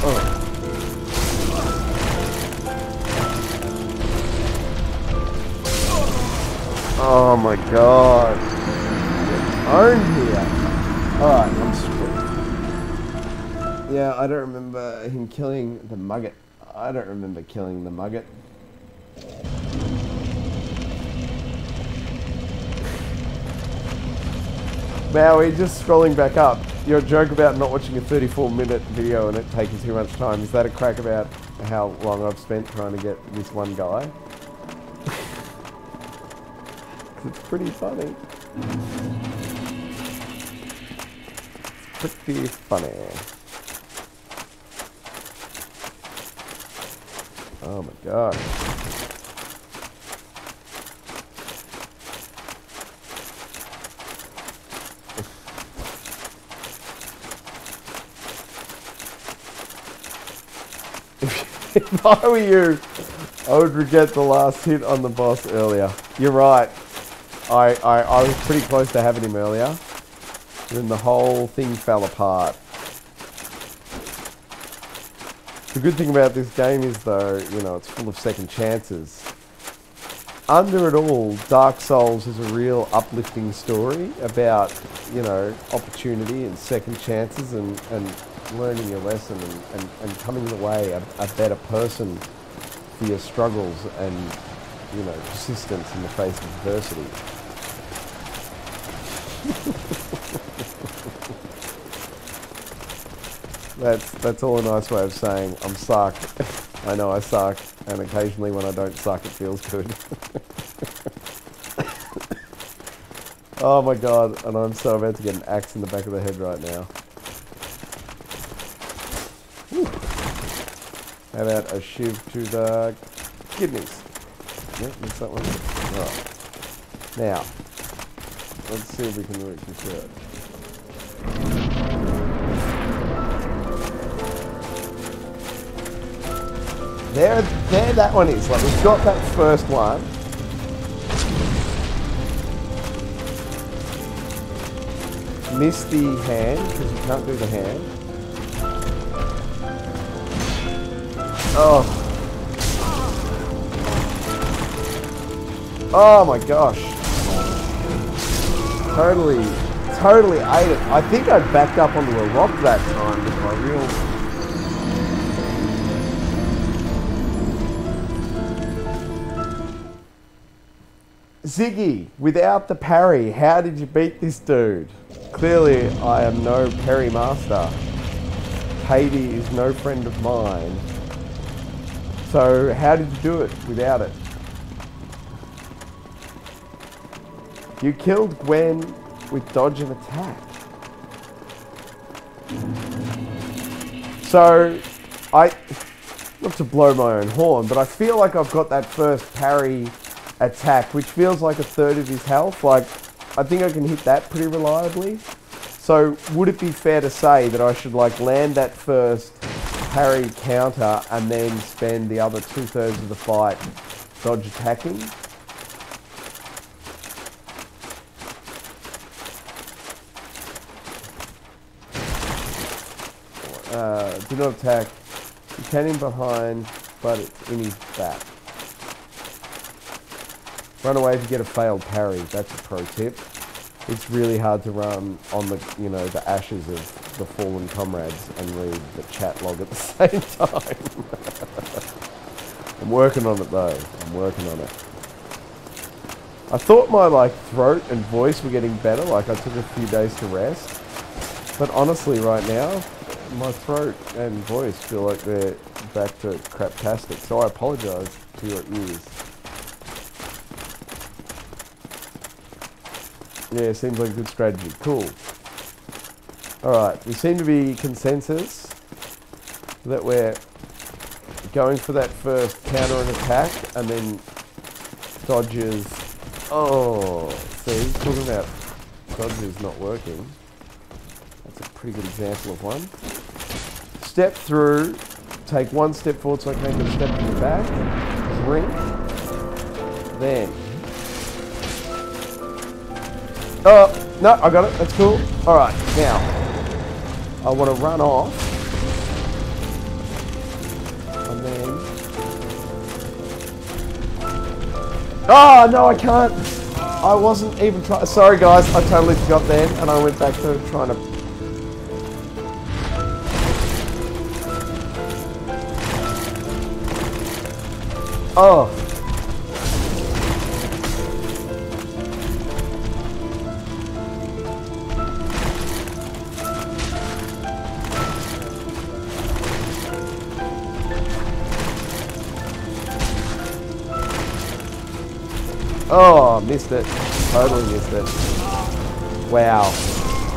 Oh. Oh my god. Owned here. Alright, I'm screwed. Yeah, I don't remember him killing the Mugget. I don't remember killing the Mugget. Maui, just scrolling back up. Your joke about not watching a 34-minute video and it taking too much time, is that a crack about how long I've spent trying to get this one guy? It's pretty funny. Pretty funny. Oh my god. If I were you, I would regret the last hit on the boss earlier. You're right. I was pretty close to having him earlier. Then the whole thing fell apart. The good thing about this game is though, you know, it's full of second chances. Under it all, Dark Souls is a real uplifting story about, you know, opportunity and second chances and learning your lesson and coming away a better person for your struggles and, you know, persistence in the face of adversity. That's all a nice way of saying I'm suck. I know I suck, and occasionally when I don't suck it feels good. Oh my god, and I'm so about to get an axe in the back of the head right now. Whew. How about a shiv to the kidneys? Yep, missed that one. Alright. Now, let's see if we can reach this out. There that one is. Like, we've got that first one. Missed the hand, because you can't do the hand. Oh. Oh my gosh. Totally ate it. I think I backed up onto a rock that time with my real... Ziggy, without the parry, how did you beat this dude? Clearly, I am no parry master. Katie is no friend of mine. So, how did you do it without it? You killed Gwen with dodge and attack. So, not to blow my own horn, but I feel like I've got that first parry attack, which feels like a third of his health. Like, I think I can hit that pretty reliably. So would it be fair to say that I should like land that first parry counter and then spend the other 2/3 of the fight dodge attacking? Do not attack. You can in behind, but it's in his back. Run away if you get a failed parry. That's a pro tip. It's really hard to run on the, you know, the ashes of the fallen comrades and read the chat log at the same time. I'm working on it though. I'm working on it. I thought my like throat and voice were getting better. Like I took a few days to rest, but honestly, right now, my throat and voice feel like they're back to craptastic. So I apologise to your ears. Yeah, seems like a good strategy. Cool. Alright, we seem to be consensus that we're going for that first counter and attack and then dodges. Oh, see, talking about dodges not working. That's a pretty good example of one. Step through, take one step forward so I can make a step in the back, drink, then. Oh, no, I got it, that's cool. Alright, now, I want to run off, and then... Oh, no, I can't. I wasn't even trying. Sorry, guys, I totally forgot then, and I went back to trying to... Oh. Oh, missed it. Totally missed it. Wow.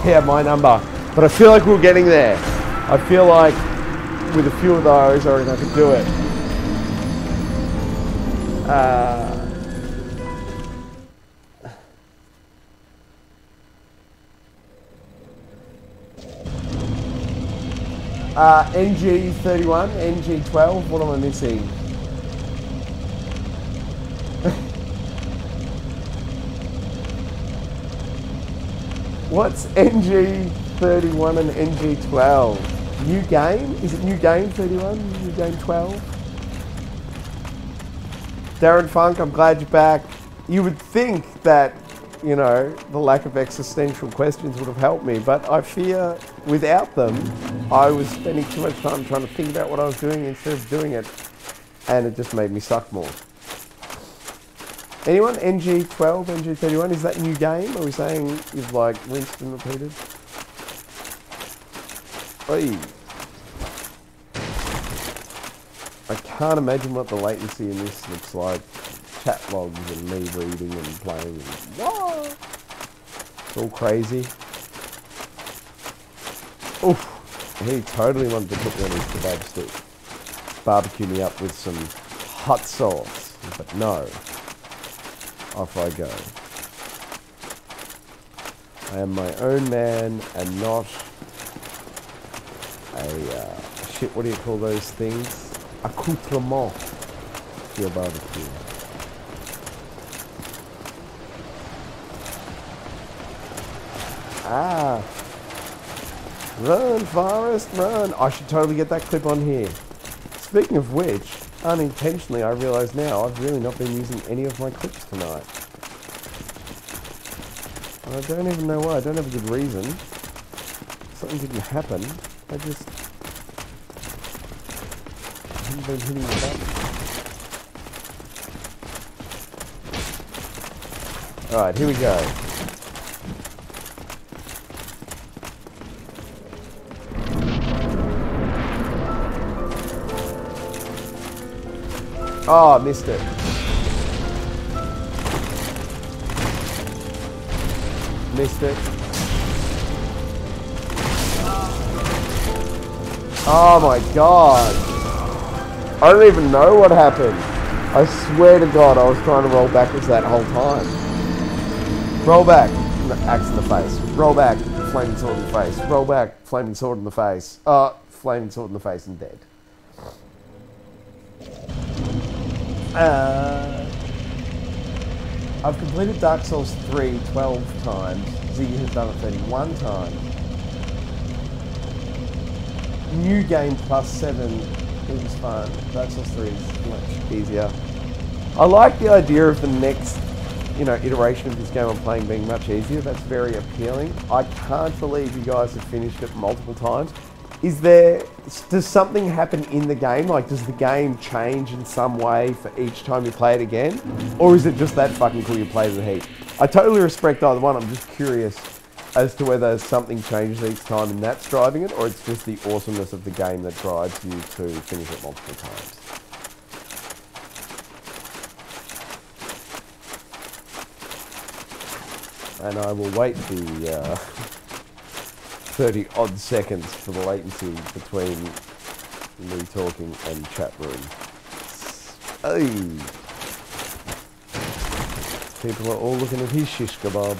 Yeah, my number. But I feel like we're getting there. I feel like with a few of those, I reckon I could do it. NG31, NG12, what am I missing? What's NG31 and NG12? New game? Is it new game 31? New game 12? Darren Funk, I'm glad you're back. You would think that, you know, the lack of existential questions would have helped me, but I fear without them, I was spending too much time trying to think about what I was doing instead of doing it, and it just made me suck more. Anyone? NG12, NG31, is that new game? Are we saying you've like rinsed and repeated? Oi. I can't imagine what the latency in this looks like. Chat logs and me reading and playing. And what? It's all crazy. Oof. He totally wanted to put me on his kebab stick. Barbecue me up with some hot sauce. But no. Off I go. I am my own man and not a shit, what do you call those things? Accoutrement to your barbecue. Ah. Run, Forrest, run. I should totally get that clip on here. Speaking of which, unintentionally, I realise now I've really not been using any of my clips tonight. And I don't even know why. I don't have a good reason. Something didn't happen. I just haven't been hitting the button. Alright, here we go. Oh, missed it. Missed it. Oh my god. I don't even know what happened. I swear to God, I was trying to roll backwards that whole time. Roll back, axe in the face. Roll back, flaming sword in the face. Roll back, flaming sword in the face. Flaming sword in the face and dead. I've completed Dark Souls 3 12 times. Ziggy has done it 31 times. New game plus 7. It was fun. Dark Souls 3 is much easier. I like the idea of the next, iteration of this game I'm playing being much easier. That's very appealing. I can't believe you guys have finished it multiple times. Does something happen in the game? Like, does the game change in some way for each time you play it again? Or is it just that fucking cool you play it a heap? I totally respect either one. I'm just curious as to whether something changes each time and that's driving it, or it's just the awesomeness of the game that drives you to finish it multiple times. And I will wait the 30 odd seconds for the latency between me talking and chat room. Hey. People are all looking at his shish kebab.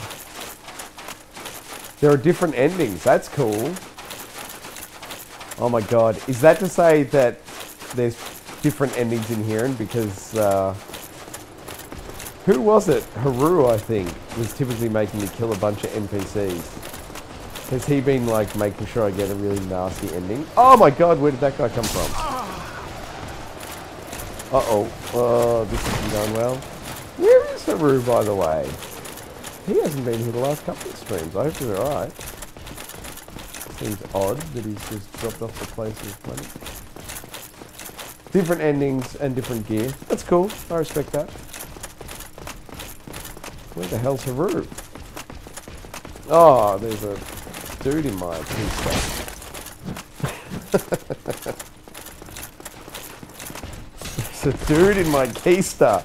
There are different endings. That's cool. Oh my god. Is that to say that there's different endings in here? And because who was it? Haru, I think, was typically making me kill a bunch of NPCs. Has he been like making sure I get a really nasty ending? Oh my god, where did that guy come from? Uh-oh. This isn't going well. Where is Haru, by the way? He hasn't been here the last couple of streams. I hope he's alright. Seems odd that he's just dropped off the place with plenty. Different endings and different gear. That's cool. I respect that. Where the hell's Haru? Oh, there's a dude in my keister. There's a dude in my keister.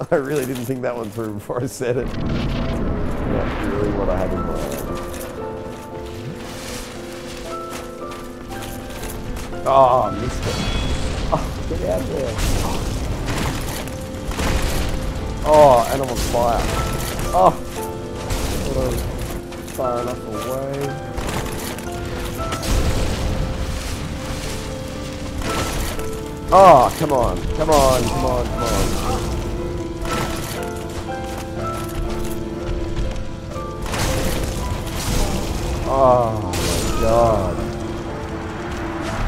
I really didn't think that one through before I said it. Not really what I had in mind. Oh, I missed it. Oh, get out of there. Oh, and I'm on fire. Oh, thought I was far enough away. Oh, come on, come on, come on, come on. Oh my god.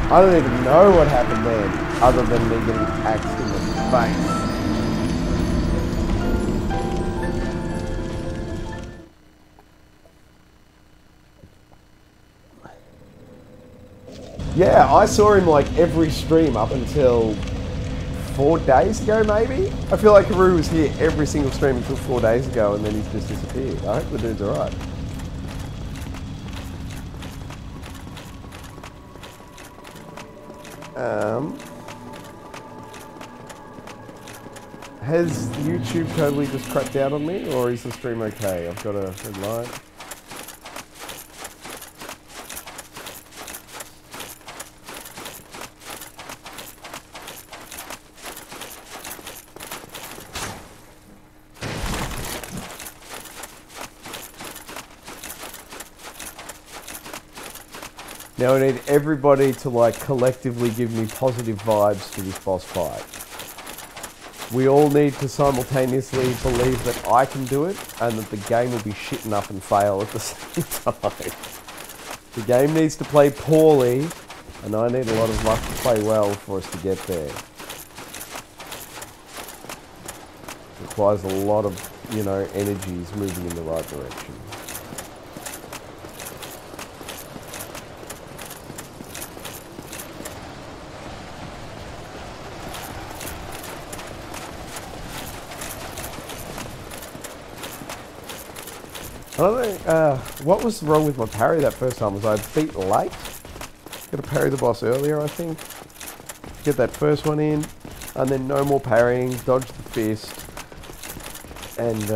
I don't even know what happened then, other than me getting axed in the face. Yeah, I saw him like every stream up until 4 days ago, maybe? I feel like Haru was here every single stream until 4 days ago, and then he's just disappeared. I hope the dude's alright. Has YouTube totally just cracked out on me, or is the stream okay? I've got a red light. Now I need everybody to like collectively give me positive vibes to this boss fight. We all need to simultaneously believe that I can do it and that the game will be shit enough and fail at the same time. The game needs to play poorly and I need a lot of luck to play well for us to get there. It requires a lot of, energies moving in the right direction. I don't know, what was wrong with my parry that first time? Was I beat late? Got to parry the boss earlier, I think. Get that first one in, and then no more parrying, dodge the fist, and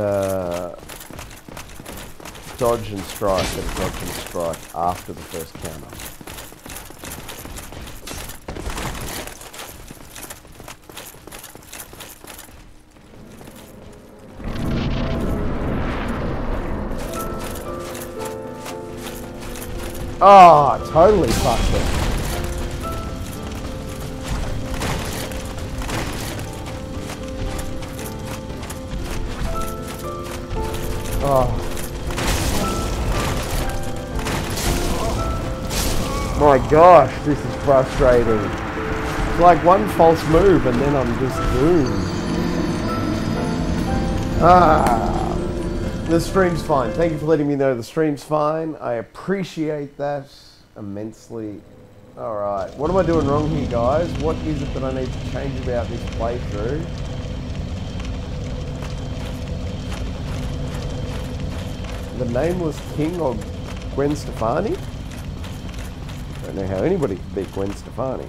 dodge and strike, and dodge and strike after the first counter. Oh, totally fucked it. Oh. My gosh, this is frustrating. It's like one false move and then I'm just doomed. The stream's fine. Thank you for letting me know the stream's fine. I appreciate that immensely. Alright, what am I doing wrong here, guys? What is it that I need to change about this playthrough? The Nameless King or Gwen Stefani? I don't know how anybody could beat Gwen Stefani.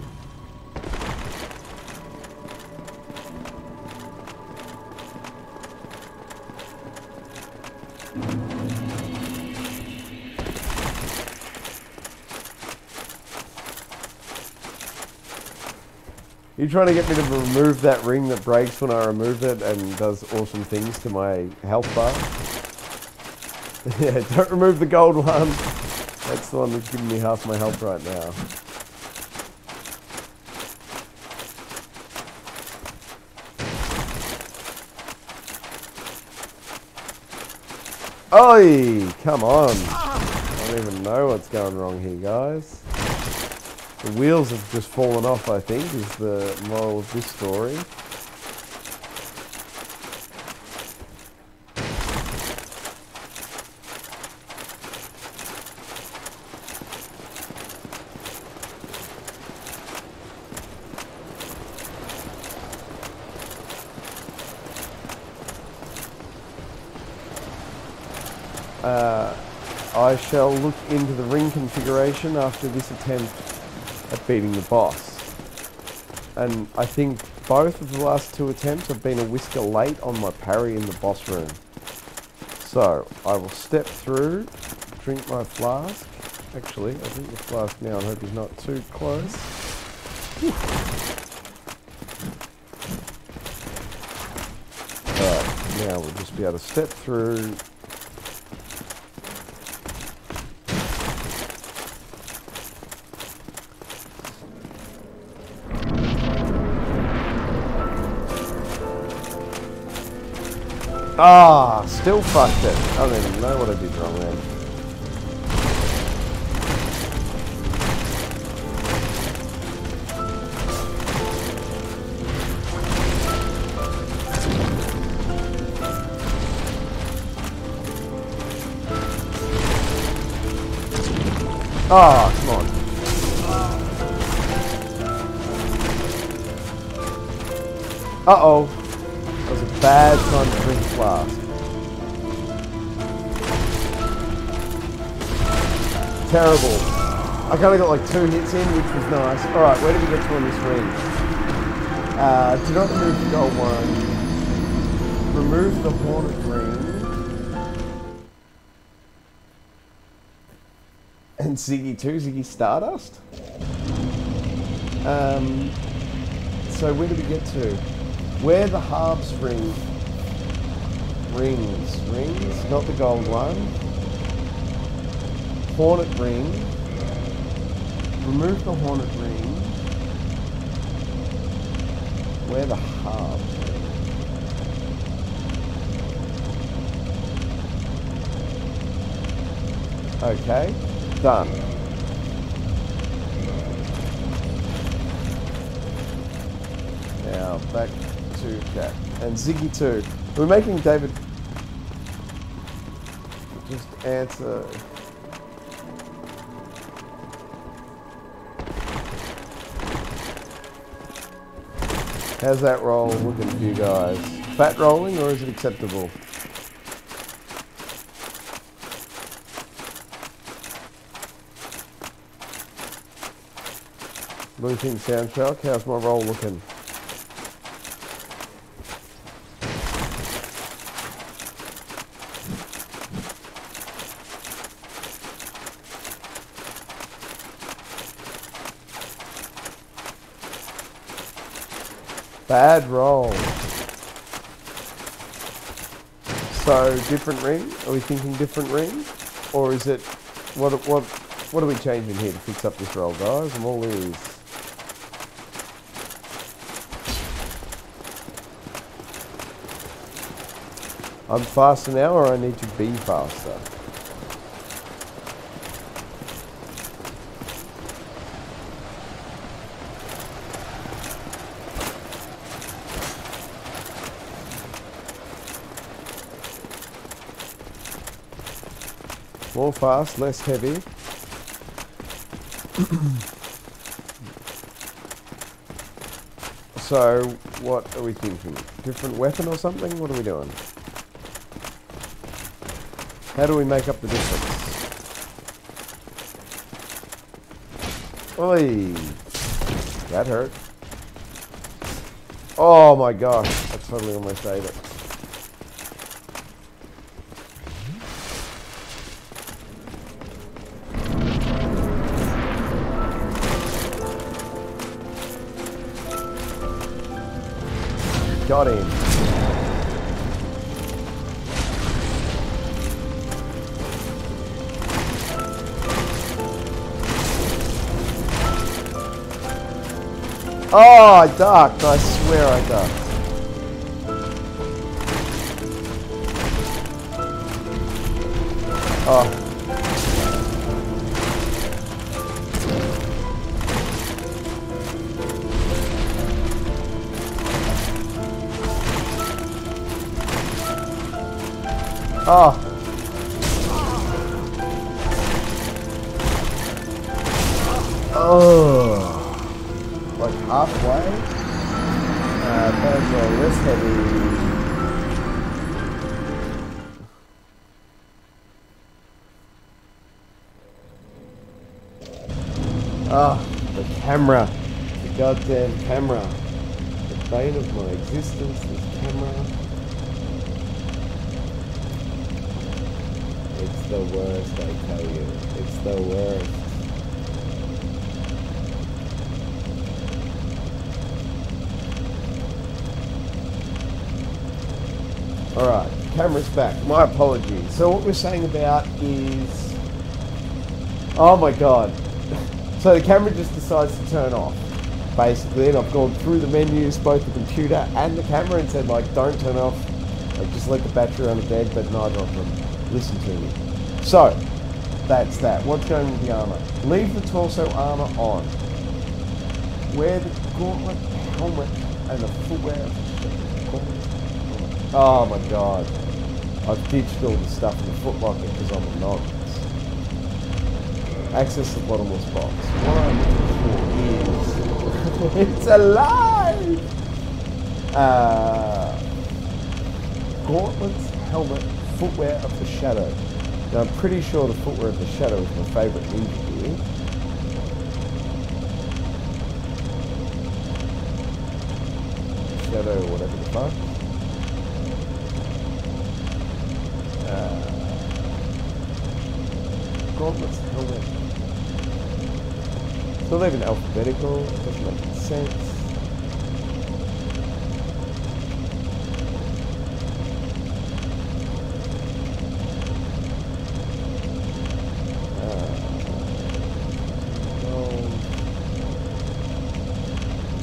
You're trying to get me to remove that ring that breaks when I remove it and does awesome things to my health bar? Yeah, don't remove the gold one. That's the one that's giving me half my health right now. Oi! Come on. I don't even know what's going wrong here, guys. The wheels have just fallen off, I think, is the moral of this story. I shall look into the ring configuration after this attempt at beating the boss. And I think both of the last two attempts have been a whisker late on my parry in the boss room. So, I will step through, drink my flask. Actually, I'll drink the flask now and hope he's not too close. Alright, now we'll just be able to step through. Ah, still fucked it. I don't even know what I did wrong then. Ah, come on. Uh-oh. That was a bad time to drink flask. Terrible. I kind of got like 2 hits in, which was nice. Alright, where did we get to on this ring? Do not remove the gold one. Remove the hornet ring. And Ziggy 2, Ziggy Stardust. So where did we get to? Where the halves ring rings, not the gold one. Hornet ring. Remove the hornet ring. Where the halves ring. Okay, done. Now back to chat. And Ziggy 2. We're making David just answer. How's that roll looking for you guys? Fat rolling or is it acceptable? What do you think, Soundtrack? How's my roll looking? Bad roll. So different ring? Are we thinking different ring? Or is it what What are we changing here to fix up this roll, guys? I'm all ears. I'm faster now, or I need to be faster? More fast, less heavy. So, what are we thinking? Different weapon or something? What are we doing? How do we make up the difference? Oi! That hurt. Oh my gosh, I totally almost ate it. Got him. Oh, I ducked. I swear I ducked. Oh. Oh. Oh. Like halfway? Those are less heavy. Oh, the camera. The goddamn camera. The bane of my existence, this camera. It's the worst, I tell you. It's the worst. Alright, camera's back. My apologies. So what we're saying about is... Oh my god. So the camera just decides to turn off. Basically, and I've gone through the menus, both the computer and the camera, and said like, don't turn off. Like, just let the battery run dead, but neither of them listen to me. So, that's that. What's going with the armor? Leave the torso armor on. Wear the gauntlet, helmet, and the footwear. Oh my god. I've ditched all the stuff in the footlocker because I'm a novice. Access the bottomless box. What I'm looking for is... it's alive! Gauntlets, helmet, footwear of the shadow. Now I'm pretty sure the footwear of the shadow is my favourite ninja gear. Shadow or whatever the fuck. Gauntlets, helmet. It's not even alphabetical, it doesn't make any sense.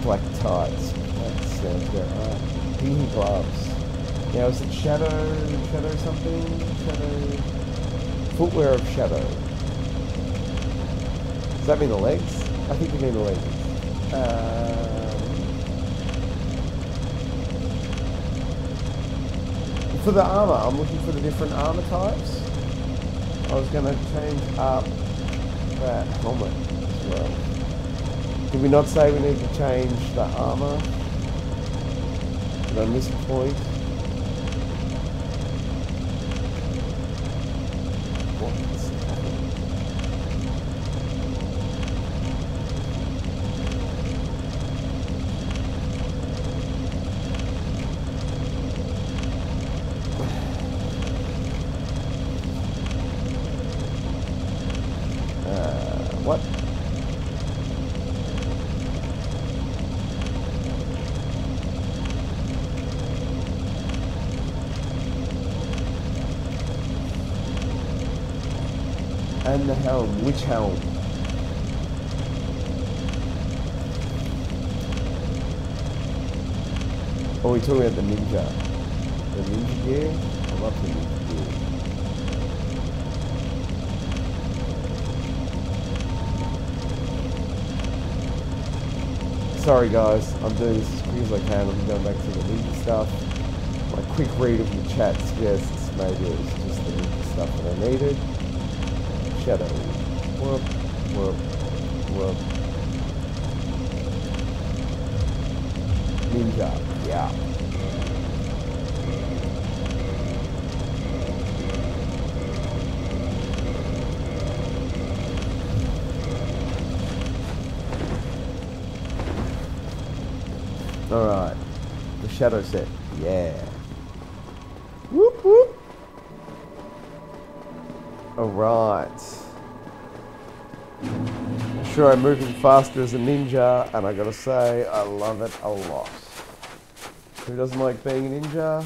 Black tights. That sounds about right. Pink gloves. Now is it shadow something? Shadow... Footwear of shadow. Does that mean the legs? I think you mean the legs. For the armor, I'm looking for the different armor types. I was going to change up that helmet as well. Did we not say we need to change the armor? Did I miss a point? What? And the helm. Which helm? Oh, we're talking about the ninja. The ninja gear? I love the ninja gear. Sorry guys, I'm doing this as quick as I can. I'm going back to the ninja stuff. My quick read of the chat suggests maybe it was just the ninja stuff that I needed. Shadow. Whoop, whoop, whoop. Ninja, yeah. Alright. The shadow set. Yeah. Whoop whoop. Alright. Sure, I'm moving faster as a ninja, and I gotta say, I love it a lot. Who doesn't like being a ninja?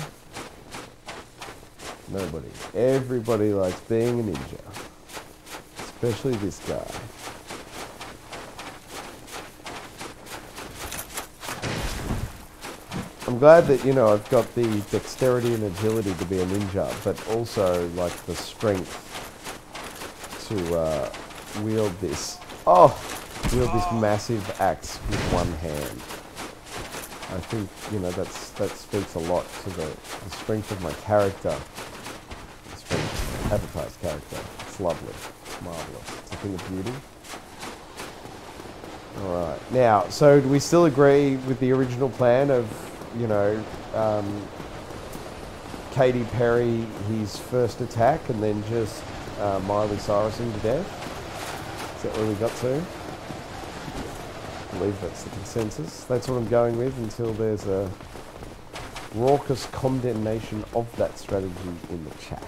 Nobody. Everybody likes being a ninja. Especially this guy. I'm glad that, you know, I've got the dexterity and agility to be a ninja, but also, like, the strength to wield this. Oh! Wield this massive axe with one hand. I think, you know, that speaks a lot to the strength of my character. The strength of Avatar's character. It's lovely. It's marvellous. It's a thing of beauty. Alright. Now, so do we still agree with the original plan of, you know, Katy Perry his first attack and then just Miley Cyrus him to death? Is that where we got to? I believe that's the consensus. That's what I'm going with until there's a raucous condemnation of that strategy in the chat.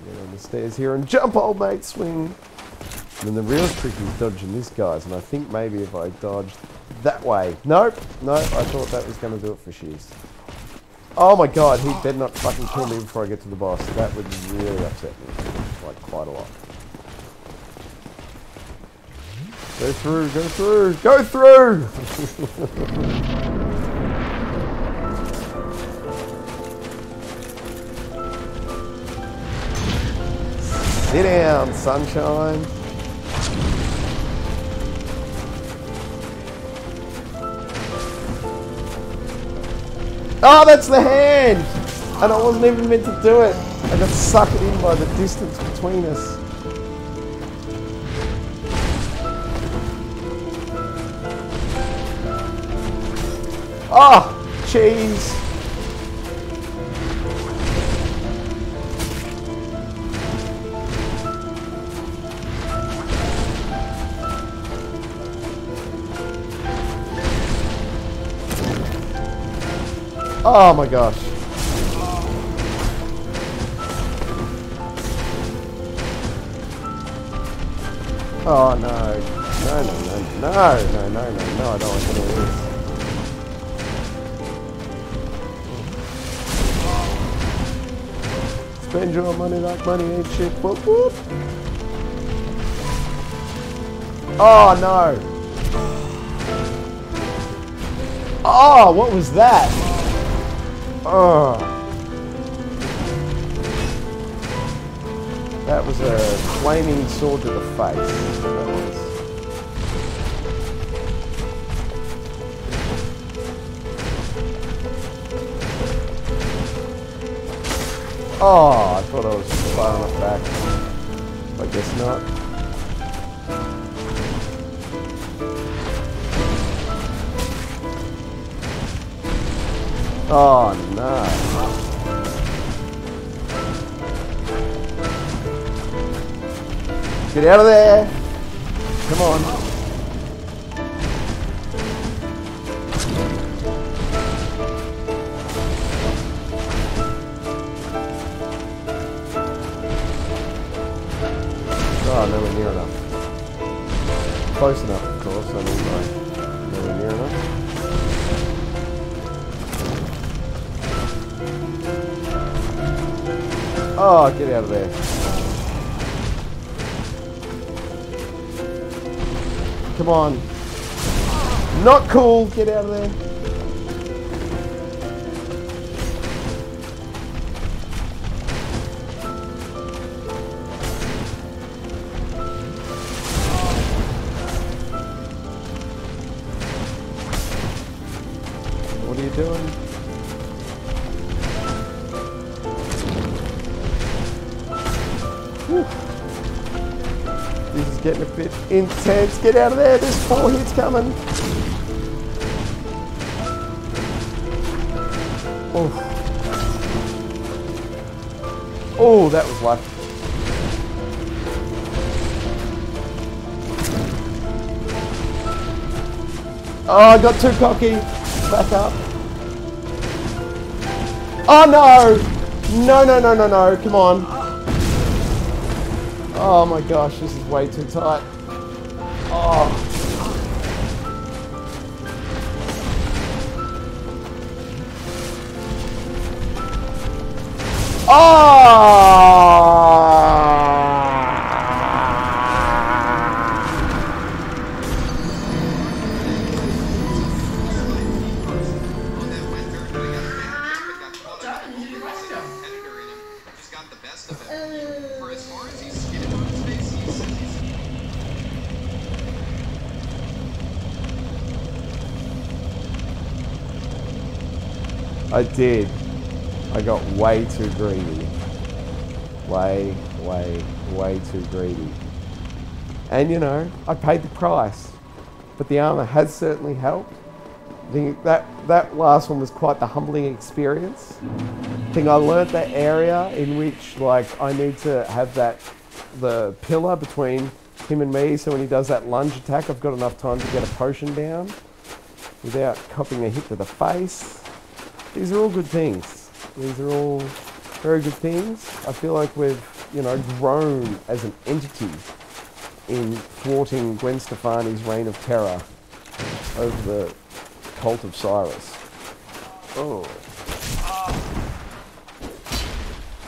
Get on the stairs here and jump, old mate, swing! And then the real trick is dodging this, guys, and I think maybe if I dodged that way. Nope, I thought that was going to do it for shiz. Oh my god, he better not fucking kill me before I get to the boss. That would really upset me, like, quite a lot. Go through, go through, go through! Sit down, sunshine. Oh, that's the hand! And I wasn't even meant to do it. I got sucked in by the distance between us. Oh, cheese. Oh my gosh. Oh no. No, I don't like any of this. Spend your money like money ain't shit. Whoop whoop. Oh no. Oh, what was that? Oh. That was a flaming sword to the face. That was. Oh, I thought I was far enough back. I guess not. Oh no. Get out of there. Come on. Oh, nowhere near enough. Close enough, of course. I mean, like, nowhere near enough. Oh, get out of there. Come on. Not cool. Get out of there. What are you doing? Whew. This is getting a bit intense. Get out of there. There's 4 hits coming. Oh, oh, that was luck. Oh, I got too cocky. Back up. Oh no! No, no, no, no, no. Come on. Oh my gosh, this is way too tight. Oh. I did. I got way too greedy. Way too greedy. And you know, I paid the price. But the armor has certainly helped. I think that last one was quite the humbling experience. I think I learnt that area in which like I need to have the pillar between him and me, so when he does that lunge attack I've got enough time to get a potion down without copping a hit to the face. These are all good things. These are all very good things. I feel like we've, you know, grown as an entity in thwarting Gwen Stefani's reign of terror over the cult of Cyrus. Oh.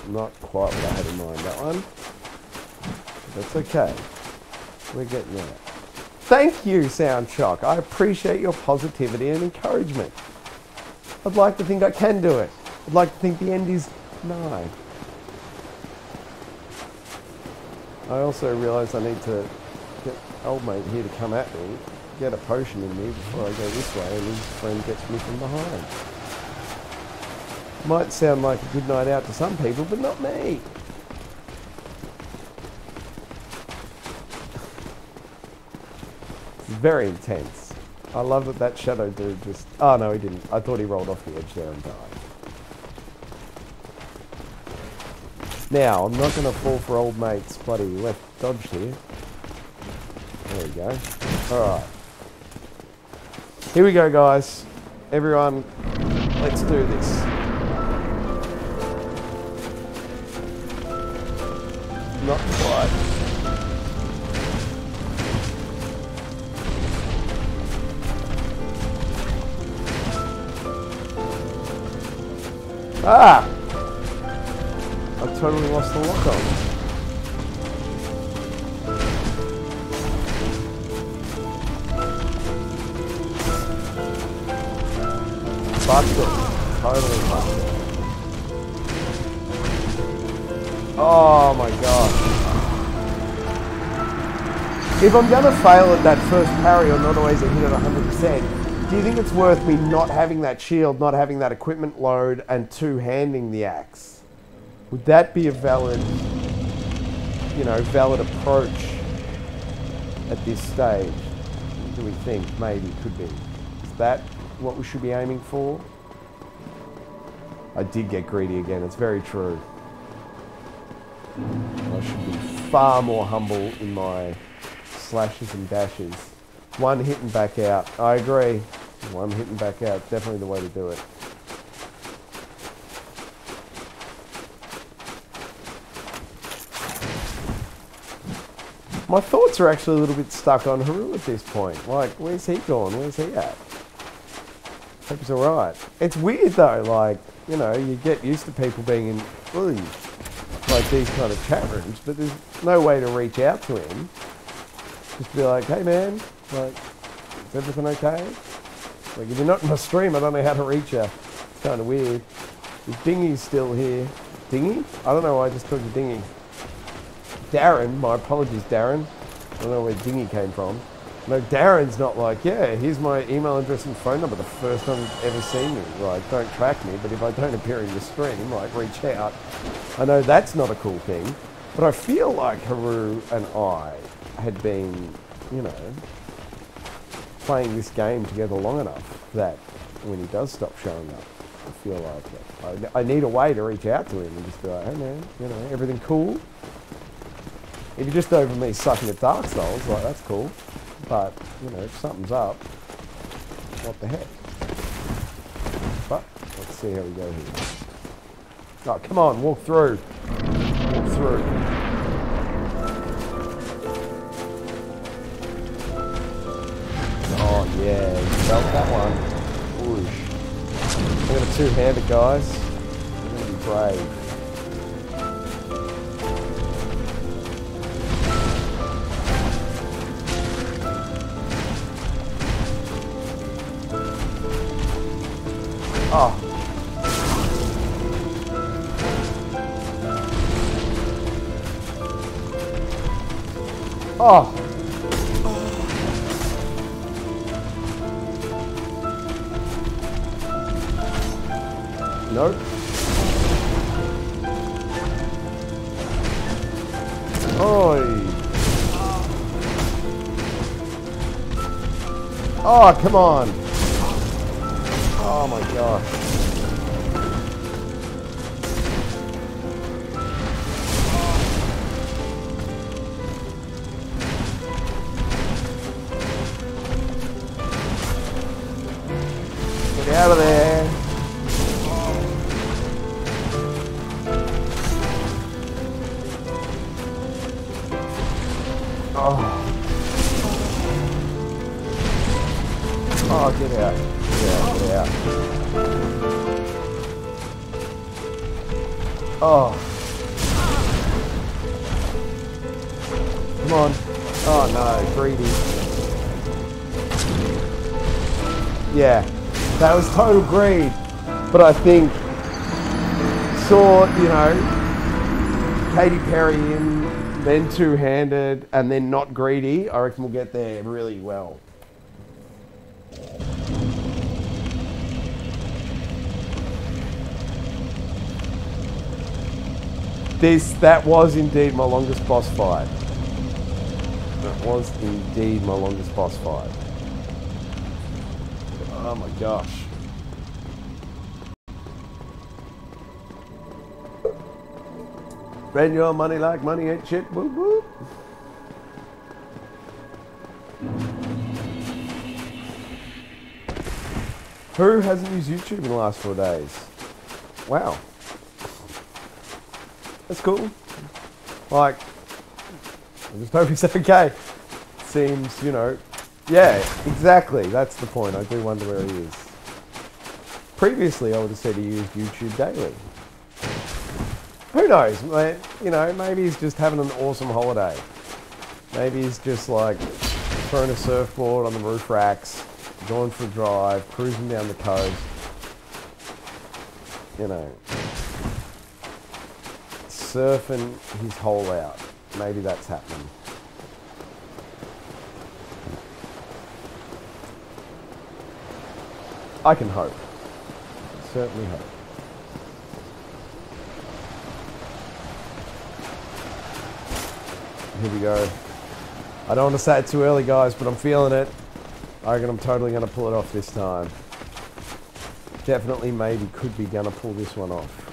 Not quite what I had in mind, that one. But that's okay. We're getting there. Thank you, Sound Shock. I appreciate your positivity and encouragement. I'd like to think I can do it. I'd like to think the end is nigh. I also realise I need to get old mate here to come at me, get a potion in me before I go this way, and his friend gets me from behind. Might sound like a good night out to some people, but not me. Very intense. I love that shadow dude just... Oh no, he didn't. I thought he rolled off the edge there and died. Now, I'm not going to fall for old mate's bloody left dodge here. There we go. Alright. Here we go, guys. Everyone, let's do this. Not quite. Ah! I totally lost the lock on. Busted. Totally busted. Oh my god. If I'm gonna fail at that first parry or not always a hit at 100%, do you think it's worth me not having that shield, not having that equipment load, and two-handing the axe? Would that be a valid, you know, valid approach at this stage? Do we think? Maybe, could be. Is that what we should be aiming for? I did get greedy again, it's very true. I should be far more humble in my slashes and dashes. One hit and back out. I agree. One hit and back out. Definitely the way to do it. My thoughts are actually a little bit stuck on Haru at this point. Like, where's he gone? Where's he at? Hope he's alright. It's weird though, like, you know, you get used to people being in... Like, like these kind of chat rooms, but there's no way to reach out to him. Just be like, hey man, like, is everything okay? Like, if you're not in my stream, I don't know how to reach you. It's kind of weird. Is Dingy's still here? Dingy? I don't know why I just called you Dingy. Darren, my apologies, Darren. I don't know where Dingy came from. No, Darren's not like, yeah, here's my email address and phone number the first time you've ever seen me. Like, don't track me, but if I don't appear in your stream, like, reach out. I know that's not a cool thing, but I feel like Haru and I had been, you know, playing this game together long enough that when he does stop showing up, I feel like I need a way to reach out to him and just be like, hey man, you know, everything cool? If you're just over me sucking at Dark Souls, like, that's cool. But, you know, if something's up, what the heck? But, let's see how we go here. Oh, come on, walk through. Walk through. Oh, yeah, you felt that one. Whoosh. I got a two-hander, guys. I'm going to be brave. Oh. Oh. Nope. Oi. Oh, come on. Oh my gosh. Get out of there. Oh. Oh, get out. Get out. Oh. Come on. Oh no, greedy. Yeah, that was total greed. But I think saw, you know, Katy Perry in, then two-handed, and then not greedy. I reckon we'll get there really well. That was indeed my longest boss fight. That was indeed my longest boss fight. Oh my gosh. Spend your money like money ain't shit. Whoop whoop. Who hasn't used YouTube in the last 4 days? Wow. That's cool. Like, I just hope he's okay. Seems, you know, yeah, exactly. That's the point. I do wonder where he is. Previously, I would have said he used YouTube daily. Who knows? You know, maybe he's just having an awesome holiday. Maybe he's just like throwing a surfboard on the roof racks, going for a drive, cruising down the coast. You know, surfing his hole out. Maybe that's happening. I can hope. Certainly hope. Here we go. I don't want to say it too early, guys, but I'm feeling it. I reckon I'm totally going to pull it off this time. Definitely, maybe, could be going to pull this one off.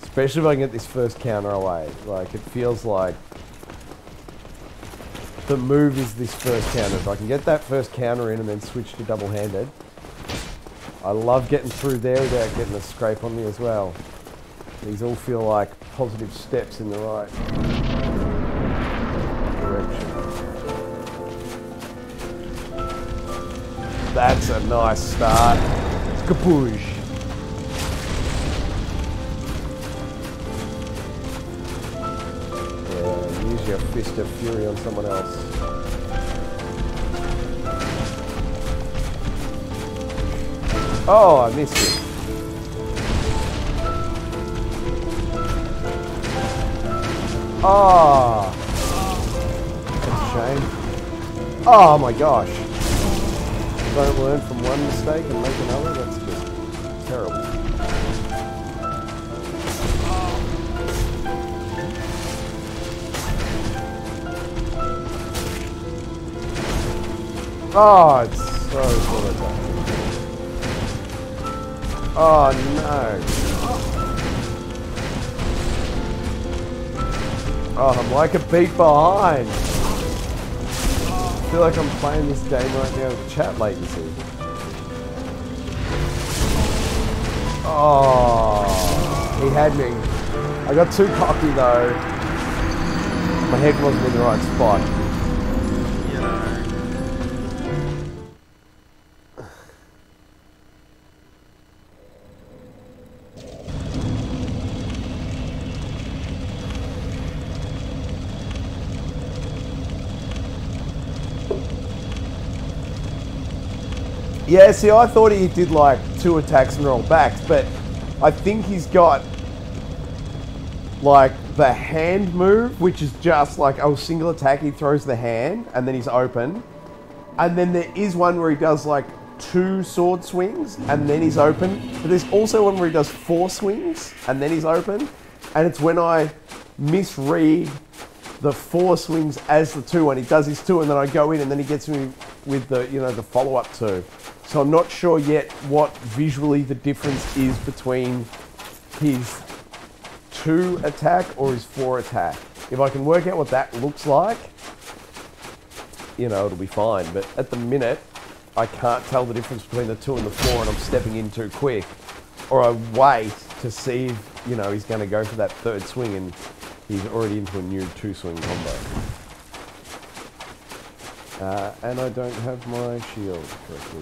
Especially if I can get this first counter away. Like, it feels like the move is this first counter. If I can get that first counter in and then switch to double-handed. I love getting through there without getting a scrape on me as well. These all feel like positive steps in the right direction. That's a nice start. Skapoosh. use your fist of fury on someone else. Oh, I missed it. Oh, that's a shame. Oh my gosh. Don't learn from one mistake and make another. That's just terrible. Oh, it's so sort of done. Oh no. Oh, I'm like a beat behind. I feel like I'm playing this game right now with chat latency. Oh, he had me. I got too cocky though. My head wasn't in the right spot. Yeah, see, I thought he did like 2 attacks and roll backs, but I think he's got like the hand move, which is just like a single attack. He throws the hand and then he's open. And then there is one where he does like 2 sword swings and then he's open. But there's also one where he does 4 swings and then he's open. And it's when I misread the 4 swings as the 2, and he does his 2 and then I go in and then he gets me with the, you know, the follow-up 2. So I'm not sure yet what visually the difference is between his 2 attack or his 4 attack. If I can work out what that looks like, you know, it'll be fine. But at the minute, I can't tell the difference between the 2 and the 4, and I'm stepping in too quick. Or I wait to see if, you know, he's going to go for that 3rd swing and he's already into a new 2-swing combo. And I don't have my shield correctly.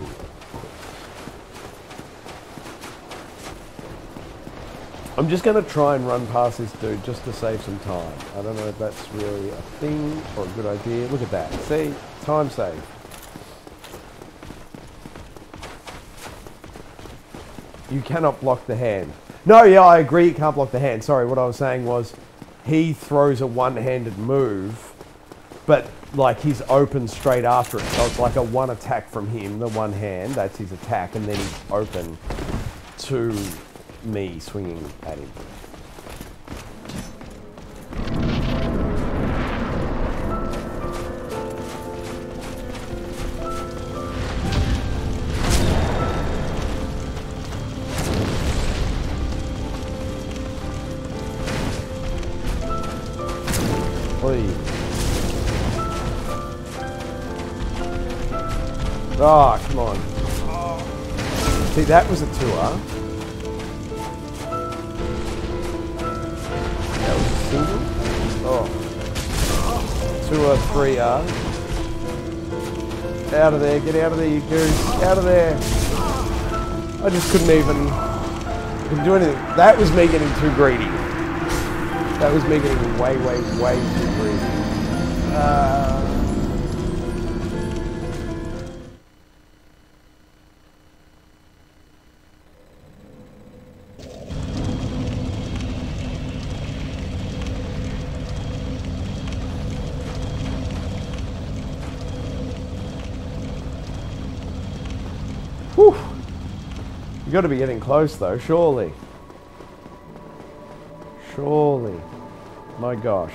I'm just going to try and run past this dude just to save some time. I don't know if that's really a thing or a good idea. Look at that. See? Time save. You cannot block the hand. No, yeah, I agree you can't block the hand. Sorry, what I was saying was he throws a one-handed move, but like he's open straight after it. So it's like a 1 attack from him, the one hand, that's his attack, and then he's open to me swinging at him. Oh, come on. See, that was a 2-er. That was a single. Oh. 2-er, 3-er. Out of there. Get out of there, you goose. Out of there. I just couldn't even do anything. That was me getting too greedy. That was me getting way, way, way too greedy. Whew. You got to be getting close though, surely. Surely. My gosh.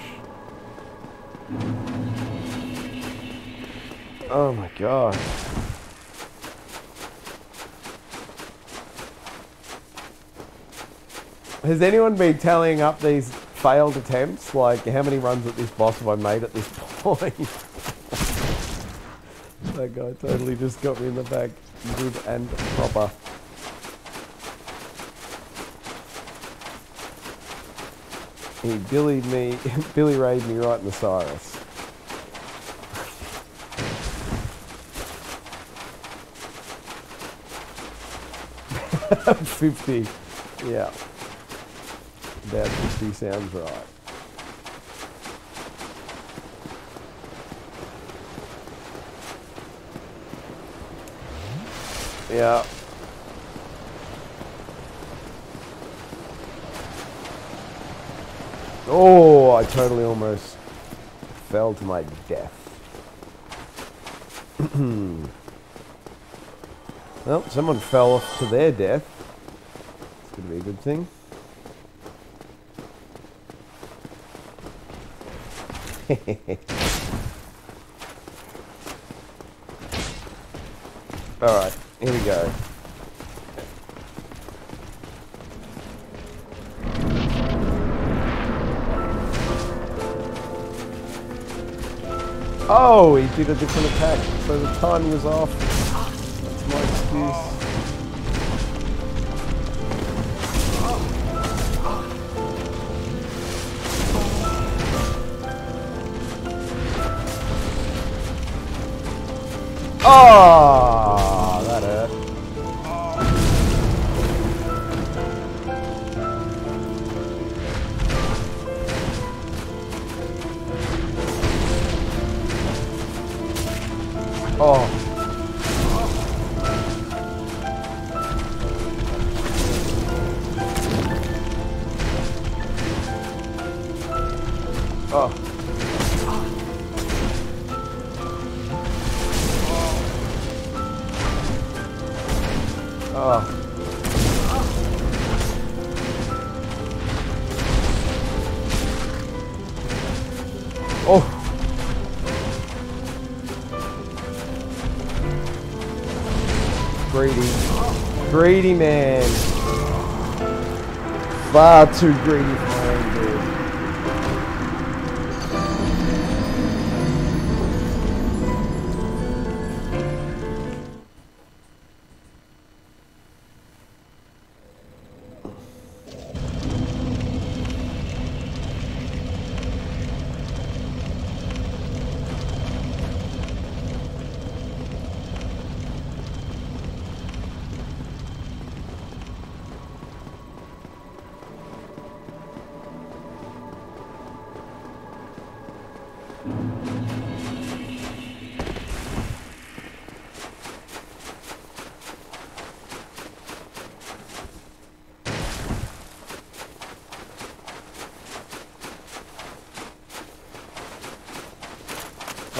Oh my god. Has anyone been tallying up these failed attempts? Like, how many runs at this boss have I made at this point? That guy totally just got me in the back. Good and proper. He Billy rayed me right in the Cyrus. $50. Yeah. About 50 sounds right. Yeah. Oh, I totally almost fell to my death. Well, someone fell off to their death. It's going to be a good thing. Alright, here we go. Oh, he did a different attack, so the timing was off. That's my excuse. Oh, that hurt. Oh. Oh. Oh. Oh. Greedy. Greedy man. Far too greedy for my own good.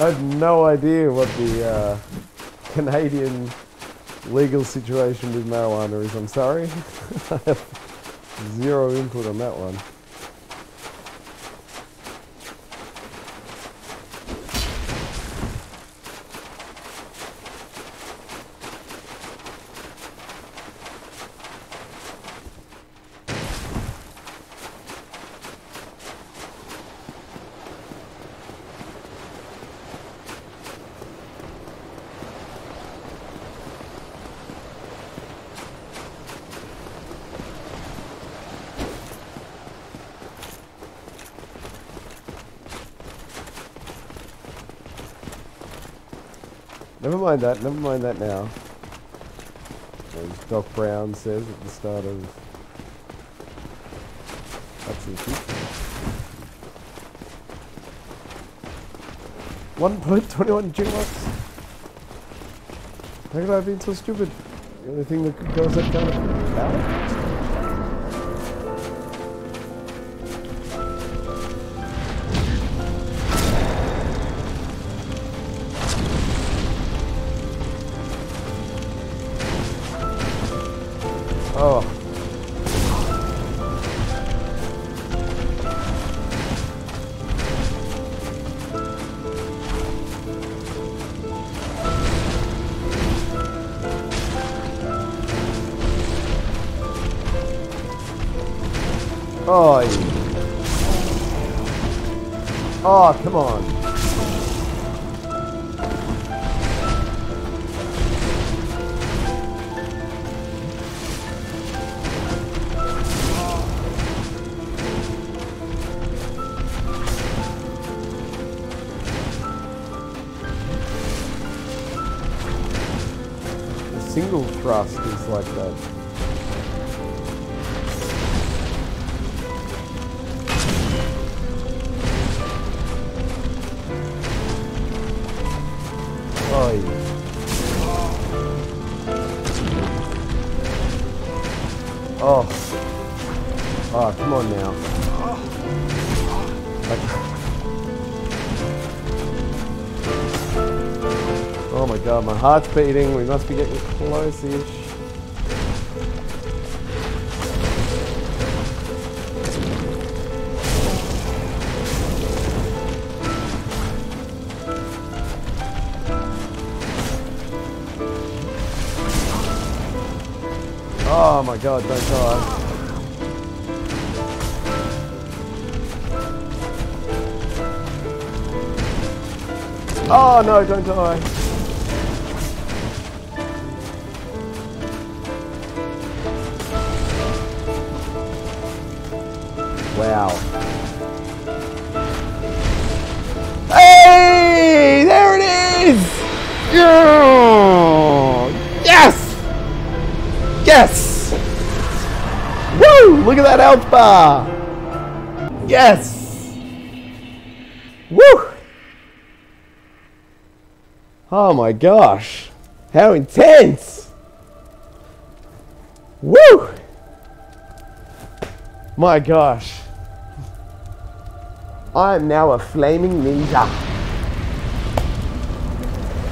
I have no idea what the Canadian legal situation with marijuana is. I'm sorry. I have zero input on that one. Never mind that now. As Doc Brown says at the start of Hudson 1.21 gigawatts? How could I have been so stupid? The only thing that could cause that kind of power? Oh. Oh, oh, come on. Single thrust is like that. Oh, yeah. Oh. Oh, come on now. Oh my god, my heart's beating. We must be getting close-ish. Oh my god, don't die. Oh no, don't die. Wow. Hey! There it is! Yes! Yes! Woo! Look at that health bar! Yes! Woo! Oh my gosh. How intense! Woo! My gosh. I am now a flaming ninja.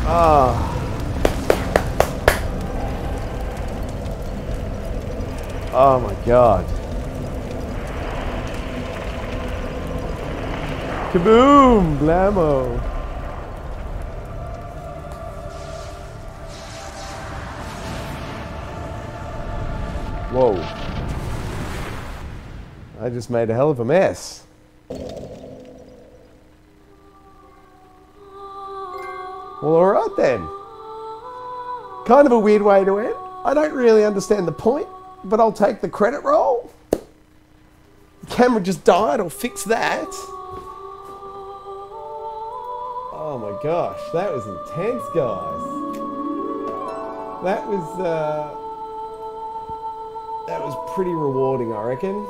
Ah. Oh my god. Kaboom! Blammo! Whoa. I just made a hell of a mess. Well, alright then. Kind of a weird way to end. I don't really understand the point, but I'll take the credit roll. The camera just died, I'll fix that. Oh my gosh, that was intense, guys. That was pretty rewarding, I reckon.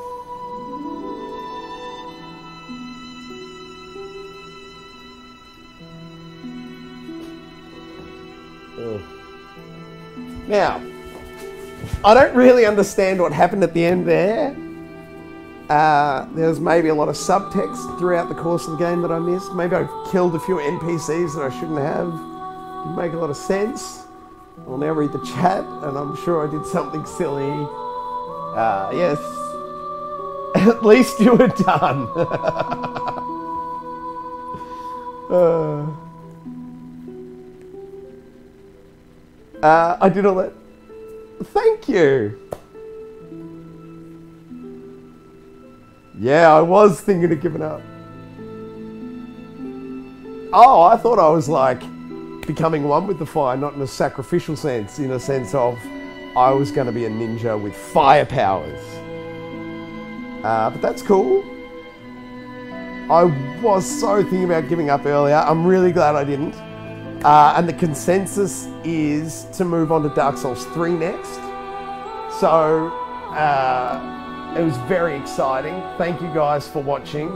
Ugh. Now, I don't really understand what happened at the end there. There's maybe a lot of subtext throughout the course of the game that I missed. Maybe I killed a few NPCs that I shouldn't have. Didn't make a lot of sense. I'll now read the chat, and I'm sure I did something silly. Yes. At least you were done. I did all that. Thank you. Yeah, I was thinking of giving up. Oh, I thought I was like becoming one with the fire, not in a sacrificial sense, in a sense of I was going to be a ninja with fire powers. But that's cool. I was so thinking about giving up earlier. I'm really glad I didn't. And the consensus is to move on to Dark Souls 3 next. So, it was very exciting. Thank you guys for watching.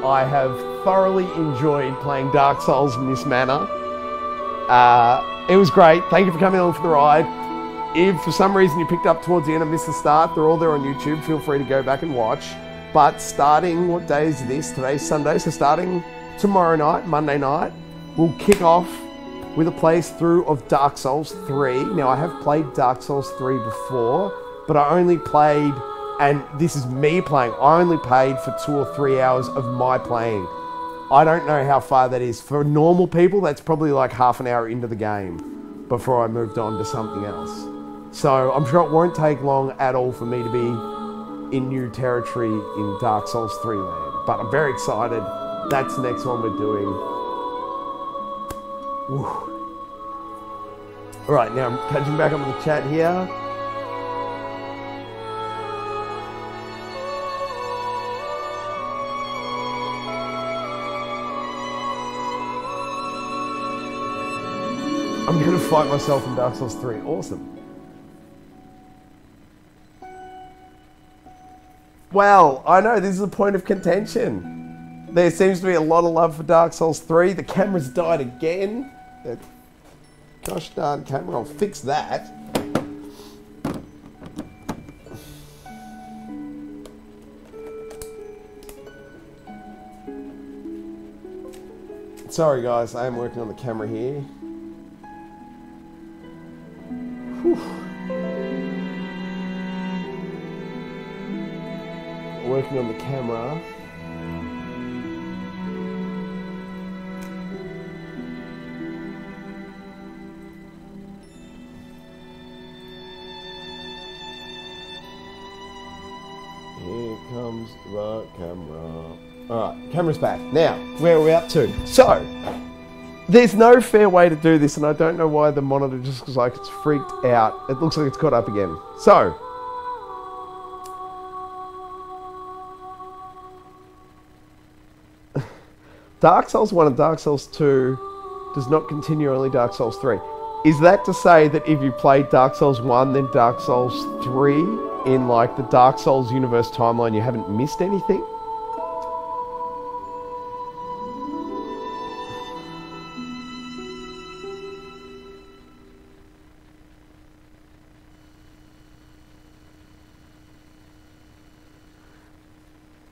I have thoroughly enjoyed playing Dark Souls in this manner. It was great. Thank you for coming along for the ride. If for some reason you picked up towards the end and missed the start, they're all there on YouTube. Feel free to go back and watch. But starting, what day is this? Today's Sunday, so starting tomorrow night, Monday night, we'll kick off with a playthrough of Dark Souls 3. Now, I have played Dark Souls 3 before, but I only played, and this is me playing, I only played for 2 or 3 hours of my playing. I don't know how far that is. For normal people, that's probably like half an hour into the game before I moved on to something else. So I'm sure it won't take long at all for me to be in new territory in Dark Souls 3 land. But I'm very excited. That's the next one we're doing. Whew. All right, now I'm catching back up with the chat here. I'm going to fight myself in Dark Souls 3. Awesome. Well, I know this is a point of contention. There seems to be a lot of love for Dark Souls 3. The camera's died again. That gosh darn camera, I'll fix that. Sorry guys, I am working on the camera here. Whew. Working on the camera. Here comes the camera. Alright, camera's back. Now, where are we up to? So, there's no fair way to do this, and I don't know why the monitor just looks like it's freaked out. It looks like it's caught up again. So, Dark Souls 1 and Dark Souls 2 does not continue, only Dark Souls 3. Is that to say that if you played Dark Souls 1 then Dark Souls 3 in like the Dark Souls universe timeline, you haven't missed anything?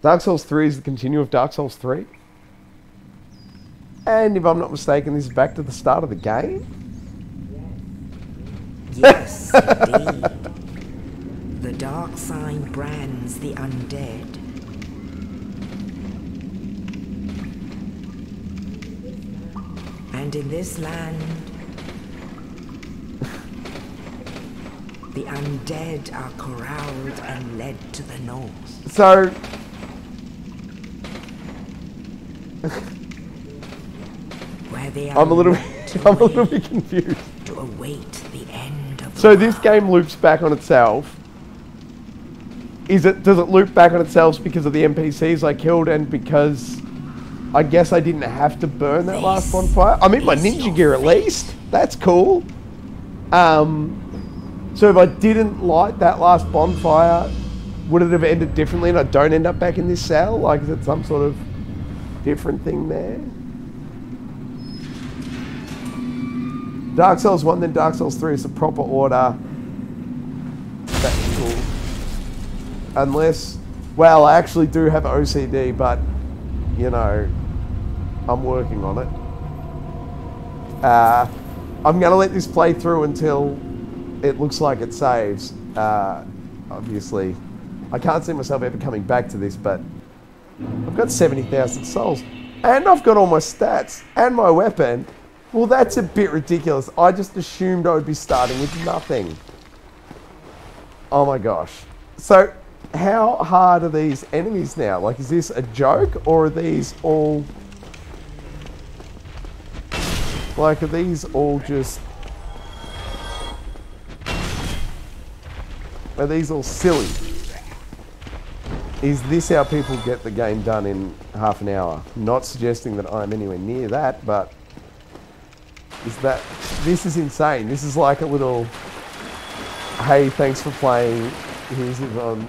Dark Souls 3 is the continue of Dark Souls 3? And if I'm not mistaken, this is back to the start of the game? Yes, indeed. The dark sign brands the undead. And in this land, the undead are corralled and led to the north. So... where they I'm a little to bit confused. to await the end of the So this world. game loops back on itself. Does it loop back on itself because of the NPCs I killed and because I guess I didn't have to burn that last bonfire? I'm in my ninja gear at least. That's cool. So if I didn't light that last bonfire, would it have ended differently and I don't end up back in this cell? Like, is it some sort of different thing there? Dark Souls 1 then Dark Souls 3 is the proper order. That's cool. Unless, well, I actually do have OCD, but, you know, I'm working on it. I'm going to let this play through until it looks like it saves. Obviously, I can't see myself ever coming back to this, but I've got 70,000 souls. And I've got all my stats and my weapon. Well, that's a bit ridiculous. I just assumed I would be starting with nothing. Oh my gosh. So, how hard are these enemies now? Like, is this a joke, or are these all... like, are these all just... are these all silly? Is this how people get the game done in half an hour? Not suggesting that I'm anywhere near that, but... this is insane. This is like a little, hey, thanks for playing. Here's it on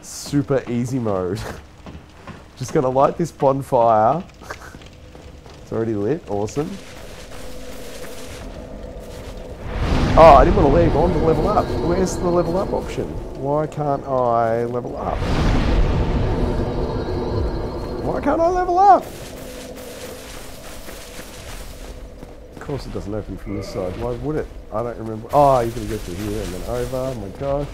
super easy mode. Just gonna light this bonfire. It's already lit, awesome. Oh, I didn't want to leave, I wanted to level up. Where's the level up option? Why can't I level up? Why can't I level up? Of course it doesn't open from this side. Why would it? I don't remember. Oh, you're going to go through here and then over. Oh my gosh.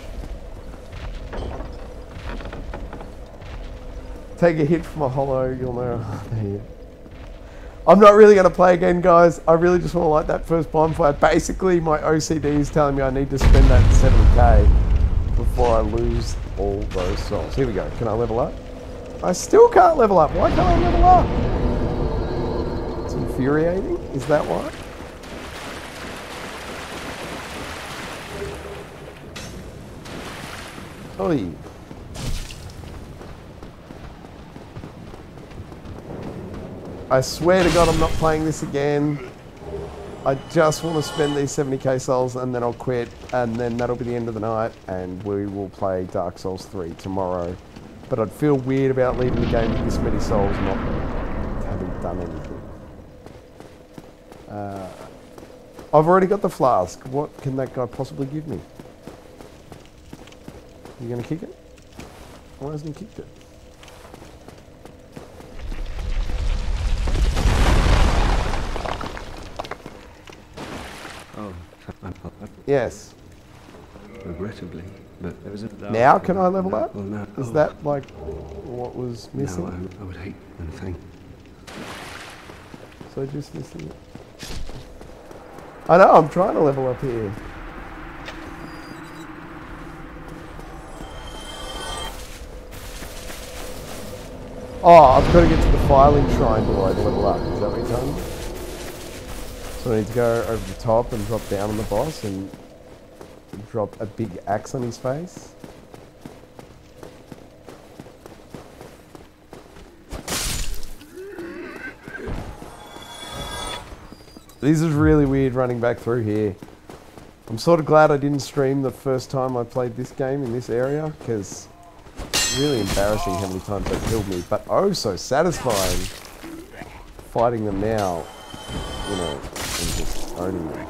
Take a hit from a hollow, you'll know. I'm not really going to play again, guys. I really just want to light that first bonfire. Basically, my OCD is telling me I need to spend that 7k before I lose all those souls. Here we go. Can I level up? I still can't level up. Why can't I level up? It's infuriating. Is that why? Oi. I swear to God I'm not playing this again. I just want to spend these 70k souls and then I'll quit, and then that'll be the end of the night and we will play Dark Souls 3 tomorrow. But I'd feel weird about leaving the game with this many souls not having done anything. I've already got the flask. What can that guy possibly give me? You gonna kick it? Why hasn't he kicked it? Yes. Regrettably, but there was a... Now can I level up? Well, no. Is that like what was missing? No, I would hate anything. So just missing it. I know, I'm trying to level up here. Oh, I've got to get to the filing shrine below to level up. Is that what you're telling me? So I need to go over the top and drop down on the boss and drop a big axe on his face. This is really weird running back through here. I'm sort of glad I didn't stream the first time I played this game in this area, because it's really embarrassing how many times they killed me, but oh so satisfying fighting them now, you know, and just owning them.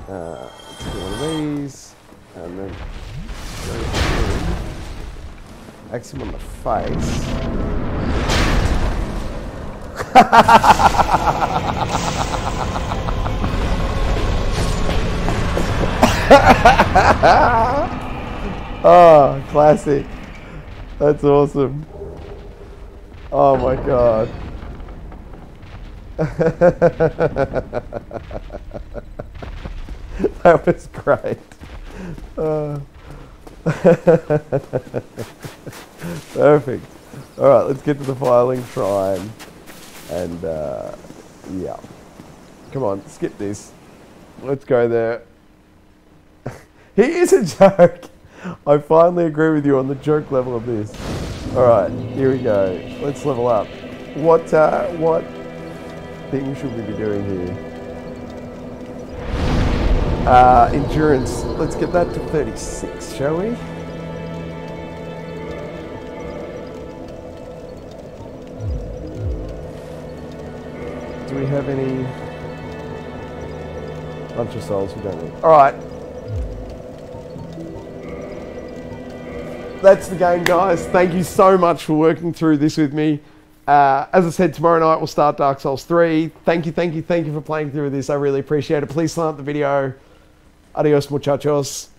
Let's do one of these, and then go through. Axe him on the face. Oh, classic. That's awesome. Oh my god. That was great. Perfect. Alright, let's get to the filing shrine. And, yeah. Come on, skip this. Let's go there. He is a joke. I finally agree with you on the joke level of this. Alright, here we go. Let's level up. What thing should we be doing here? Endurance. Let's get that to 36, shall we? Do we have any... bunch of souls we don't need? Alright. That's the game, guys. Thank you so much for working through this with me. As I said, tomorrow night we'll start Dark Souls 3. Thank you for playing through this. I really appreciate it. Please sign up the video. Adios, muchachos.